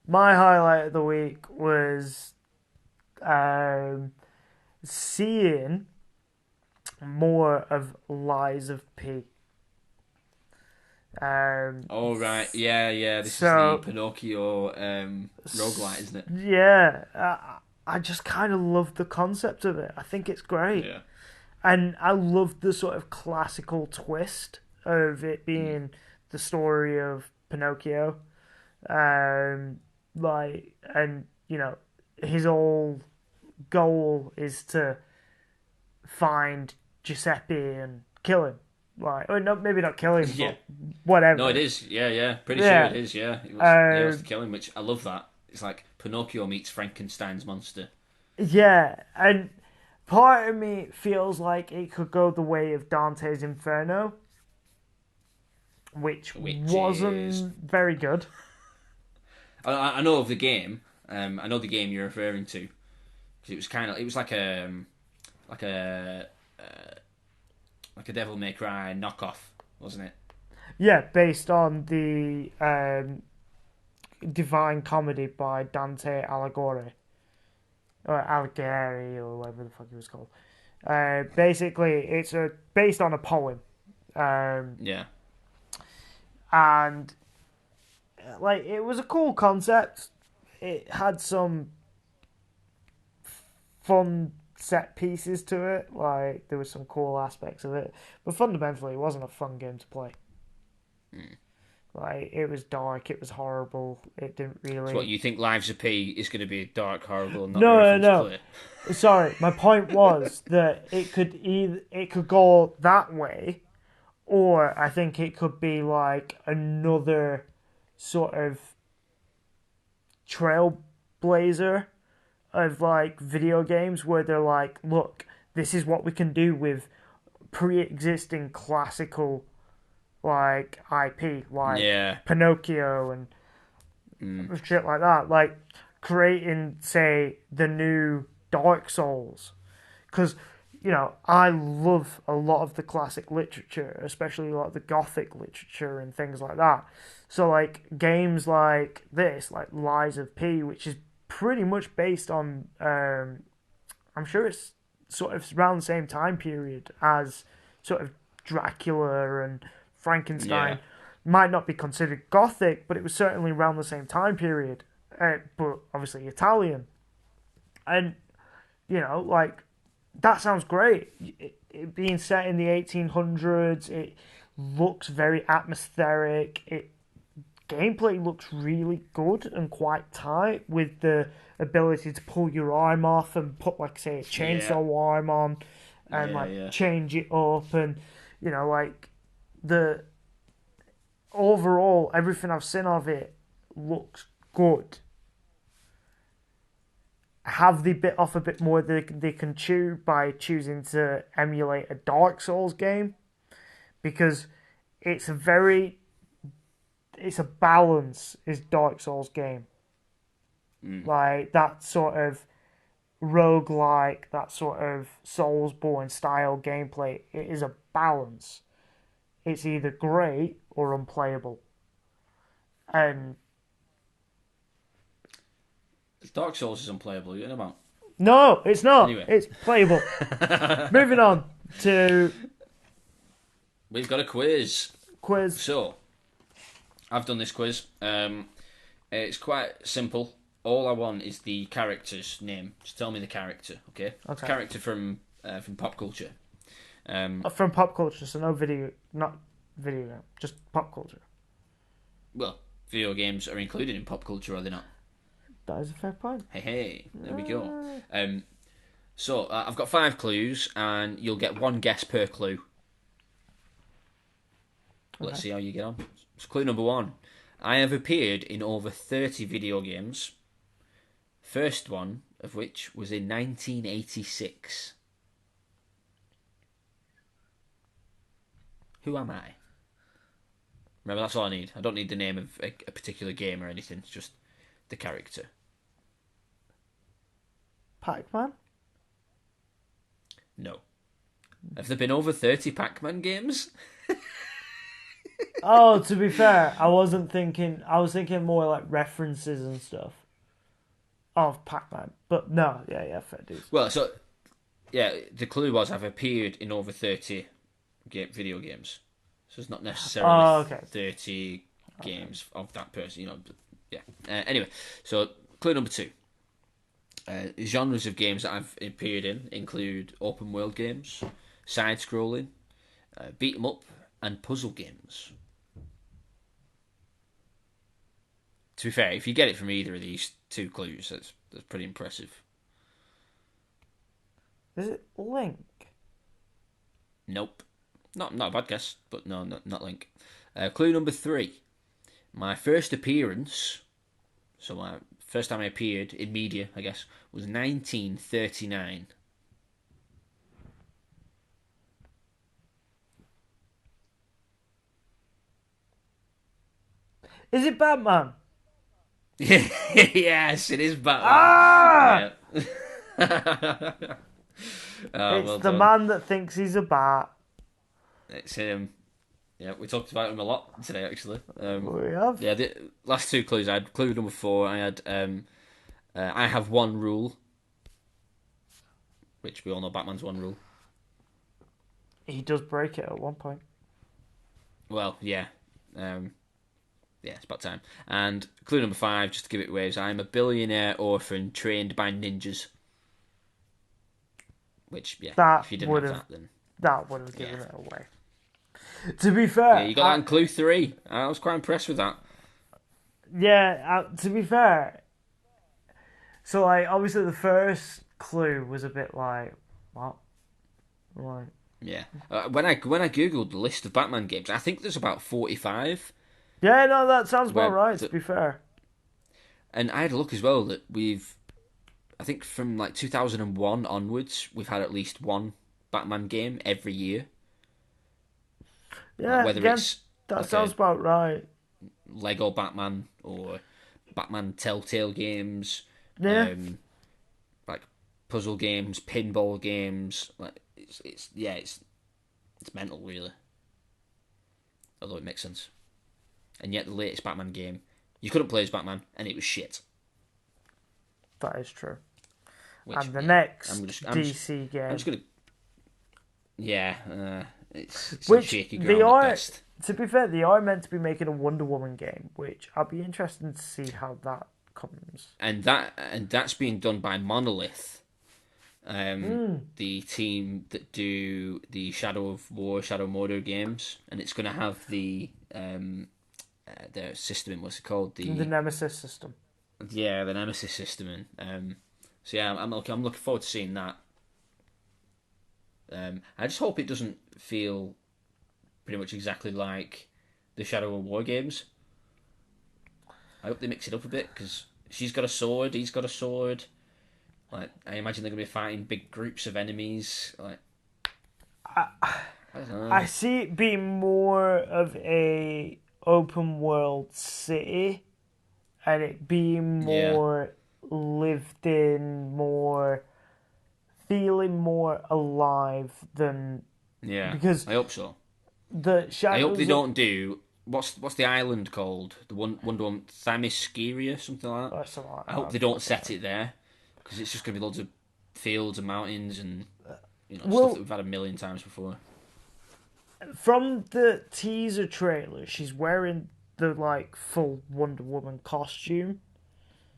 My highlight of the week was seeing more of Lies of P. Oh right, yeah. This is the Pinocchio roguelite, isn't it? Yeah, I just kind of love the concept of it. I think it's great. Yeah. And I love the sort of classical twist of it being the story of Pinocchio. And his whole goal is to find Giuseppe and kill him. Like, or no, maybe not kill him, Yeah. but whatever. No, it is. Yeah. Pretty sure it is. Yeah. He wants to kill him, which I love. That it's like Pinocchio meets Frankenstein's monster. Yeah, and part of me feels like it could go the way of Dante's Inferno, which wasn't very good. I know of the game. I know the game you're referring to, because it was like a Devil May Cry knockoff, wasn't it? Yeah, based on the Divine Comedy by Dante Alighieri. Or Alighieri, or whatever the fuck he was called. Basically, it's based on a poem. Yeah. And like, it was a cool concept. It had some fun set pieces to it. Like, there was some cool aspects of it, but fundamentally, it wasn't a fun game to play. Like, it was dark, it was horrible. It didn't really. So what, you think Lives of P is going to be dark, horrible, and not No. very fun to play? Sorry, my point was that it could go that way, or I think it could be like another sort of trailblazer of like video games where they're like, look, this is what we can do with pre-existing classical like IP, like Pinocchio and shit like that, like creating, say, the new Dark Souls, because I love a lot of the classic literature, especially a lot of the Gothic literature and things like that. So like games like this, like Lies of P, which is pretty much based on, I'm sure it's sort of around the same time period as sort of Dracula and Frankenstein. Might not be considered Gothic, but it was certainly around the same time period. But obviously Italian. And, like, that sounds great. It being set in the 1800s, it looks very atmospheric. Gameplay looks really good and quite tight, with the ability to pull your arm off and put, like, say, a chainsaw arm on and change it up, and like the overall everything I've seen of it looks good. Have they bit off a bit more they can chew by choosing to emulate a Dark Souls game, because it's a balance is Dark Souls game. Like that sort of roguelike, that sort of Soulsborne style gameplay, it is a balance. It's either great or unplayable. And Dark Souls is unplayable. You know about? No, it's not. Anyway. It's playable. Moving on to We've got a quiz. quiz. So, I've done this quiz. It's quite simple. All I want is the character's name. Just tell me the character, okay? It's a character from pop culture. From pop culture, so no video, not video game, just pop culture. Well, video games are included in pop culture, are they not? That is a fair point. Hey, there we go. So, I've got 5 clues, and you'll get 1 guess per clue. Let's see how you get on. So, clue number 1. I have appeared in over 30 video games. First one of which was in 1986. Who am I? Remember, that's all I need. I don't need the name of a particular game or anything. It's just the character. Pac-Man? No. Have there been over 30 Pac-Man games? Oh, to be fair, I wasn't thinking. I was thinking more like references and stuff of Pac-Man. But no, yeah, fair dues. Well, so yeah, the clue was I've appeared in over 30 video games. So it's not necessarily 30 games of that person. You know, yeah. Anyway, so clue number 2. Genres of games that I've appeared in include open world games, side-scrolling, beat 'em up, and puzzle games. To be fair, if you get it from either of these 2 clues, that's pretty impressive. Is it Link? Nope. Not a bad guess, but no, not Link. Clue number 3. My first appearance, so my first time I appeared in media, I guess, was 1939. Is it Batman? Yes, it is Batman. Ah! Yeah. It's well the done. man that thinks he's a bat. It's him. Yeah, we talked about him a lot today, actually. We have. Yeah, the last 2 clues. I had clue number 4. I had I have 1 rule, which we all know Batman's 1 rule. He does break it at one point. Well, yeah. Yeah, it's about time. And clue number 5, just to give it away, is I'm a billionaire orphan trained by ninjas. Which, yeah, if you didn't have that, then... That would have given it away. To be fair... Yeah, you got that in clue 3. I was quite impressed with that. Yeah, to be fair... So, like, obviously the first clue was a bit like... What? Like... Yeah. When I googled the list of Batman games, I think there's about 45. Yeah, no, that sounds about right, to be fair. And I had a look as well that I think from like 2001 onwards, we've had at least 1 Batman game every year. Yeah, whether again, it's that like sounds about right. Lego Batman or Batman Telltale games. Yeah. Like puzzle games, pinball games. Like it's mental, really. Although it makes sense. And yet the latest Batman game, you couldn't play as Batman, and it was shit. That is true. Which, and the next DC game. I'm just gonna. Yeah, it's which shaky they ground are. at best. To be fair, they are meant to be making a Wonder Woman game, which I'll be interested to see how that comes. And that's being done by Monolith, the team that do the Shadow of War, Shadow Mordor games, and it's going to have the system in, what's it called? The Nemesis system. Yeah, the Nemesis system, and so yeah, I'm looking forward to seeing that. I just hope it doesn't feel pretty much exactly like the Shadow of War games. I hope they mix it up a bit, because she's got a sword, he's got a sword. Like, I imagine they're going to be fighting big groups of enemies. Like, I don't know. I see it being more of a open world city, and it being more lived in, more feeling more alive than Yeah, because I hope so. the Shadows. I hope they don't do what's the island called? The Wonder Woman Themyscira, something like that. Or something like I hope that. they don't set it there because it's just going to be loads of fields and mountains and stuff Well, that we've had a million times before. from the teaser trailer, she's wearing the like full Wonder Woman costume,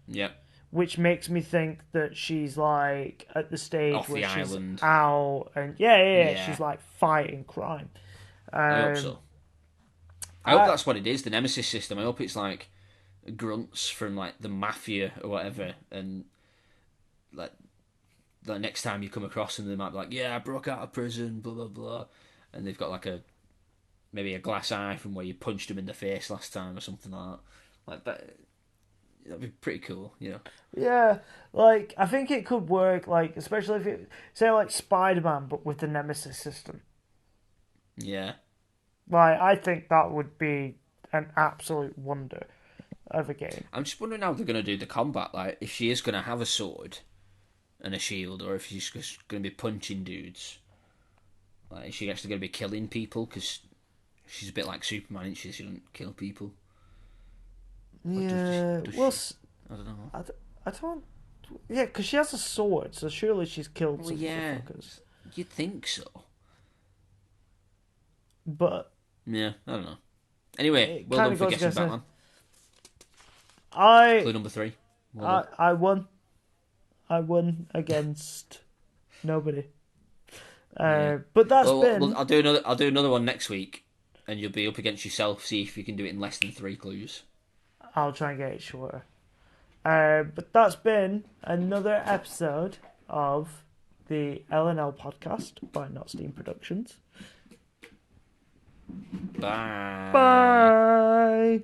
Yeah, which makes me think that she's like at the stage off where the she's island. out and yeah, Yeah, she's like fighting crime. I hope Um, so. I hope that's what it is. The Nemesis system. I hope it's like grunts from like the mafia or whatever, and like the next time you come across them, they might be like, "Yeah, I broke out of prison," blah blah blah, and they've got like maybe a glass eye from where you punched them in the face last time or something like that. Like that, that'd be pretty cool, you know. yeah, like I think it could work, like especially if it say like Spider-Man, but with the Nemesis system. Yeah, Like I think that would be an absolute wonder of a game. I'm just wondering how they're gonna do the combat. Like, if she is gonna have a sword and a shield, or if she's just gonna be punching dudes. Like, is she actually gonna be killing people? Because she's a bit like Superman, isn't she? She doesn't kill people. Or Yeah, does well, she? I don't know. I don't. Yeah, because she has a sword, so surely she's killed Well, some yeah, motherfuckers. you'd think so. But Yeah, I don't know. Anyway, it well kind done of for goes guessing against it. Batman. I Clue number 3. Well I done. I won. I won against nobody. Yeah. But that's Well, been. I'll do another one next week, and you'll be up against yourself. See if you can do it in less than 3 clues. I'll try and get it shorter. But that's been another episode of the LNL podcast by Notsteam Productions. Bye. Bye.